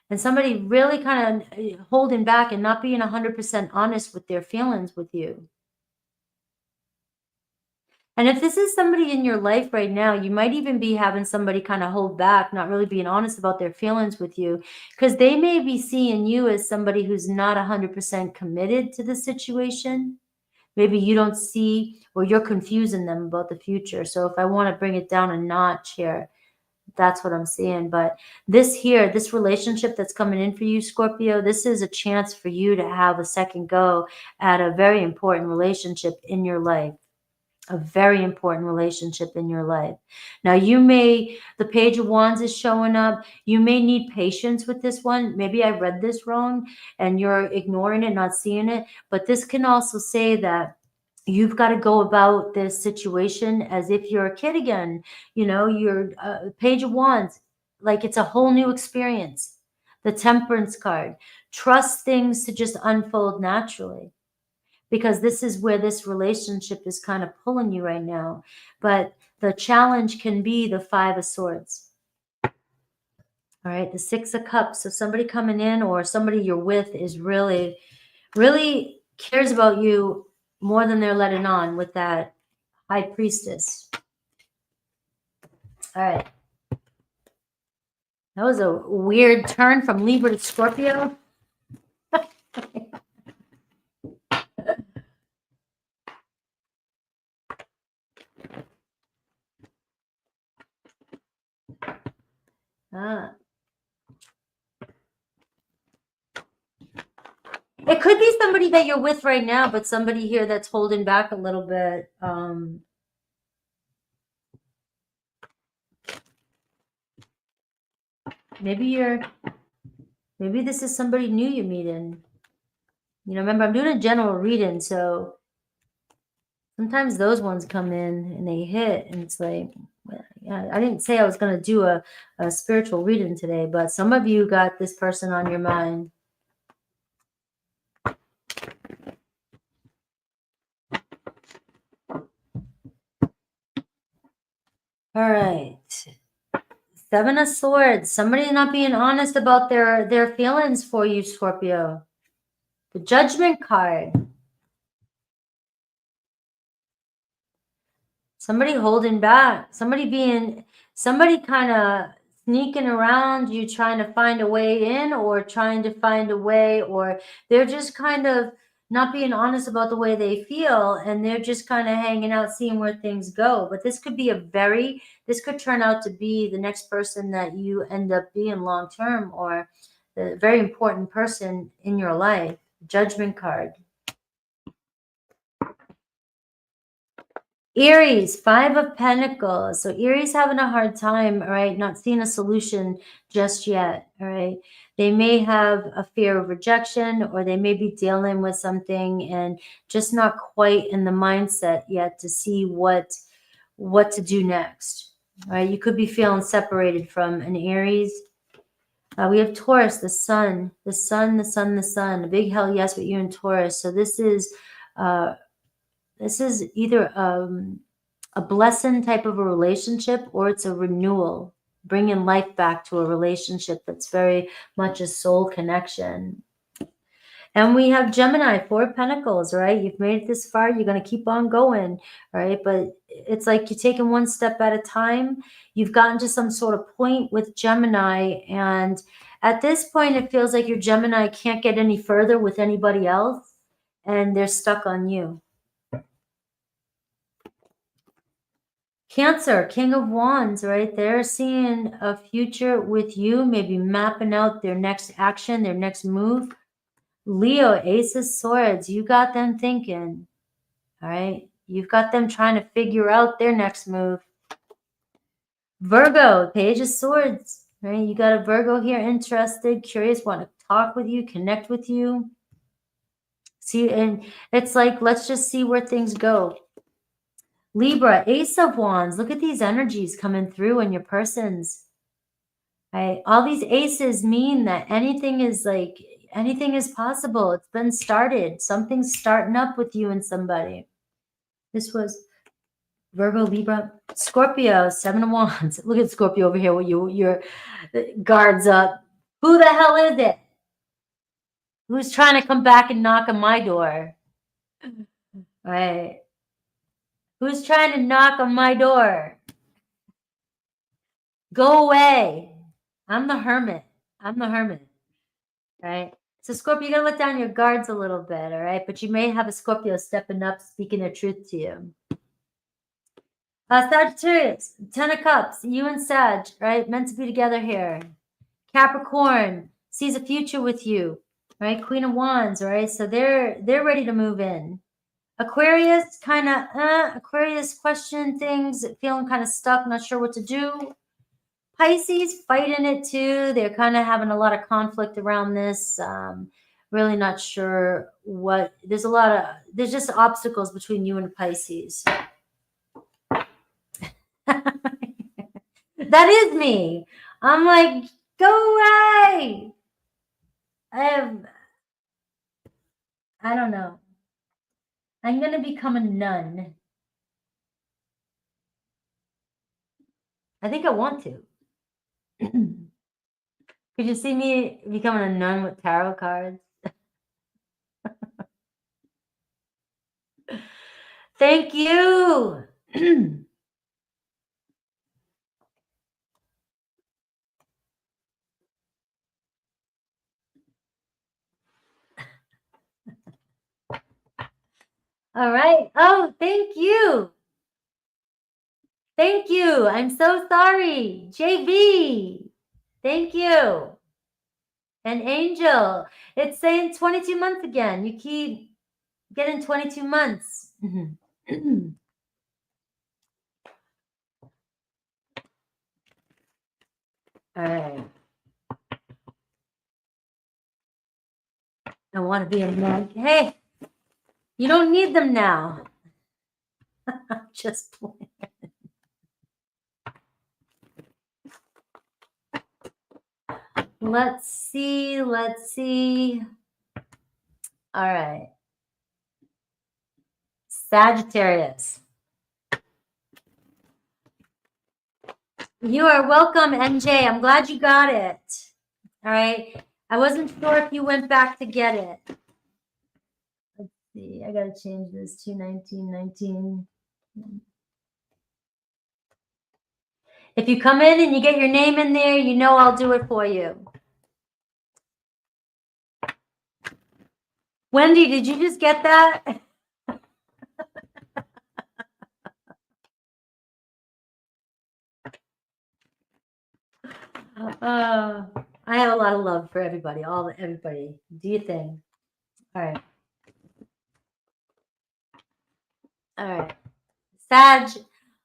and somebody really kind of holding back and not being 100% honest with their feelings with you. And if this is somebody in your life right now, you might even be having somebody kind of hold back, not really being honest about their feelings with you, because they may be seeing you as somebody who's not 100% committed to the situation. Maybe you don't see, or you're confusing them about the future. So if I want to bring it down a notch here, that's what I'm seeing. But this here, this relationship that's coming in for you, Scorpio, this is a chance for you to have a second go at a very important relationship in your life. A very important relationship in your life. Now, the Page of Wands is showing up. You may need patience with this one. Maybe I read this wrong and you're ignoring it, not seeing it. But this can also say that you've got to go about this situation as if you're a kid again. You know, you're Page of Wands, like it's a whole new experience. The Temperance card. Trust things to just unfold naturally, because this is where this relationship is kind of pulling you right now. But the challenge can be the Five of Swords. All right, the Six of Cups. So somebody coming in or somebody you're with is really, really cares about you more than they're letting on with that High Priestess. All right. That was a weird turn from Libra to Scorpio. It could be somebody that you're with right now, but somebody here that's holding back a little bit. Maybe this is somebody new you're meeting. You know, remember, I'm doing a general reading, so sometimes those ones come in and they hit, and it's like, well, yeah, I didn't say I was going to do a spiritual reading today, but some of you got this person on your mind. All right. Seven of Swords. Somebody not being honest about their feelings for you, Scorpio. The Judgment card. Somebody holding back. Somebody kind of sneaking around you, trying to find a way in, or trying to find a way, or they're just kind of not being honest about the way they feel, and they're just kind of hanging out, seeing where things go. But this could be this could turn out to be the next person that you end up being long term, or the very important person in your life. Judgment card. Aries, 5 of Pentacles. So Aries having a hard time, all right, not seeing a solution just yet, all right? They may have a fear of rejection, or they may be dealing with something and just not quite in the mindset yet to see what to do next, all right? You could be feeling separated from an Aries. We have Taurus, the sun, the sun, the sun, the sun. A big hell yes with you and Taurus. So this is either a blessing type of a relationship, or it's a renewal, bringing life back to a relationship that's very much a soul connection. And we have Gemini, 4 of Pentacles, right? You've made it this far. You're going to keep on going, right? But it's like you're taking one step at a time. You've gotten to some sort of point with Gemini. And at this point, it feels like your Gemini can't get any further with anybody else, and they're stuck on you. Cancer, King of Wands, right? They're seeing a future with you, maybe mapping out their next action, their next move. Leo, Ace of Swords, you got them thinking, all right? You've got them trying to figure out their next move. Virgo, Page of Swords, right? You got a Virgo here, interested, curious, want to talk with you, connect with you. See, and it's like, let's just see where things go. Libra, Ace of Wands. Look at these energies coming through in your persons. Right? All these aces mean that anything is possible. It's been started. Something's starting up with you and somebody. This was Virgo, Libra, Scorpio, 7 of Wands. Look at Scorpio over here with your guards up. Who the hell is it? Who's trying to come back and knock on my door? Right. Who's trying to knock on my door? Go away. I'm the hermit. I'm the hermit. Right? So Scorpio, you're going to let down your guards a little bit, all right? But you may have a Scorpio stepping up, speaking their truth to you. Sagittarius, 10 of Cups, you and Sag, right? Meant to be together here. Capricorn sees a future with you, right? Queen of Wands, right? So they're ready to move in. Aquarius, kind of, Aquarius question things, feeling kind of stuck, not sure what to do. Pisces, fighting it too. They're kind of having a lot of conflict around this. Really not sure what, there's just obstacles between you and Pisces. That is me. I'm like, go away. I don't know. I'm going to become a nun. I think I want to. Could you see me becoming a nun with tarot cards? Thank you. All right. Oh, thank you. Thank you. I'm so sorry. JB. Thank you. And Angel. It's saying 22 months again. You keep getting 22 months. All right. I want to be a nun. Hey, you don't need them now. Just playing. Let's see. Let's see. All right. Sagittarius. You are welcome, NJ. I'm glad you got it. All right. I wasn't sure if you went back to get it. Let's see. I got to change this to 1919. If you come in and you get your name in there, you know I'll do it for you. Wendy, did you just get that? I have a lot of love for everybody, everybody. Do your thing. All right. All right. Sag,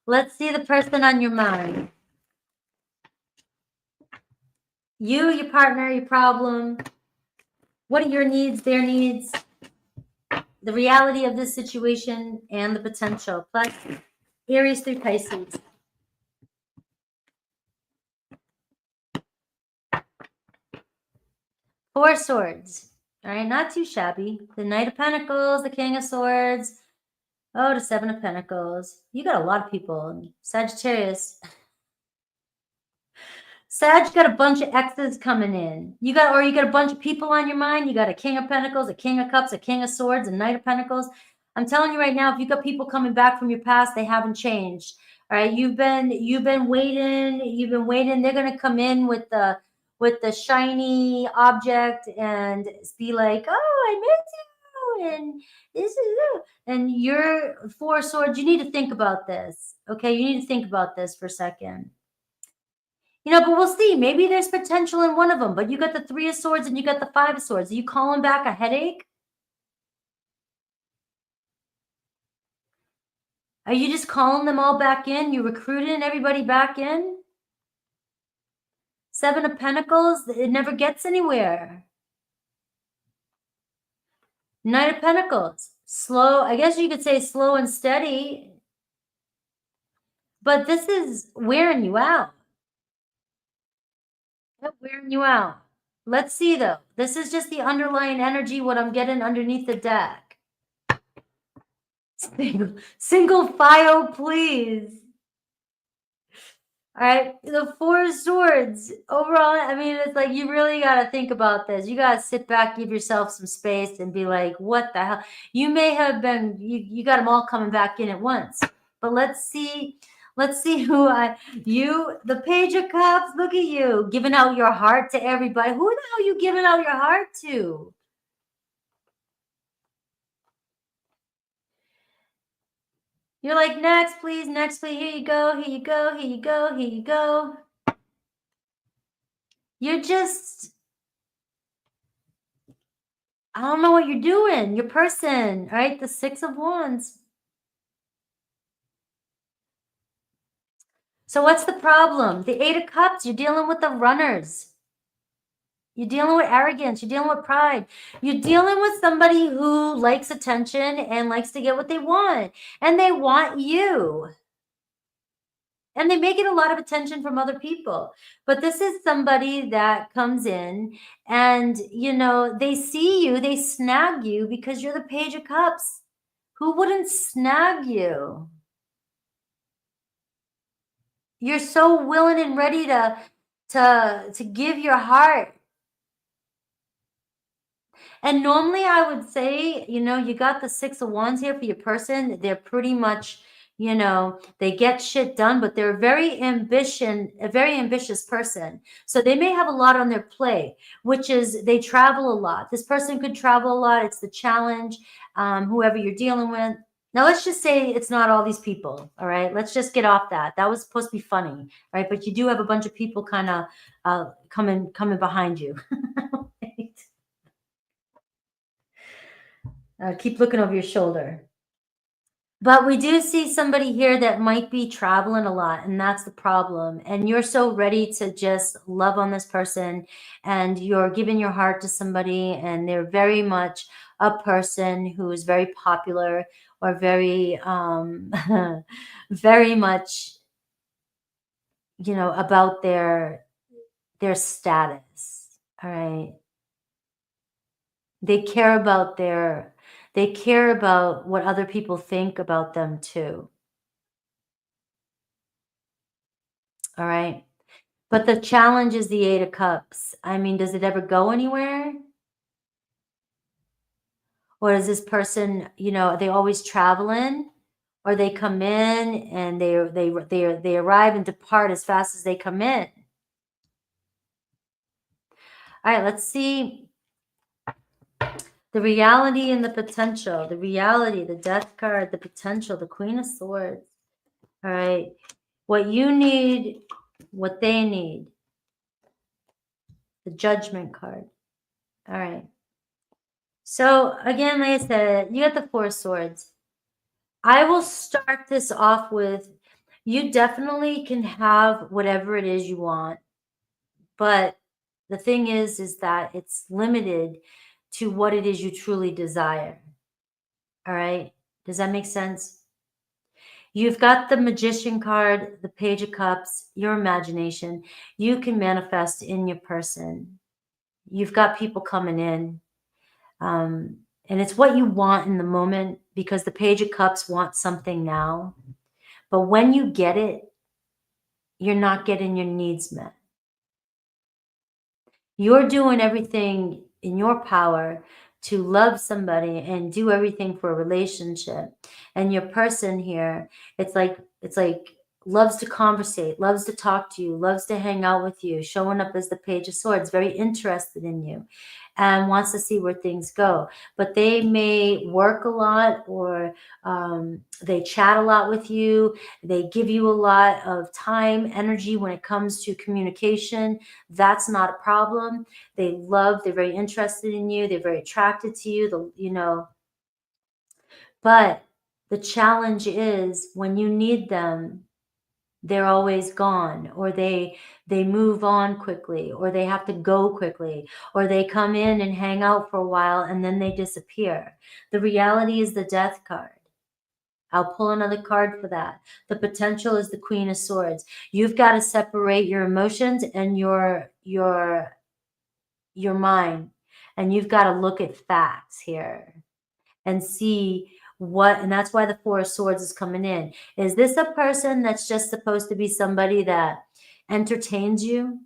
let's see the person on your mind. You, your partner, your problem. What are your needs, their needs, the reality of this situation, and the potential. Plus, Aries through Pisces. Four Swords. All right, not too shabby. The Knight of Pentacles, the King of Swords. Oh, the Seven of Pentacles. You got a lot of people. Sagittarius. Sag got a bunch of exes coming in. You got a bunch of people on your mind. You got a King of Pentacles, a King of Cups, a King of Swords, a Knight of Pentacles. I'm telling you right now, if you got people coming back from your past, they haven't changed. All right, you've been waiting. They're gonna come in with the shiny object and be like, oh, I miss you, and this is you. And you're Four Swords. You need to think about this. Okay, you need to think about this for a second. But we'll see. Maybe there's potential in one of them, but you got the Three of Swords and you got the Five of Swords. Are you calling back a headache? Are you just calling them all back in? You recruiting everybody back in? Seven of Pentacles, it never gets anywhere. Knight of Pentacles, slow. I guess you could say slow and steady, but this is wearing you out. Wearing you out. Let's see though. This is just the underlying energy, what I'm getting underneath the deck. Single file, please. All right, the Four of Swords. Overall, I mean, it's like you really got to think about this. You got to sit back, give yourself some space, and be like, what the hell? You may have been, you got them all coming back in at once. But let's see the Page of Cups. Look at you, giving out your heart to everybody. Who the hell are you giving out your heart to? You're like, next, please, next, please. Here you go, here you go, here you go, here you go. You're just, I don't know what you're doing. Your person, right? The Six of Wands. So what's the problem? The Eight of Cups, you're dealing with the runners. You're dealing with arrogance. You're dealing with pride. You're dealing with somebody who likes attention and likes to get what they want. And they want you. And they may get a lot of attention from other people. But this is somebody that comes in and, they see you, they snag you because you're the Page of Cups. Who wouldn't snag you? You're so willing and ready to give your heart. And normally I would say, you got the Six of Wands here for your person. They're pretty much, they get shit done, but they're a very ambitious person. So they may have a lot on their plate, which is they travel a lot. This person could travel a lot. It's the challenge, whoever you're dealing with. Now, let's just say it's not all these people, all right? Let's just get off that. That was supposed to be funny, right? But you do have a bunch of people kind of coming behind you. Keep looking over your shoulder. But we do see somebody here that might be traveling a lot, and that's the problem. And you're so ready to just love on this person, and you're giving your heart to somebody, and they're very much a person who is very popular or very, very much, about their status. All right. They care about what other people think about them too. All right. But the challenge is the Eight of Cups. I mean, does it ever go anywhere? Or is this person, are they always traveling? or they come in and they arrive and depart as fast as they come in. All right, let's see the reality and the potential. The reality, the Death card, the potential, the Queen of Swords. All right, what you need, what they need. The Judgment card. All right. So again, like I said, you got the Four of Swords. I will start this off with, you definitely can have whatever it is you want, but the thing is that it's limited to what it is you truly desire. All right. Does that make sense? You've got the Magician card, the Page of Cups, your imagination. You can manifest in your person. You've got people coming in. And it's what you want in the moment, because the Page of Cups wants something now. But when you get it, you're not getting your needs met. You're doing everything in your power to love somebody and do everything for a relationship. And your person here, it's like loves to conversate, loves to talk to you, loves to hang out with you, showing up as the Page of Swords, very interested in you and wants to see where things go. But they may work a lot, or they chat a lot with you. They give you a lot of time, energy when it comes to communication. That's not a problem. They're very interested in you. They're very attracted to you, but the challenge is when you need them, they're always gone, or they move on quickly, or they have to go quickly, or they come in and hang out for a while and then they disappear. The reality is the Death card. I'll pull another card for that. The potential is the Queen of Swords. You've got to separate your emotions and your mind, and you've got to look at facts here and see and that's why the Four of Swords is coming in. Is this a person that's just supposed to be somebody that entertains you?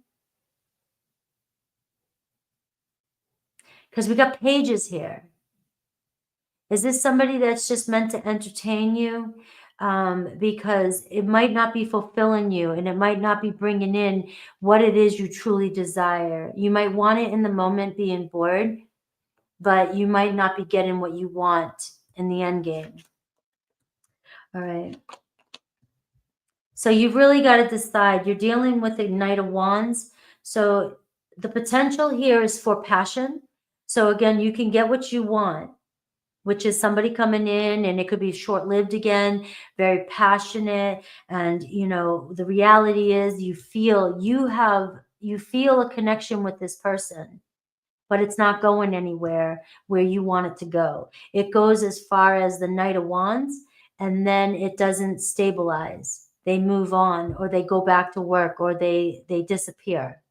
Because we got pages here. Is this somebody that's just meant to entertain you? Because it might not be fulfilling you, and it might not be bringing in what it is you truly desire. You might want it in the moment, being bored, but you might not be getting what you want in the end game. All right. So you've really got to decide. You're dealing with the Knight of Wands. So the potential here is for passion. So again, you can get what you want, which is somebody coming in, and it could be short-lived again, very passionate. And, the reality is you feel a connection with this person, but it's not going anywhere where you want it to go. It goes as far as the Knight of Wands, and then it doesn't stabilize. They move on, or they go back to work, or they disappear.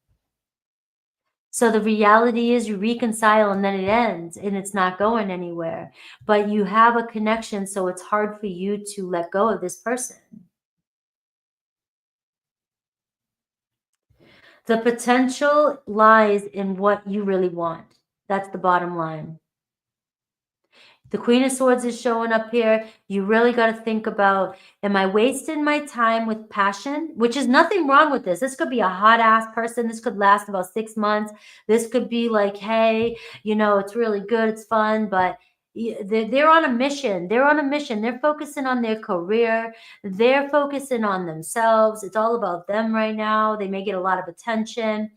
So the reality is you reconcile and then it ends, and it's not going anywhere. But you have a connection, so it's hard for you to let go of this person. The potential lies in what you really want. That's the bottom line. The Queen of Swords is showing up here. You really got to think about, am I wasting my time with passion? Which is nothing wrong with this. This could be a hot ass person. This could last about 6 months. This could be like, hey, it's really good. It's fun. But they're on a mission. They're on a mission. They're focusing on their career. They're focusing on themselves. It's all about them right now. They may get a lot of attention.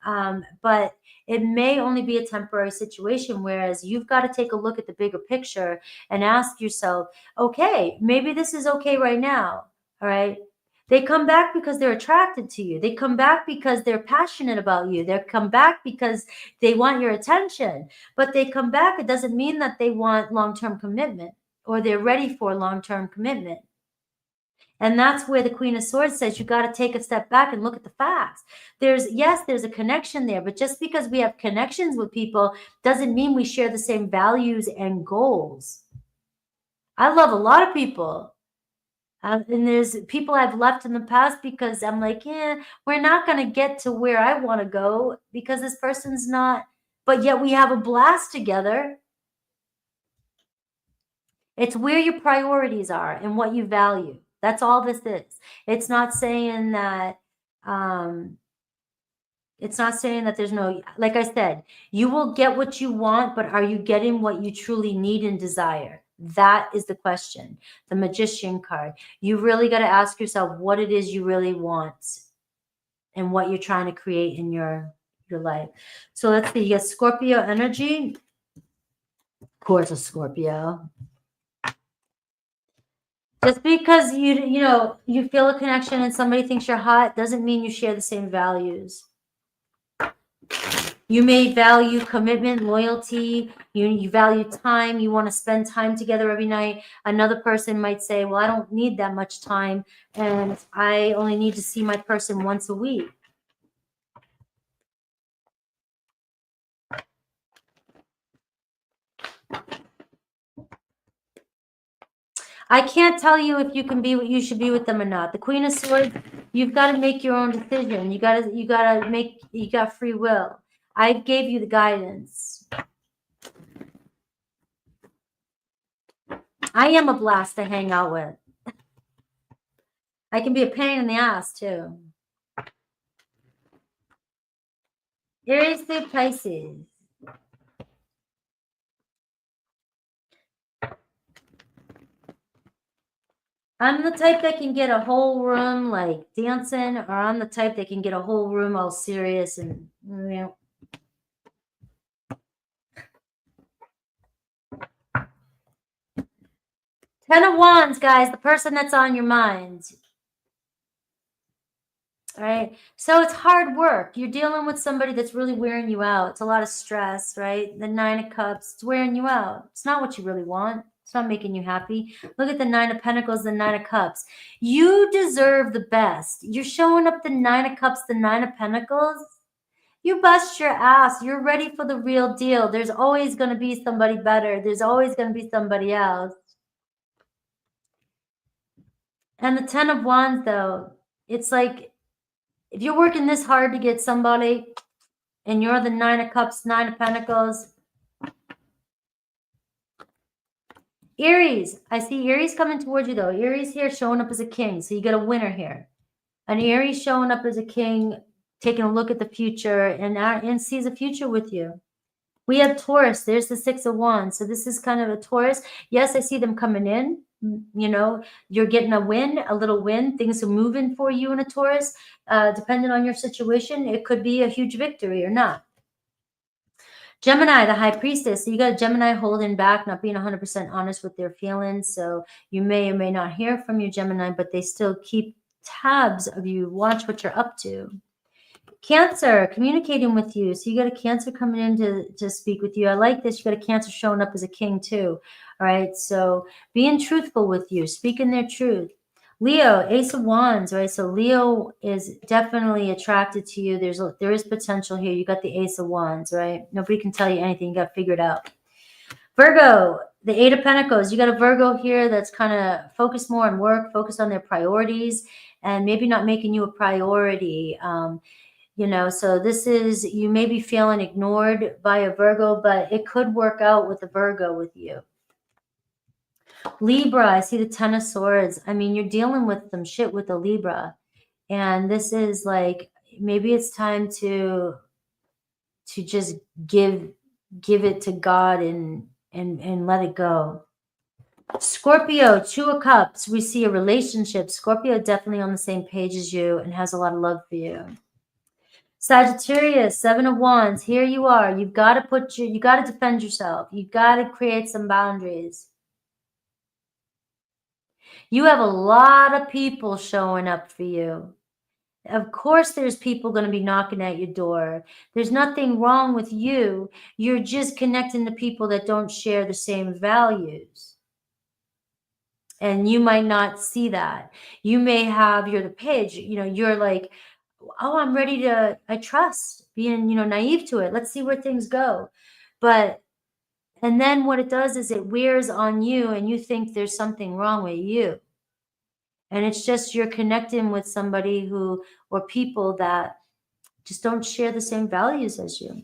But it may only be a temporary situation, whereas you've got to take a look at the bigger picture and ask yourself, okay, maybe this is okay right now. All right. They come back because they're attracted to you. They come back because they're passionate about you. They come back because they want your attention. But they come back, it doesn't mean that they want long-term commitment, or they're ready for long-term commitment. And that's where the Queen of Swords says you got to take a step back and look at the facts. There's a connection there, but just because we have connections with people doesn't mean we share the same values and goals. I love a lot of people. And there's people I've left in the past because I'm like, we're not going to get to where I want to go because this person's not, but yet we have a blast together. It's where your priorities are and what you value. That's all this is. It's not saying that, there's no, like I said, you will get what you want, but are you getting what you truly need and desire? That is the question. The Magician card. You really got to ask yourself what it is you really want and what you're trying to create in your life. So let's see. You get Scorpio energy. Of course, a Scorpio. Just because you feel a connection and somebody thinks you're hot doesn't mean you share the same values. You may value commitment, loyalty, you value time, you want to spend time together every night. Another person might say, well, I don't need that much time and I only need to see my person once a week. I can't tell you if you can be what you should be with them or not. The Queen of Swords, you've got to make your own decision. You got free will. I gave you the guidance. I am a blast to hang out with. I can be a pain in the ass too. Aries through Pisces. I'm the type that can get a whole room like dancing, or I'm the type that can get a whole room all serious and, Ten of Wands, guys, the person that's on your mind. All right. So it's hard work. You're dealing with somebody that's really wearing you out. It's a lot of stress, right? The Nine of Cups, it's wearing you out. It's not what you really want. It's not making you happy. Look at the Nine of Pentacles, the Nine of Cups. You deserve the best. You're showing up the Nine of Cups, the Nine of Pentacles. You bust your ass. You're ready for the real deal. There's always going to be somebody better. There's always going to be somebody else. And the Ten of Wands, though, it's like, if you're working this hard to get somebody and you're the Nine of Cups, Nine of Pentacles. Aries, I see Aries coming towards you though. Aries here showing up as a king. So you get a winner here. An Aries showing up as a king, taking a look at the future and sees a future with you. We have Taurus. There's the Six of Wands. So this is kind of a Taurus. Yes, I see them coming in. You're getting a win, a little win. Things are moving for you in a Taurus. Depending on your situation, it could be a huge victory or not. Gemini, the High Priestess. So you got a Gemini holding back, not being 100% honest with their feelings. So you may or may not hear from your Gemini, but they still keep tabs of you. Watch what you're up to. Cancer, communicating with you. So you got a Cancer coming in to speak with you. I like this. You got a Cancer showing up as a king too. All right. So being truthful with you, speaking their truth. Leo, Ace of Wands, right? So Leo is definitely attracted to you. There is potential here. You got the Ace of Wands, right? Nobody can tell you anything. You got to figure it out. Virgo, the Eight of Pentacles. You got a Virgo here that's kind of focused more on work, focused on their priorities, and maybe not making you a priority. So this is, you may be feeling ignored by a Virgo, but it could work out with a Virgo with you. Libra, I see the Ten of Swords. I mean, you're dealing with some shit with the Libra. And this is like, maybe it's time to just give it to God and let it go. Scorpio, Two of Cups. We see a relationship. Scorpio definitely on the same page as you and has a lot of love for you. Sagittarius, Seven of Wands. Here you are. You've got to you got to defend yourself. You've got to create some boundaries. You have a lot of people showing up for you. Of course, there's people going to be knocking at your door. There's nothing wrong with you. You're just connecting to people that don't share the same values. And you might not see that. You may have, you're the page, you're like, oh, I'm ready to, I trust, being, naive to it. Let's see where things go. And then what it does is it wears on you and you think there's something wrong with you. And it's just you're connecting with somebody or people that just don't share the same values as you.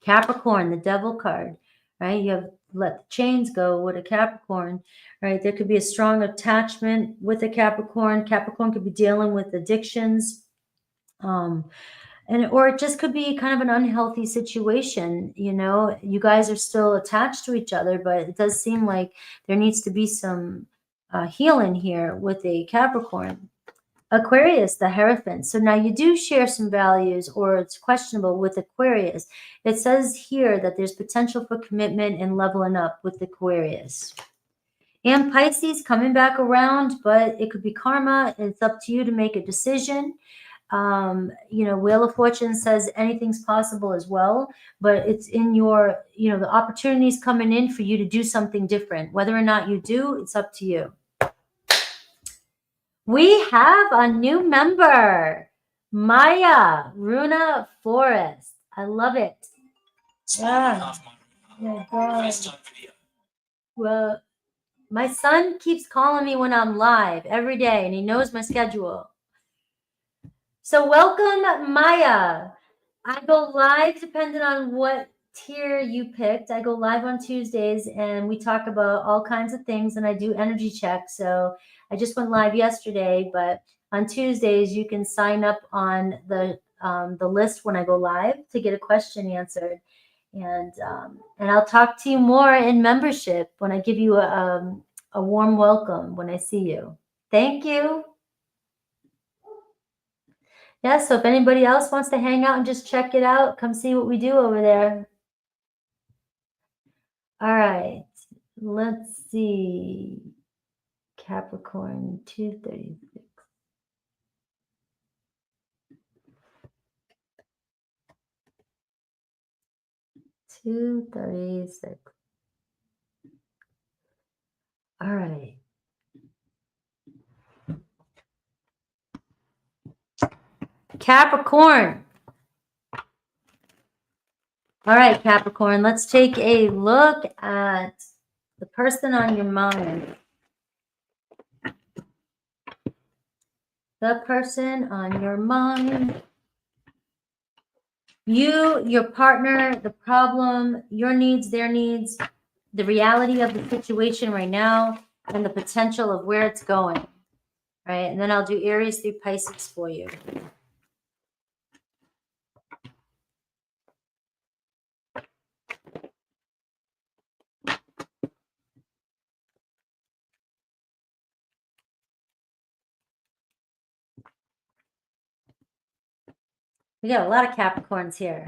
Capricorn, the Devil card, right? You have let the chains go with a Capricorn, right? There could be a strong attachment with a Capricorn. Capricorn could be dealing with addictions, or it just could be kind of an unhealthy situation. You know, you guys are still attached to each other, but it does seem like there needs to be some healing here with a Capricorn. Aquarius, the Hierophant. So now you do share some values, or it's questionable with Aquarius. It says here that there's potential for commitment and leveling up with Aquarius. And Pisces coming back around, but it could be karma. It's up to you to make a decision. You know, Wheel of Fortune says anything's possible as well, but it's in your, you know, the opportunities coming in for you to do something different. Whether or not you do, it's up to you. We have a new member, Maya Runa Forest. I love it. Yeah. Oh, God. Well, my son keeps calling me when I'm live every day, and he knows my schedule. So welcome, Maya. I go live depending on what tier you picked. I go live on Tuesdays, and we talk about all kinds of things, and I do energy checks. So I just went live yesterday, but on Tuesdays you can sign up on the list when I go live to get a question answered, and I'll talk to you more in membership when I give you a warm welcome when I see you. Thank you. Yeah, so if anybody else wants to hang out and just check it out, come see what we do over there. All right, let's see. Capricorn 236. All right. Capricorn. All right, Capricorn, let's take a look at the person on your mind. The person on your mind. You, your partner, the problem, your needs, their needs, the reality of the situation right now, and the potential of where it's going. Right, and then I'll do Aries through Pisces for you. We got a lot of Capricorns here.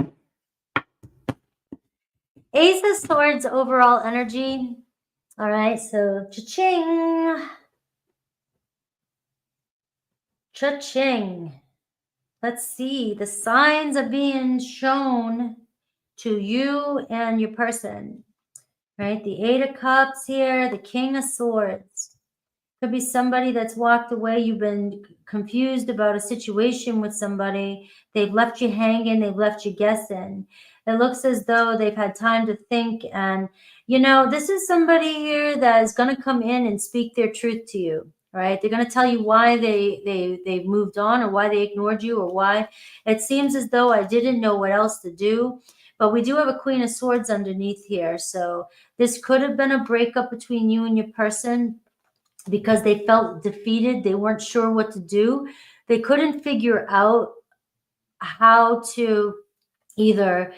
Ace of Swords overall energy. All right, so cha-ching. Cha-ching. Let's see. The signs are being shown to you and your person. Right, the Eight of Cups here, the King of Swords. Could be somebody that's walked away. You've been confused about a situation with somebody. They've left you hanging. They've left you guessing. It looks as though they've had time to think. And, you know, this is somebody here that is going to come in and speak their truth to you, right? They're going to tell you why they've moved on, or why they ignored you, or why it seems as though I didn't know what else to do. But we do have a Queen of Swords underneath here. So this could have been a breakup between you and your person, because they felt defeated. They weren't sure what to do. They couldn't figure out how to either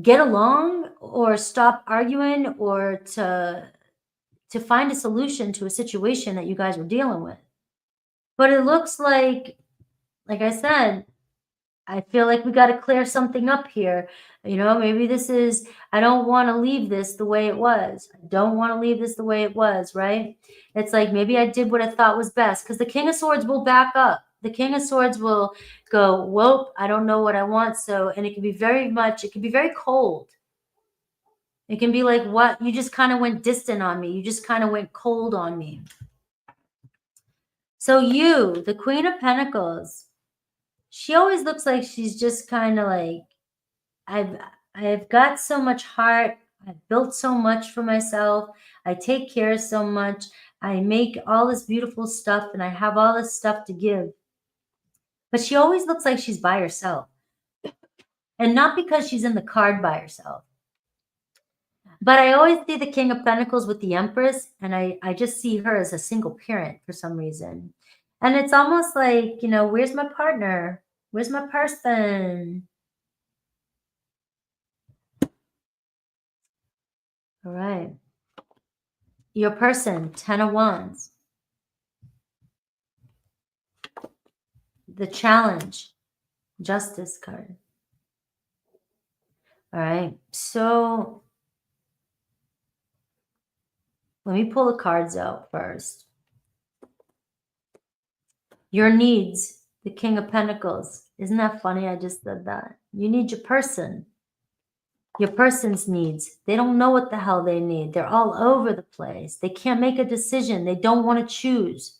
get along or stop arguing, or to find a solution to a situation that you guys were dealing with. But it looks like I said, I feel like we got to clear something up here. You know, maybe this is, I don't want to leave this the way it was. I don't want to leave this the way it was, right? It's like, maybe I did what I thought was best, because the King of Swords will back up. The King of Swords will go, whoa, I don't know what I want. So, and it can be it can be very cold. It can be like, what? You just kind of went distant on me. You just kind of went cold on me. So you, the Queen of Pentacles, she always looks like she's just kind of like, I've got so much heart. I've built so much for myself. I take care of so much. I make all this beautiful stuff, and I have all this stuff to give. But she always looks like she's by herself. And not because she's in the card by herself. But I always see the King of Pentacles with the Empress, and I just see her as a single parent for some reason. And it's almost like, you know, where's my partner? Where's my person? All right. Your person, 10 of Wands. The challenge, Justice card. All right. So let me pull the cards out first. Your needs, the King of Pentacles. Isn't that funny? I just said that. You need your person. Your person's needs. They don't know what the hell they need. They're all over the place. They can't make a decision. They don't want to choose.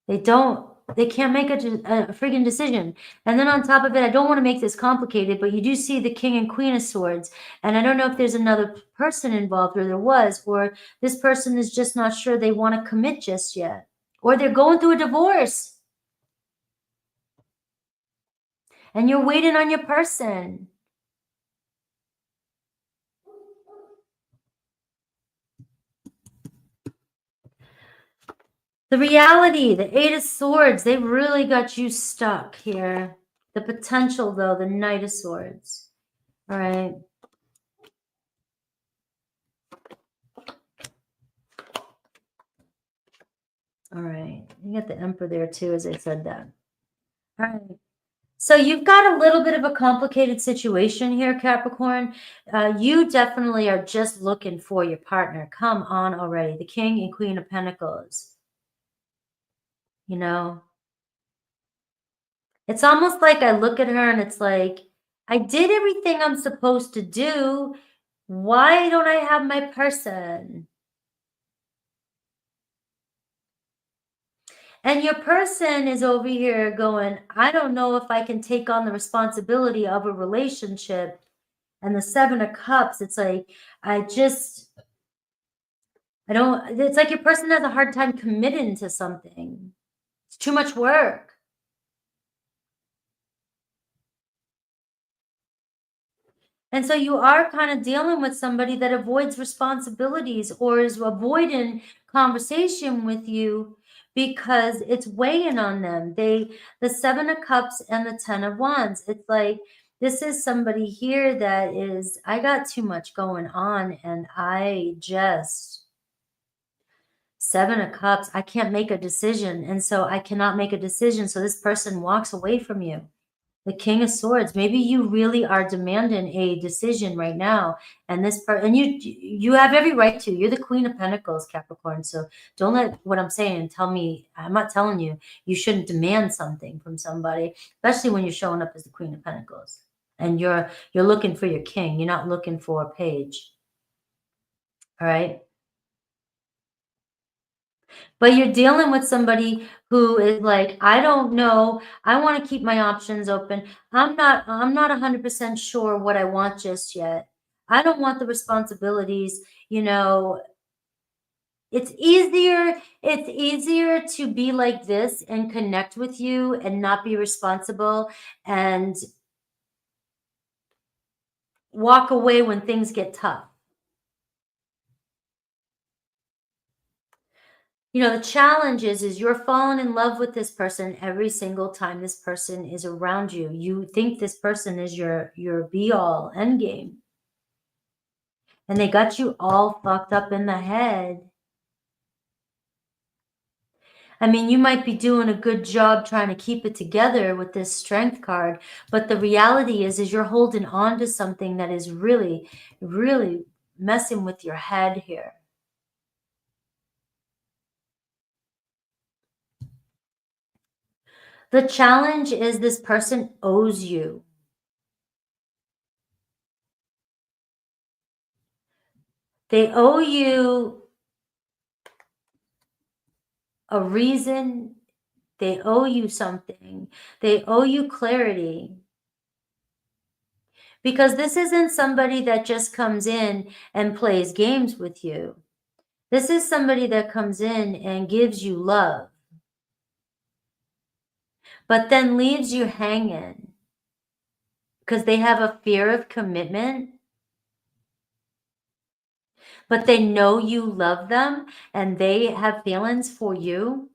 They can't make a friggin' decision. And then on top of it, I don't want to make this complicated, but you do see the King and Queen of Swords. And I don't know if there's another person involved, or there was, or this person is just not sure they want to commit just yet. Or they're going through a divorce. And you're waiting on your person. The reality, the Eight of Swords, they really got you stuck here. The potential, though, the Knight of Swords. All right. All right. You got the Emperor there, too, as I said that. All right. So you've got a little bit of a complicated situation here, Capricorn. You definitely are just looking for your partner. Come on already. The King and Queen of Pentacles. You know, it's almost like I look at her and it's like, I did everything I'm supposed to do. Why don't I have my person? And your person is over here going, I don't know if I can take on the responsibility of a relationship. And the Seven of Cups, it's like, it's like your person has a hard time committing to something. It's too much work. And so you are kind of dealing with somebody that avoids responsibilities or is avoiding conversation with you because it's weighing on them. The Seven of Cups and the Ten of Wands. It's like, this is somebody here that is, I got too much going on and Seven of Cups, I can't make a decision. And so I cannot make a decision. So this person walks away from you. The King of Swords, maybe you really are demanding a decision right now. And you have every right to. You're the Queen of Pentacles, Capricorn. So don't let what I'm saying tell me, I'm not telling you, you shouldn't demand something from somebody, especially when you're showing up as the Queen of Pentacles. And you're looking for your king. You're not looking for a page. All right. But you're dealing with somebody who is like, I don't know. I want to keep my options open. I'm not 100% sure what I want just yet. I don't want the responsibilities, you know. It's easier to be like this and connect with you and not be responsible and walk away when things get tough. You know, the challenge is you're falling in love with this person every single time this person is around you. You think this person is your be all end game. And they got you all fucked up in the head. I mean, you might be doing a good job trying to keep it together with this Strength card, but the reality is you're holding on to something that is really, really messing with your head here. The challenge is this person owes you. They owe you a reason. They owe you something. They owe you clarity. Because this isn't somebody that just comes in and plays games with you. This is somebody that comes in and gives you love, but then leaves you hanging. because they have a fear of commitment, but they know you love them and they have feelings for you.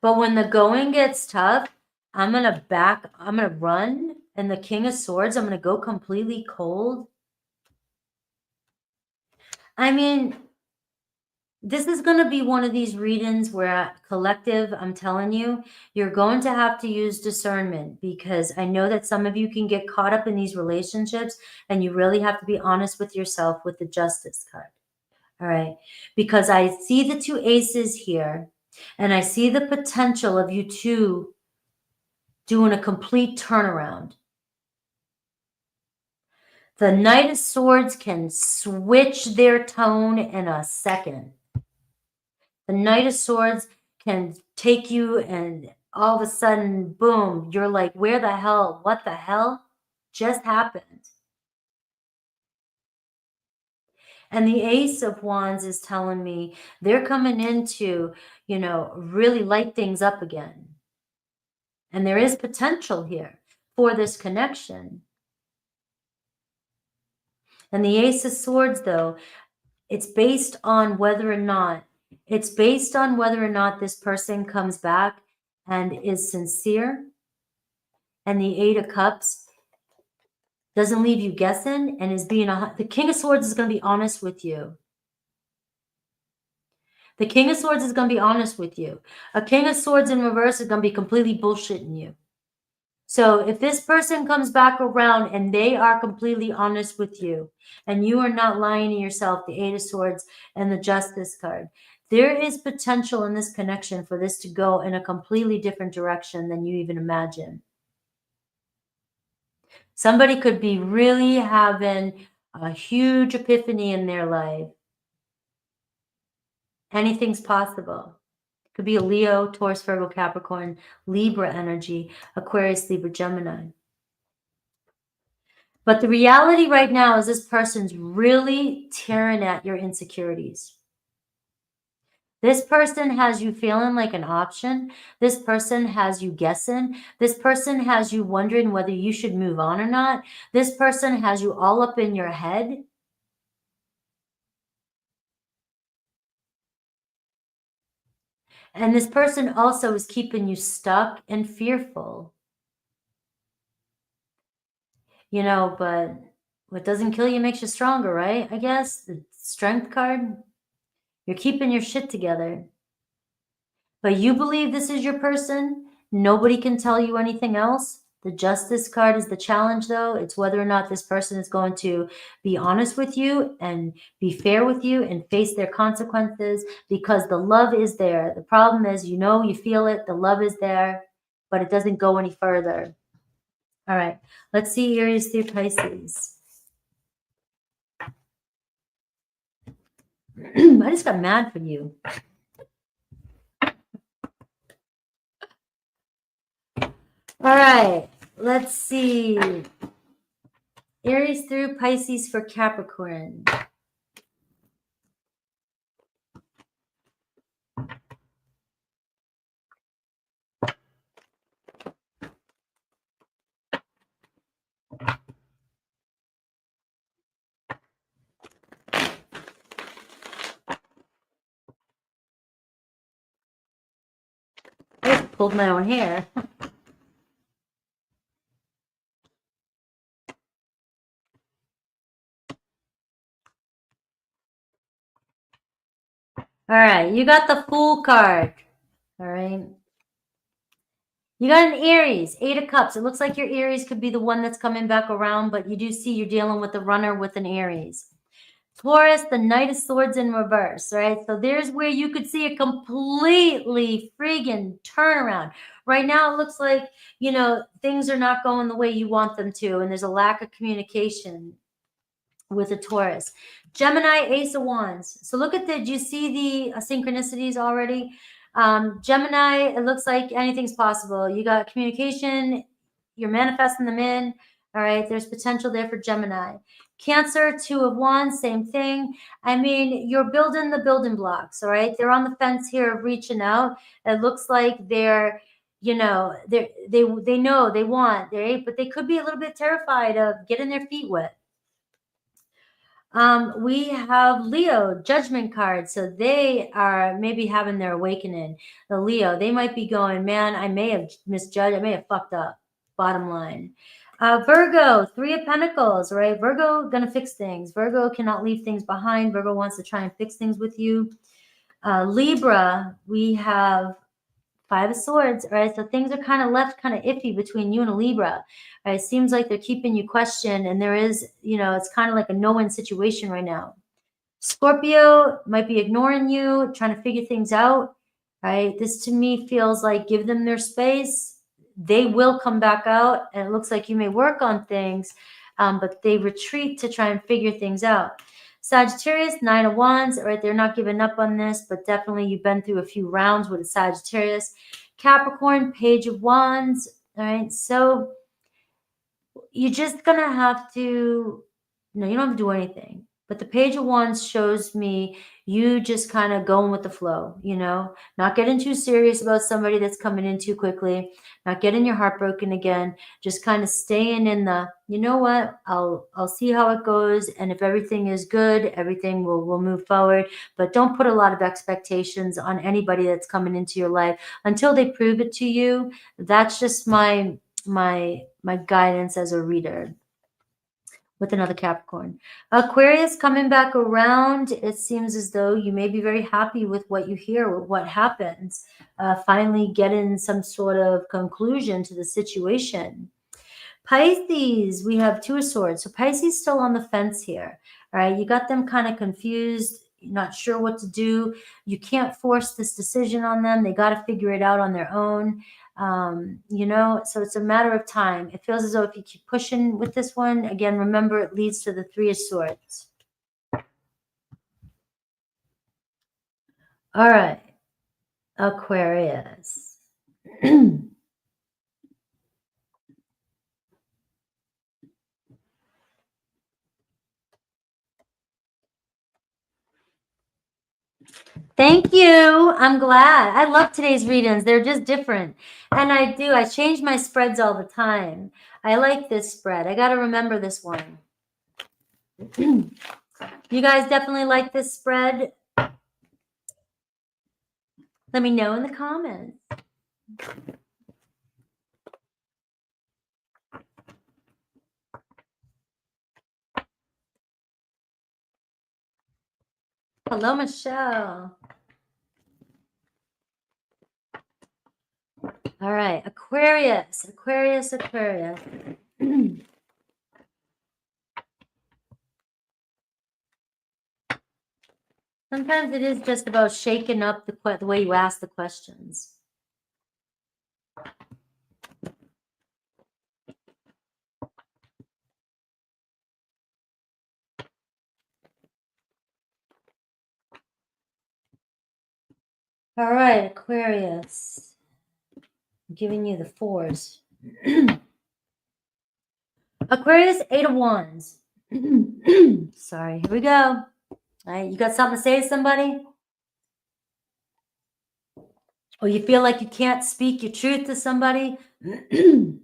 But when the going gets tough, I'm going to run. And the King of Swords, I'm going to go completely cold. I mean, this is going to be one of these readings where collective, I'm telling you, you're going to have to use discernment, because I know that some of you can get caught up in these relationships and you really have to be honest with yourself with the Justice card. All right. Because I see the two aces here and I see the potential of you two doing a complete turnaround. The Knight of Swords can switch their tone in a second. The Knight of Swords can take you and all of a sudden, boom, you're like, where the hell, what the hell just happened? And the Ace of Wands is telling me they're coming in to, you know, really light things up again. And there is potential here for this connection. And the Ace of Swords, though, it's based on whether or not this person comes back and is sincere. And the Eight of Cups doesn't leave you guessing and is being the King of Swords is going to be honest with you. The King of Swords is going to be honest with you. A King of Swords in reverse is going to be completely bullshitting you. So if this person comes back around and they are completely honest with you and you are not lying to yourself, the Eight of Swords and the Justice card, there is potential in this connection for this to go in a completely different direction than you even imagine. Somebody could be really having a huge epiphany in their life. Anything's possible. Could be a Leo, Taurus, Virgo, Capricorn, Libra energy, Aquarius, Libra, Gemini. But the reality right now is this person's really tearing at your insecurities. This person has you feeling like an option. This person has you guessing. This person has you wondering whether you should move on or not. This person has you all up in your head. And this person also is keeping you stuck and fearful. You know, but what doesn't kill you makes you stronger, right? I guess the Strength card. You're keeping your shit together. But you believe this is your person. Nobody can tell you anything else. The Justice card is the challenge, though. It's whether or not this person is going to be honest with you and be fair with you and face their consequences, because the love is there. The problem is, you know, you feel it. The love is there, but it doesn't go any further. All right. Let's see Aries through Pisces. I just got mad for you. All right, let's see. Aries through Pisces for Capricorn. I pulled my own hair. All right, you got the Fool card. All right. You got an Aries, Eight of Cups. It looks like your Aries could be the one that's coming back around, but you do see you're dealing with a runner with an Aries. Taurus, the Knight of Swords in reverse, right? So there's where you could see a completely friggin' turnaround. Right now, it looks like, you know, things are not going the way you want them to, and there's a lack of communication with a Taurus. Gemini, Ace of Wands. So look at do you see the synchronicities already? Gemini, it looks like anything's possible. You got communication, you're manifesting them in. All right, there's potential there for Gemini. Cancer, Two of Wands, same thing. I mean, you're building the building blocks, all right? They're on the fence here of reaching out. It looks like they're, you know, they know they want, but they could be a little bit terrified of getting their feet wet. We have Leo, judgment card. So they are maybe having their awakening. The Leo, they might be going, man, I may have misjudged. I may have fucked up. Bottom line. Virgo, 3 of Pentacles, right? Virgo going to fix things. Virgo cannot leave things behind. Virgo wants to try and fix things with you. Libra, we have 5 of Swords, right? So things are kind of left kind of iffy between you and a Libra. Right? It seems like they're keeping you questioned, and there is, you know, it's kind of like a no-win situation right now. Scorpio might be ignoring you, trying to figure things out, right? This to me feels like give them their space. They will come back out, and it looks like you may work on things, but they retreat to try and figure things out. Sagittarius, 9 of Wands, right? They're not giving up on this, but definitely you've been through a few rounds with a Sagittarius. Capricorn, Page of Wands, all right? So you're just going to have to, no, you don't have to do anything. But the Page of Wands shows me you just kind of going with the flow, you know, not getting too serious about somebody that's coming in too quickly, not getting your heart broken again, just kind of staying in the, you know what, I'll see how it goes. And if everything is good, everything will move forward. But don't put a lot of expectations on anybody that's coming into your life until they prove it to you. That's just my guidance as a reader. With another Capricorn. Aquarius coming back around. It seems as though you may be very happy with what you hear, with what happens. Finally getting some sort of conclusion to the situation. Pisces, we have 2 of Swords. So Pisces still on the fence here. All right, you got them kind of confused. You're not sure what to do. You can't force this decision on them. They got to figure it out on their own. You know, so it's a matter of time. It feels as though if you keep pushing with this one, again, remember it leads to the 3 of Swords. All right, Aquarius. Thank you. I'm glad. I love today's readings. They're just different. And I change my spreads all the time. I like this spread. I got to remember this one. You guys definitely like this spread. Let me know in the comments. Hello, Michelle. All right, Aquarius. Sometimes it is just about shaking up the way you ask the questions. All right, Aquarius. I'm giving you the 4s. Aquarius, 8 of Wands. Sorry, here we go. All right, you got something to say to somebody? Or you feel like you can't speak your truth to somebody? You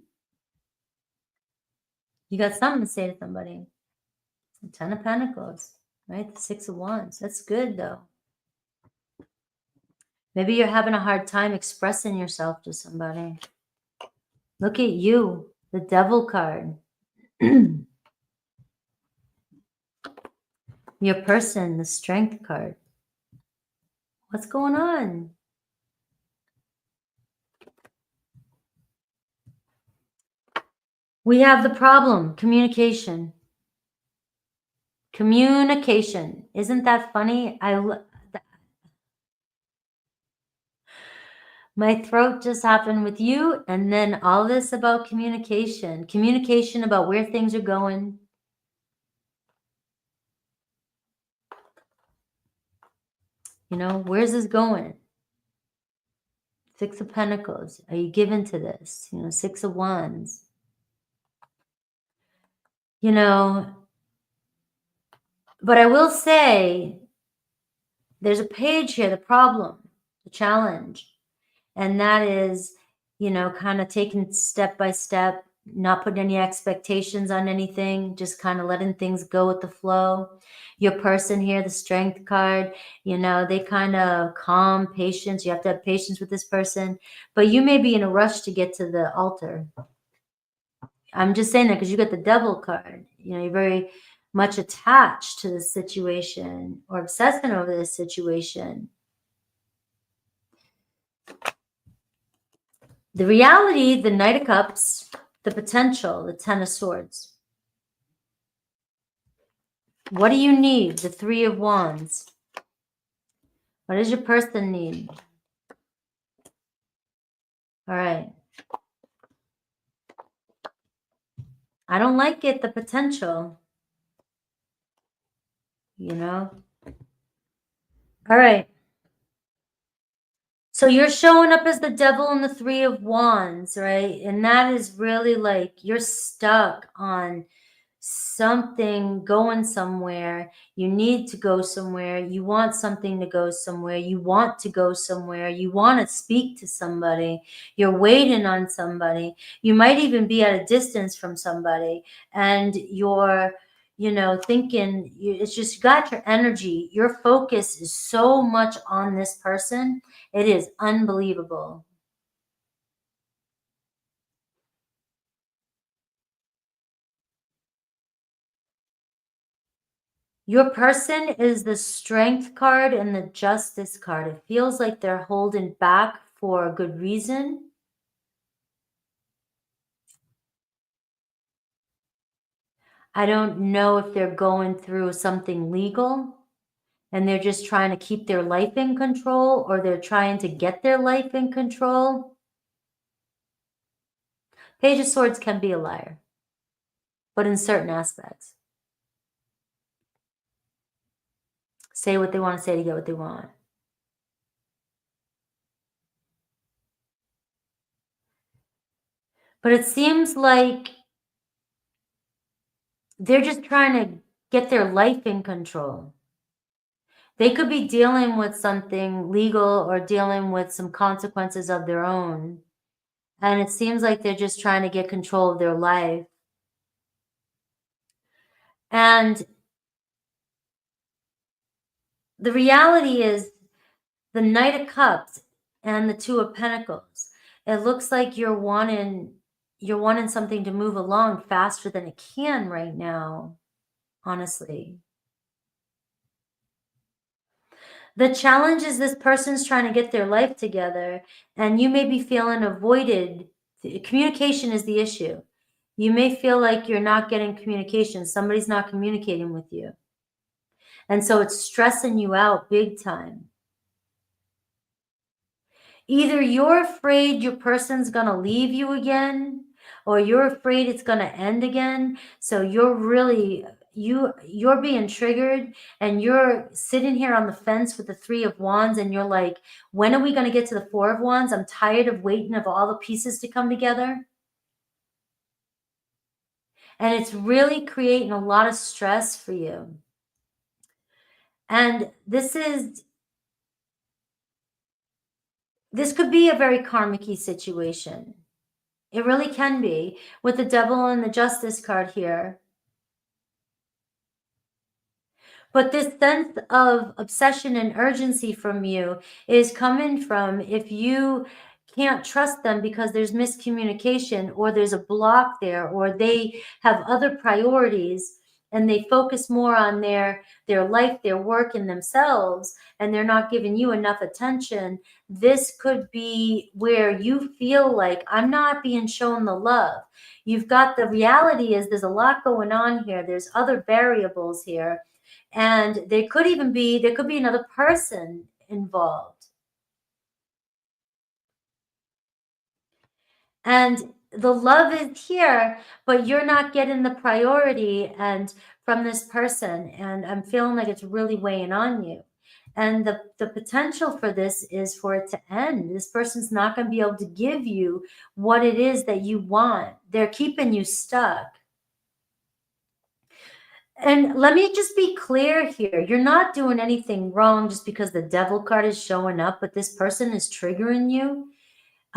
got something to say to somebody. 10 of Pentacles, right? The 6 of Wands. That's good, though. Maybe you're having a hard time expressing yourself to somebody. Look at you, the Devil card. Your person, the Strength card. What's going on? We have the problem, communication. Communication. Isn't that funny? My throat just happened with you, and then all this about communication. Communication about where things are going. You know, where's this going? 6 of Pentacles. Are you given to this? You know, 6 of Wands. You know, but I will say there's a page here, the problem, the challenge, and that is you know, kind of taking step by step, not putting any expectations on anything, just kind of letting things go with the flow. Your person here, the Strength card, you know, they kind of calm, patience. You have to have patience with this person, but you may be in a rush to get to the altar. I'm just saying that because you got the Devil card. You know, you're very much attached to this situation or obsessing over this situation. The reality, the Knight of Cups, the potential, the Ten of Swords. What do you need? The Three of Wands. What does your person need? All right. I don't like it, the potential. You know? All right. So you're showing up as the Devil and the Three of Wands, right? And that is really like you're stuck on something going somewhere. You need to go somewhere. You want something to go somewhere. You want to go somewhere. You want to speak to somebody. You're waiting on somebody. You might even be at a distance from somebody, and you're, you know, thinking it's just you got your energy. Your focus is so much on this person. It is unbelievable. Your person is the Strength card and the Justice card. It feels like they're holding back for a good reason. I don't know if they're going through something legal and they're just trying to keep their life in control, or they're trying to get their life in control. Page of Swords can be a liar, but in certain aspects. Say what they want to say to get what they want. But it seems like they're just trying to get their life in control. They could be dealing with something legal or dealing with some consequences of their own. And it seems like they're just trying to get control of their life. And the reality is the Knight of Cups and the Two of Pentacles. It looks like you're wanting something to move along faster than it can right now, honestly. The challenge is this person's trying to get their life together, and you may be feeling avoided. Communication is the issue. You may feel like you're not getting communication. Somebody's not communicating with you. And so it's stressing you out big time. Either you're afraid your person's going to leave you again, or you're afraid it's going to end again. So you're really, you're being triggered, and you're sitting here on the fence with the Three of Wands, and you're like, when are we going to get to the Four of Wands? I'm tired of waiting of all the pieces to come together. And it's really creating a lot of stress for you. And this could be a very karmic-y situation. It really can be, with the Devil and the Justice card here. But this sense of obsession and urgency from you is coming from if you can't trust them because there's miscommunication, or there's a block there, or they have other priorities and they focus more on their life, their work, and themselves, and they're not giving you enough attention. This could be where you feel like, I'm not being shown the love. You've got, the reality is there's a lot going on here. There's other variables here. And there could be another person involved. And the love is here, but you're not getting the priority and from this person. And I'm feeling like it's really weighing on you. And the potential for this is for it to end. This person's not going to be able to give you what it is that you want. They're keeping you stuck. And let me just be clear here. You're not doing anything wrong just because the Devil card is showing up, but this person is triggering you.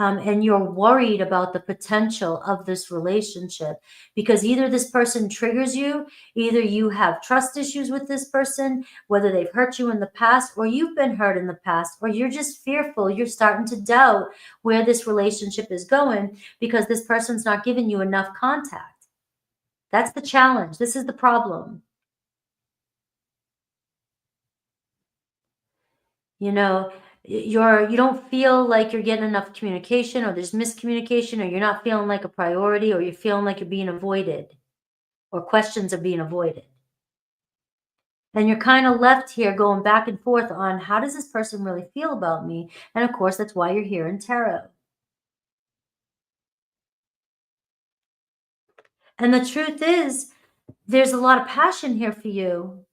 and you're worried about the potential of this relationship, because either this person triggers you, either you have trust issues with this person, whether they've hurt you in the past or you've been hurt in the past, or you're just fearful, you're starting to doubt where this relationship is going because this person's not giving you enough contact. That's the challenge. This is the problem. You know, you don't feel like you're getting enough communication, or there's miscommunication, or you're not feeling like a priority, or you're feeling like you're being avoided, or questions are being avoided. And you're kind of left here going back and forth on, how does this person really feel about me? And of course, that's why you're here in tarot. And the truth is, there's a lot of passion here for you,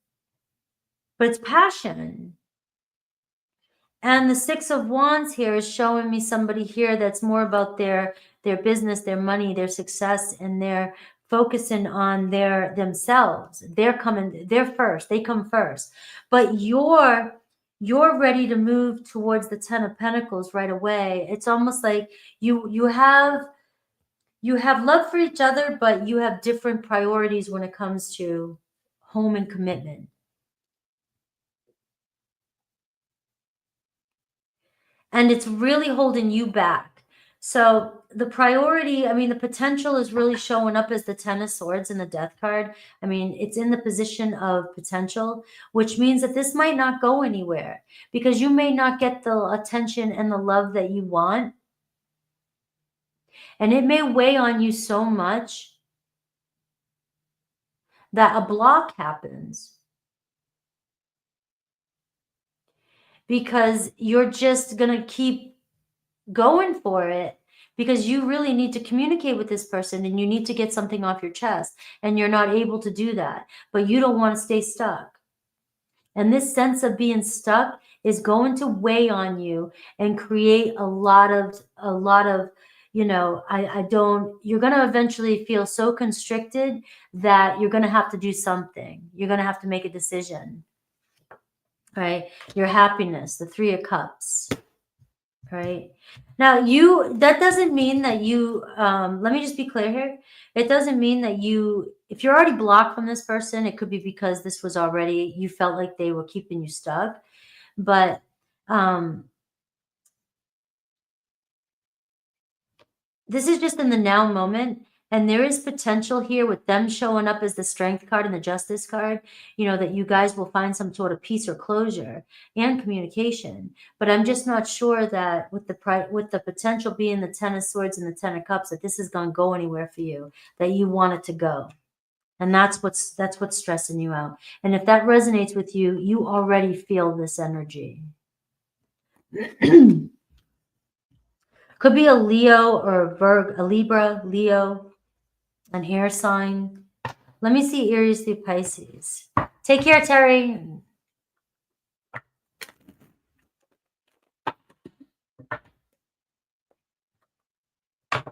but it's passion. And the Six of Wands here is showing me somebody here that's more about their business, their money, their success, and they're focusing on themselves. They're first. They come first. But you're ready to move towards the Ten of Pentacles right away. It's almost like you have love for each other, but you have different priorities when it comes to home and commitment. And it's really holding you back. So the priority, I mean, the potential is really showing up as the Ten of Swords and the Death card. I mean, it's in the position of potential, which means that this might not go anywhere because you may not get the attention and the love that you want. And it may weigh on you so much that a block happens because you're just going to keep going for it, because you really need to communicate with this person and you need to get something off your chest, and you're not able to do that, but you don't want to stay stuck. And this sense of being stuck is going to weigh on you and create a lot of, you know, you're going to eventually feel so constricted that you're going to have to do something. You're going to have to make a decision, right? Your happiness, the Three of Cups. Right. Now, that doesn't mean that you, let me just be clear here. It doesn't mean that if you're already blocked from this person, it could be because this was already, you felt like they were keeping you stuck. But this is just in the now moment. And there is potential here with them showing up as the Strength card and the Justice card, you know, that you guys will find some sort of peace or closure and communication. But I'm just not sure that with the potential being the Ten of Swords and the Ten of Cups, that this is going to go anywhere for you, that you want it to go. And that's what's stressing you out. And if that resonates with you, you already feel this energy. Could be a Leo or a Virgo, a Libra, Leo, an air sign. Let me see Aries through Pisces. Take care, Terry. All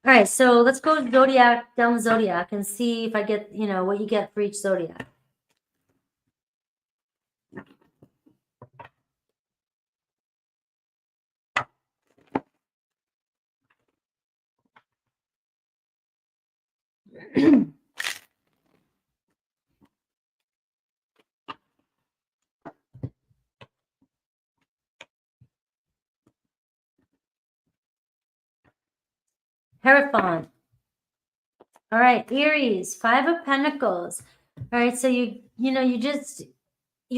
right, so let's go Zodiac, down the Zodiac, and see if I get, you know, what you get for each Zodiac. Hierophant. All right, Aries, Five of Pentacles. All right, so you're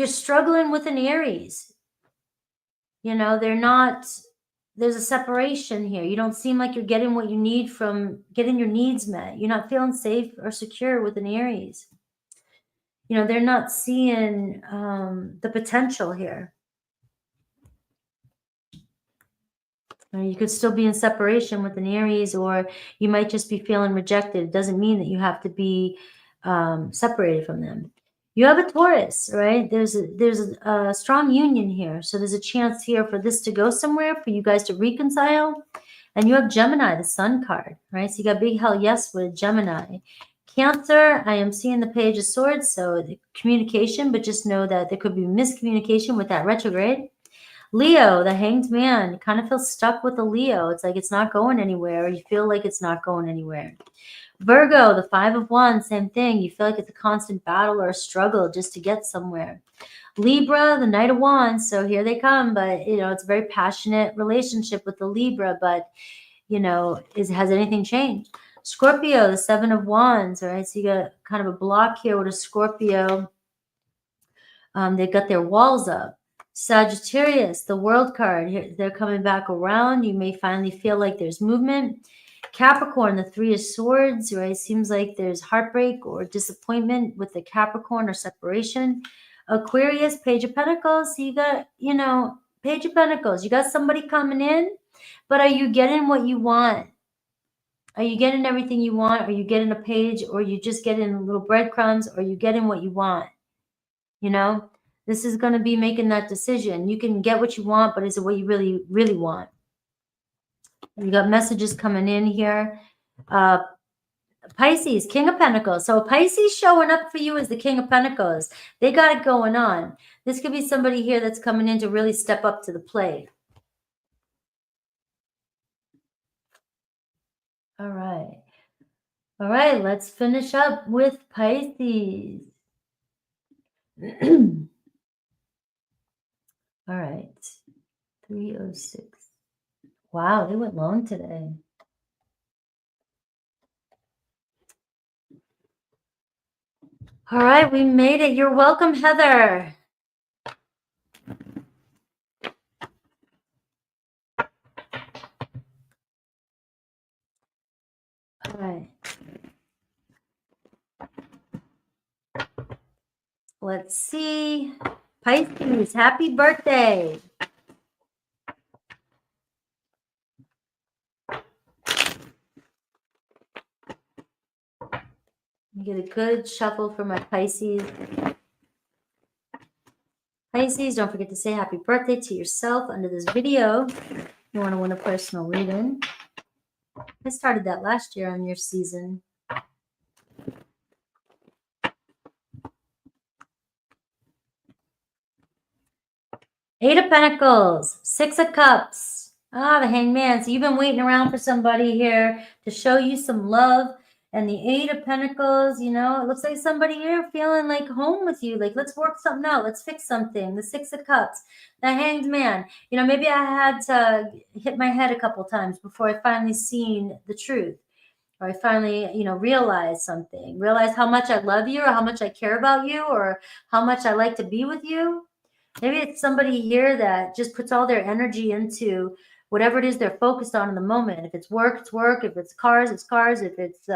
struggling with an Aries. You know, there's a separation here. You don't seem like you're getting what you need from getting your needs met. You're not feeling safe or secure with an Aries. You know, they're not seeing the potential here. You could still be in separation with an Aries, or you might just be feeling rejected. It doesn't mean that you have to be separated from them. You have a Taurus, right? There's a strong union here. So there's a chance here for this to go somewhere, for you guys to reconcile. And you have Gemini, the Sun card, right? So you got big hell yes with Gemini. Cancer, I am seeing the Page of Swords, so the communication, but just know that there could be miscommunication with that retrograde. Leo, the Hanged Man, you kind of feel stuck with the Leo. It's like it's not going anywhere, or you feel like it's not going anywhere. Virgo, the Five of Wands, same thing. You feel like it's a constant battle or a struggle just to get somewhere. Libra, the Knight of Wands, so here they come, but you know, it's a very passionate relationship with the Libra, but you know, has anything changed? Scorpio, the Seven of Wands, right? So you got kind of a block here with a Scorpio. They've got their walls up. Sagittarius, the World card, here, they're coming back around. You may finally feel like there's movement. Capricorn, the Three of Swords, right? Seems like there's heartbreak or disappointment with the Capricorn or separation. Aquarius, Page of Pentacles. So you got, you know, Page of Pentacles. You got somebody coming in, but are you getting what you want? Are you getting everything you want? Are you getting a page, or are you just getting little breadcrumbs? Or are you getting what you want? You know, this is going to be making that decision. You can get what you want, but is it what you really, really want? You got messages coming in here. Pisces, King of Pentacles. So Pisces showing up for you as the King of Pentacles. They got it going on. This could be somebody here that's coming in to really step up to the plate. All right. All right, let's finish up with Pisces. All right. 306. Wow, they went long today. All right, we made it. You're welcome, Heather. All right. Let's see. Pisces, happy birthday. Get a good shuffle for my Pisces. Pisces, don't forget to say happy birthday to yourself under this video. You want to win a personal reading. I started that last year on your season. Eight of Pentacles, Six of Cups. Ah, the Hanged Man. So you've been waiting around for somebody here to show you some love. And the Eight of Pentacles, you know, it looks like somebody here feeling like home with you. Like, let's work something out. Let's fix something. The Six of Cups, the Hanged Man. You know, maybe I had to hit my head a couple times before I finally seen the truth. Or I finally, you know, realized something. Realized how much I love you, or how much I care about you, or how much I like to be with you. Maybe it's somebody here that just puts all their energy into whatever it is they're focused on in the moment. If it's work, it's work. If it's cars, it's cars. If it's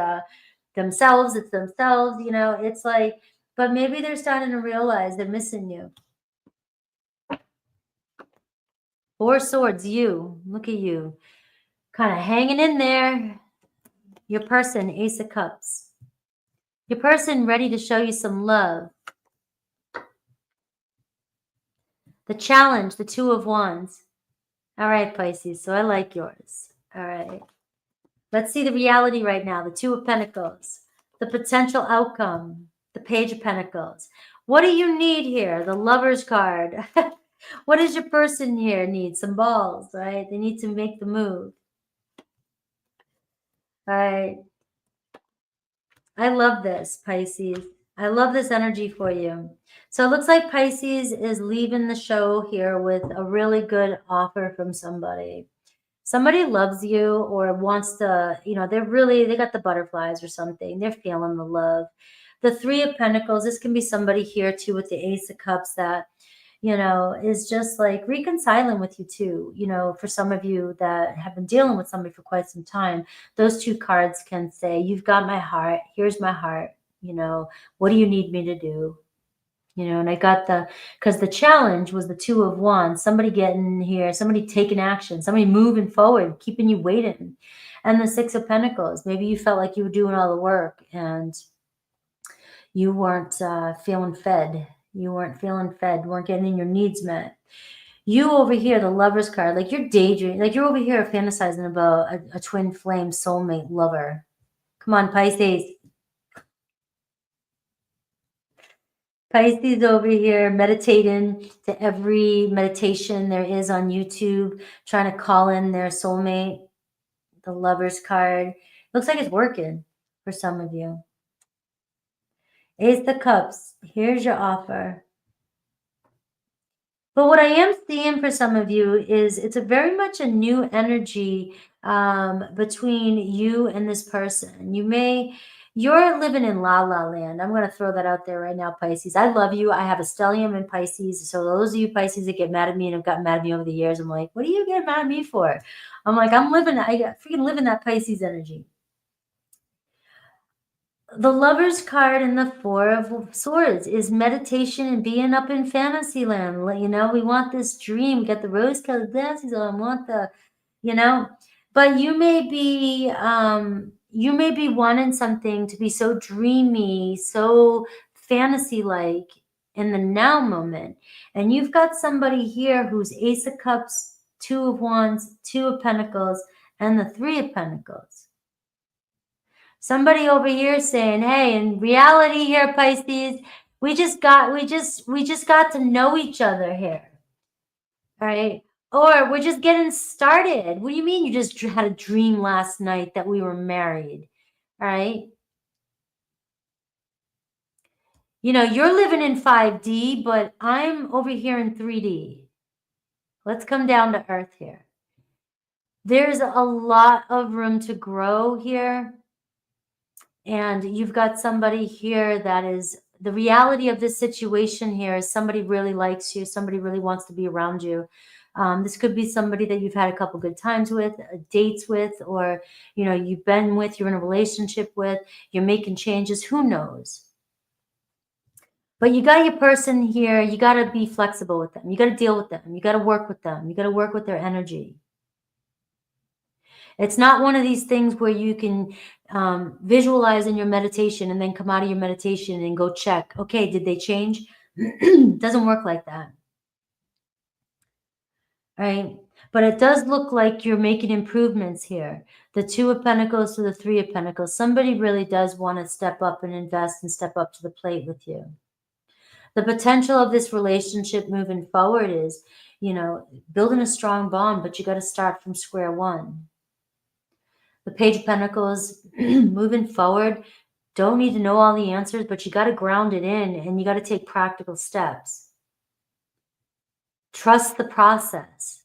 themselves, it's themselves. You know, it's like, but maybe they're starting to realize they're missing you. Four Swords, you. Look at you. Kind of hanging in there. Your person, Ace of Cups. Your person ready to show you some love. The Challenge, the Two of Wands. All right, Pisces, so I like yours. All right. Let's see the reality right now. The Two of Pentacles, the potential outcome, the Page of Pentacles. What do you need here? The Lover's card. What does your person here need? Some balls, right? They need to make the move. All right. I love this, Pisces. I love this energy for you. So it looks like Pisces is leaving the show here with a really good offer from somebody. Somebody loves you or wants to, you know, they got the butterflies or something. They're feeling the love. The Three of Pentacles, this can be somebody here too with the Ace of Cups that, you know, is just like reconciling with you too. You know, for some of you that have been dealing with somebody for quite some time, those two cards can say, you've got my heart. Here's my heart. You know, what do you need me to do? You know, and I got because the challenge was the Two of Wands, somebody getting here, somebody taking action, somebody moving forward, keeping you waiting. And the Six of Pentacles, maybe you felt like you were doing all the work and you weren't feeling fed. You weren't feeling fed, weren't getting your needs met. You over here, the Lover's card, like you're daydreaming, like you're over here fantasizing about a twin flame soulmate lover. Come on, Pisces. Pisces over here meditating to every meditation there is on YouTube, trying to call in their soulmate. The Lover's card. Looks like it's working for some of you. Ace of Cups. Here's your offer. But what I am seeing for some of you is it's a very much a new energy between you and this person. You're living in la la land. I'm going to throw that out there right now, Pisces. I love you. I have a stellium in Pisces. So those of you Pisces that get mad at me and have gotten mad at me over the years, I'm like, what are you getting mad at me for? I'm like, I freaking live in that Pisces energy. The Lover's card and the Four of Swords is meditation and being up in fantasy land. You know, we want this dream, get the rose-colored glasses on, want the, you know, but you may be wanting something to be so dreamy, so fantasy-like in the now moment. And you've got somebody here who's Ace of Cups, Two of Wands, Two of Pentacles, and the Three of Pentacles. Somebody over here saying, hey, in reality here, Pisces, we just got to know each other here. All right. Or we're just getting started. What do you mean you just had a dream last night that we were married? All right. You know, you're living in 5D, but I'm over here in 3D. Let's come down to earth here. There's a lot of room to grow here. And you've got somebody here that is, the reality of this situation here is somebody really likes you. Somebody really wants to be around you. This could be somebody that you've had a couple good times with, dates with, or, you know, you've been with, you're in a relationship with, you're making changes, who knows? But you got your person here. You got to be flexible with them. You got to deal with them. You got to work with them. You got to work with their energy. It's not one of these things where you can visualize in your meditation and then come out of your meditation and go check, okay, did they change? Doesn't work like that. Right? But it does look like you're making improvements here. The Two of Pentacles to the Three of Pentacles. Somebody really does want to step up and invest and step up to the plate with you. The potential of this relationship moving forward is, you know, building a strong bond, but you got to start from square one. The Page of Pentacles, moving forward, don't need to know all the answers, but you got to ground it in and you got to take practical steps. Trust the process.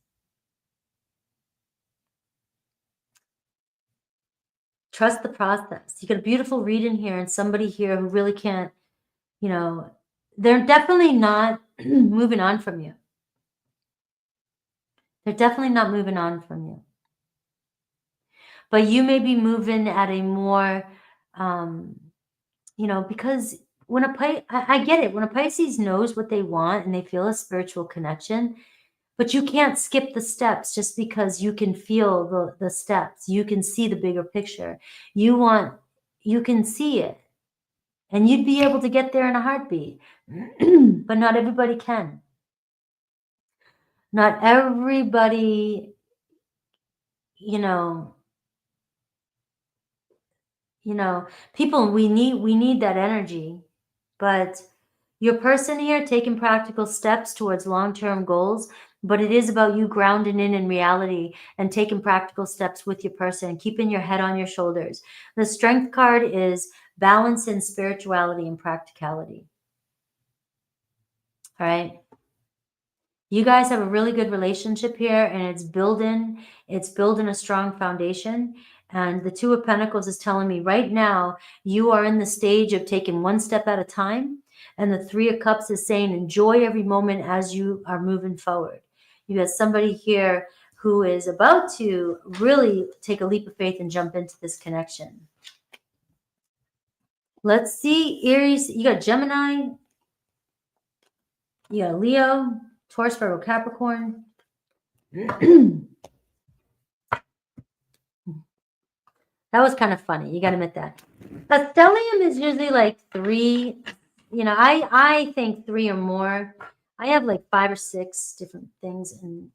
Trust the process. You got a beautiful reading here and somebody here who really can't, you know, they're definitely not moving on from you. They're definitely not moving on from you. But you may be moving at a more, you know, because when I get it. When a Pisces knows what they want and they feel a spiritual connection, but you can't skip the steps just because you can feel the steps. You can see the bigger picture. You can see it. And you'd be able to get there in a heartbeat. But not everybody can. Not everybody, you know, people, we need that energy. But your person here taking practical steps towards long-term goals, but it is about you grounding in reality and taking practical steps with your person, keeping your head on your shoulders. The Strength card is balance in spirituality and practicality. All right. You guys have a really good relationship here, and it's building a strong foundation. And the Two of Pentacles is telling me right now, you are in the stage of taking one step at a time. And the Three of Cups is saying, enjoy every moment as you are moving forward. You got somebody here who is about to really take a leap of faith and jump into this connection. Let's see, Aries, you got Gemini, you got Leo, Taurus, Virgo, Capricorn. That was kind of funny. You got to admit that. A stellium is usually like 3. You know, I think 3 or more. I have like 5 or 6 different things in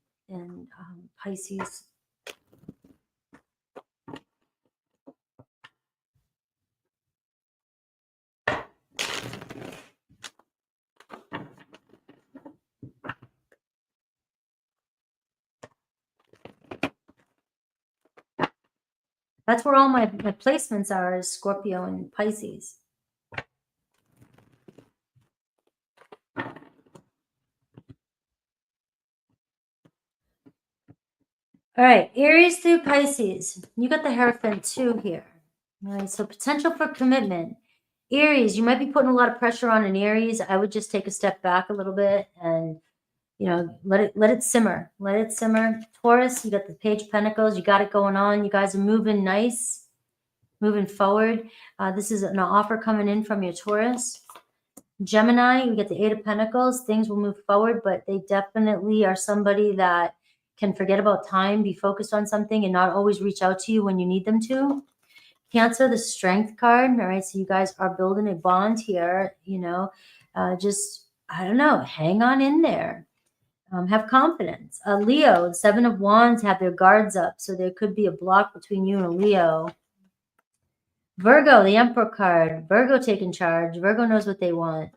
Pisces. That's where all my placements are, is Scorpio and Pisces. All right, Aries through Pisces. You got the Hierophant too here. All right, so potential for commitment. Aries, you might be putting a lot of pressure on an Aries. I would just take a step back a little bit and, you know, let it simmer. Let it simmer. Taurus, you got the Page of Pentacles. You got it going on. You guys are moving nice, moving forward. This is an offer coming in from your Taurus. Gemini, you get the Eight of Pentacles. Things will move forward, but they definitely are somebody that can forget about time, be focused on something, and not always reach out to you when you need them to. Cancer, the Strength card. All right, so you guys are building a bond here. You know, just, I don't know, hang on in there. Have confidence. Leo, the Seven of Wands, have their guards up, so there could be a block between you and a Leo. Virgo, the Emperor card. Virgo taking charge. Virgo knows what they want.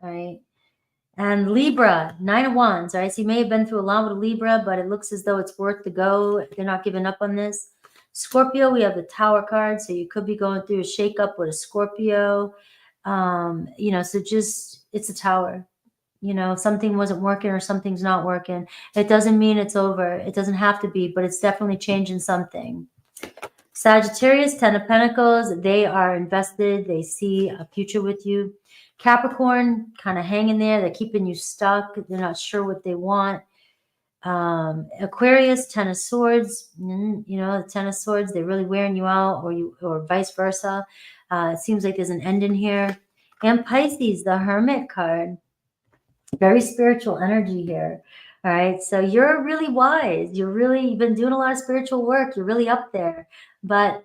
All right. And Libra, Nine of Wands. All right. So you may have been through a lot with Libra, but it looks as though it's worth the go. They're not giving up on this. Scorpio, we have the Tower card. So you could be going through a shakeup with a Scorpio. You know, so just, it's a Tower. You know, something wasn't working or something's not working. It doesn't mean it's over. It doesn't have to be, but it's definitely changing something. Sagittarius, Ten of Pentacles, they are invested. They see a future with you. Capricorn, kind of hanging there. They're keeping you stuck. They're not sure what they want. Aquarius, Ten of Swords, you know, the Ten of Swords, they're really wearing you out, or vice versa. It seems like there's an end in here. And Pisces, the Hermit card. Very spiritual energy here. All right. So you're really wise. You've been doing a lot of spiritual work. You're really up there. But,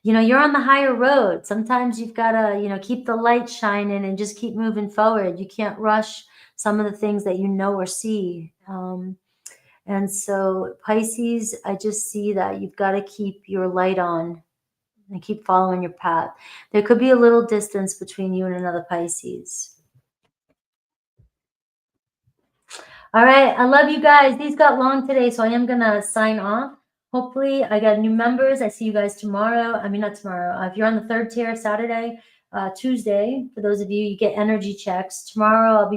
you know, you're on the higher road. Sometimes you've got to, you know, keep the light shining and just keep moving forward. You can't rush some of the things that you know or see. And so Pisces, I just see that you've got to keep your light on and keep following your path. There could be a little distance between you and another Pisces. All right. I love you guys. These got long today, so I am going to sign off. Hopefully, I got new members. I see you guys tomorrow. I mean, not tomorrow. If you're on the third tier, Saturday, Tuesday, for those of you, you get energy checks. Tomorrow, I'll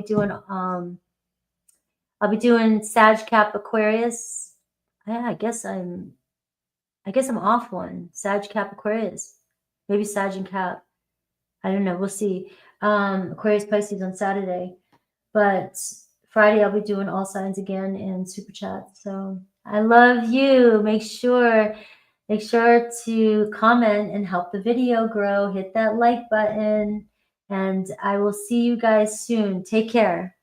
be doing Sag Cap Aquarius. Yeah, I guess I'm off one. Sag Cap Aquarius. Maybe Sag and Cap. I don't know. We'll see. Aquarius Pisces on Saturday. But Friday, I'll be doing all signs again and super chat. So I love you. Make sure to comment and help the video grow. Hit that like button, and I will see you guys soon. Take care.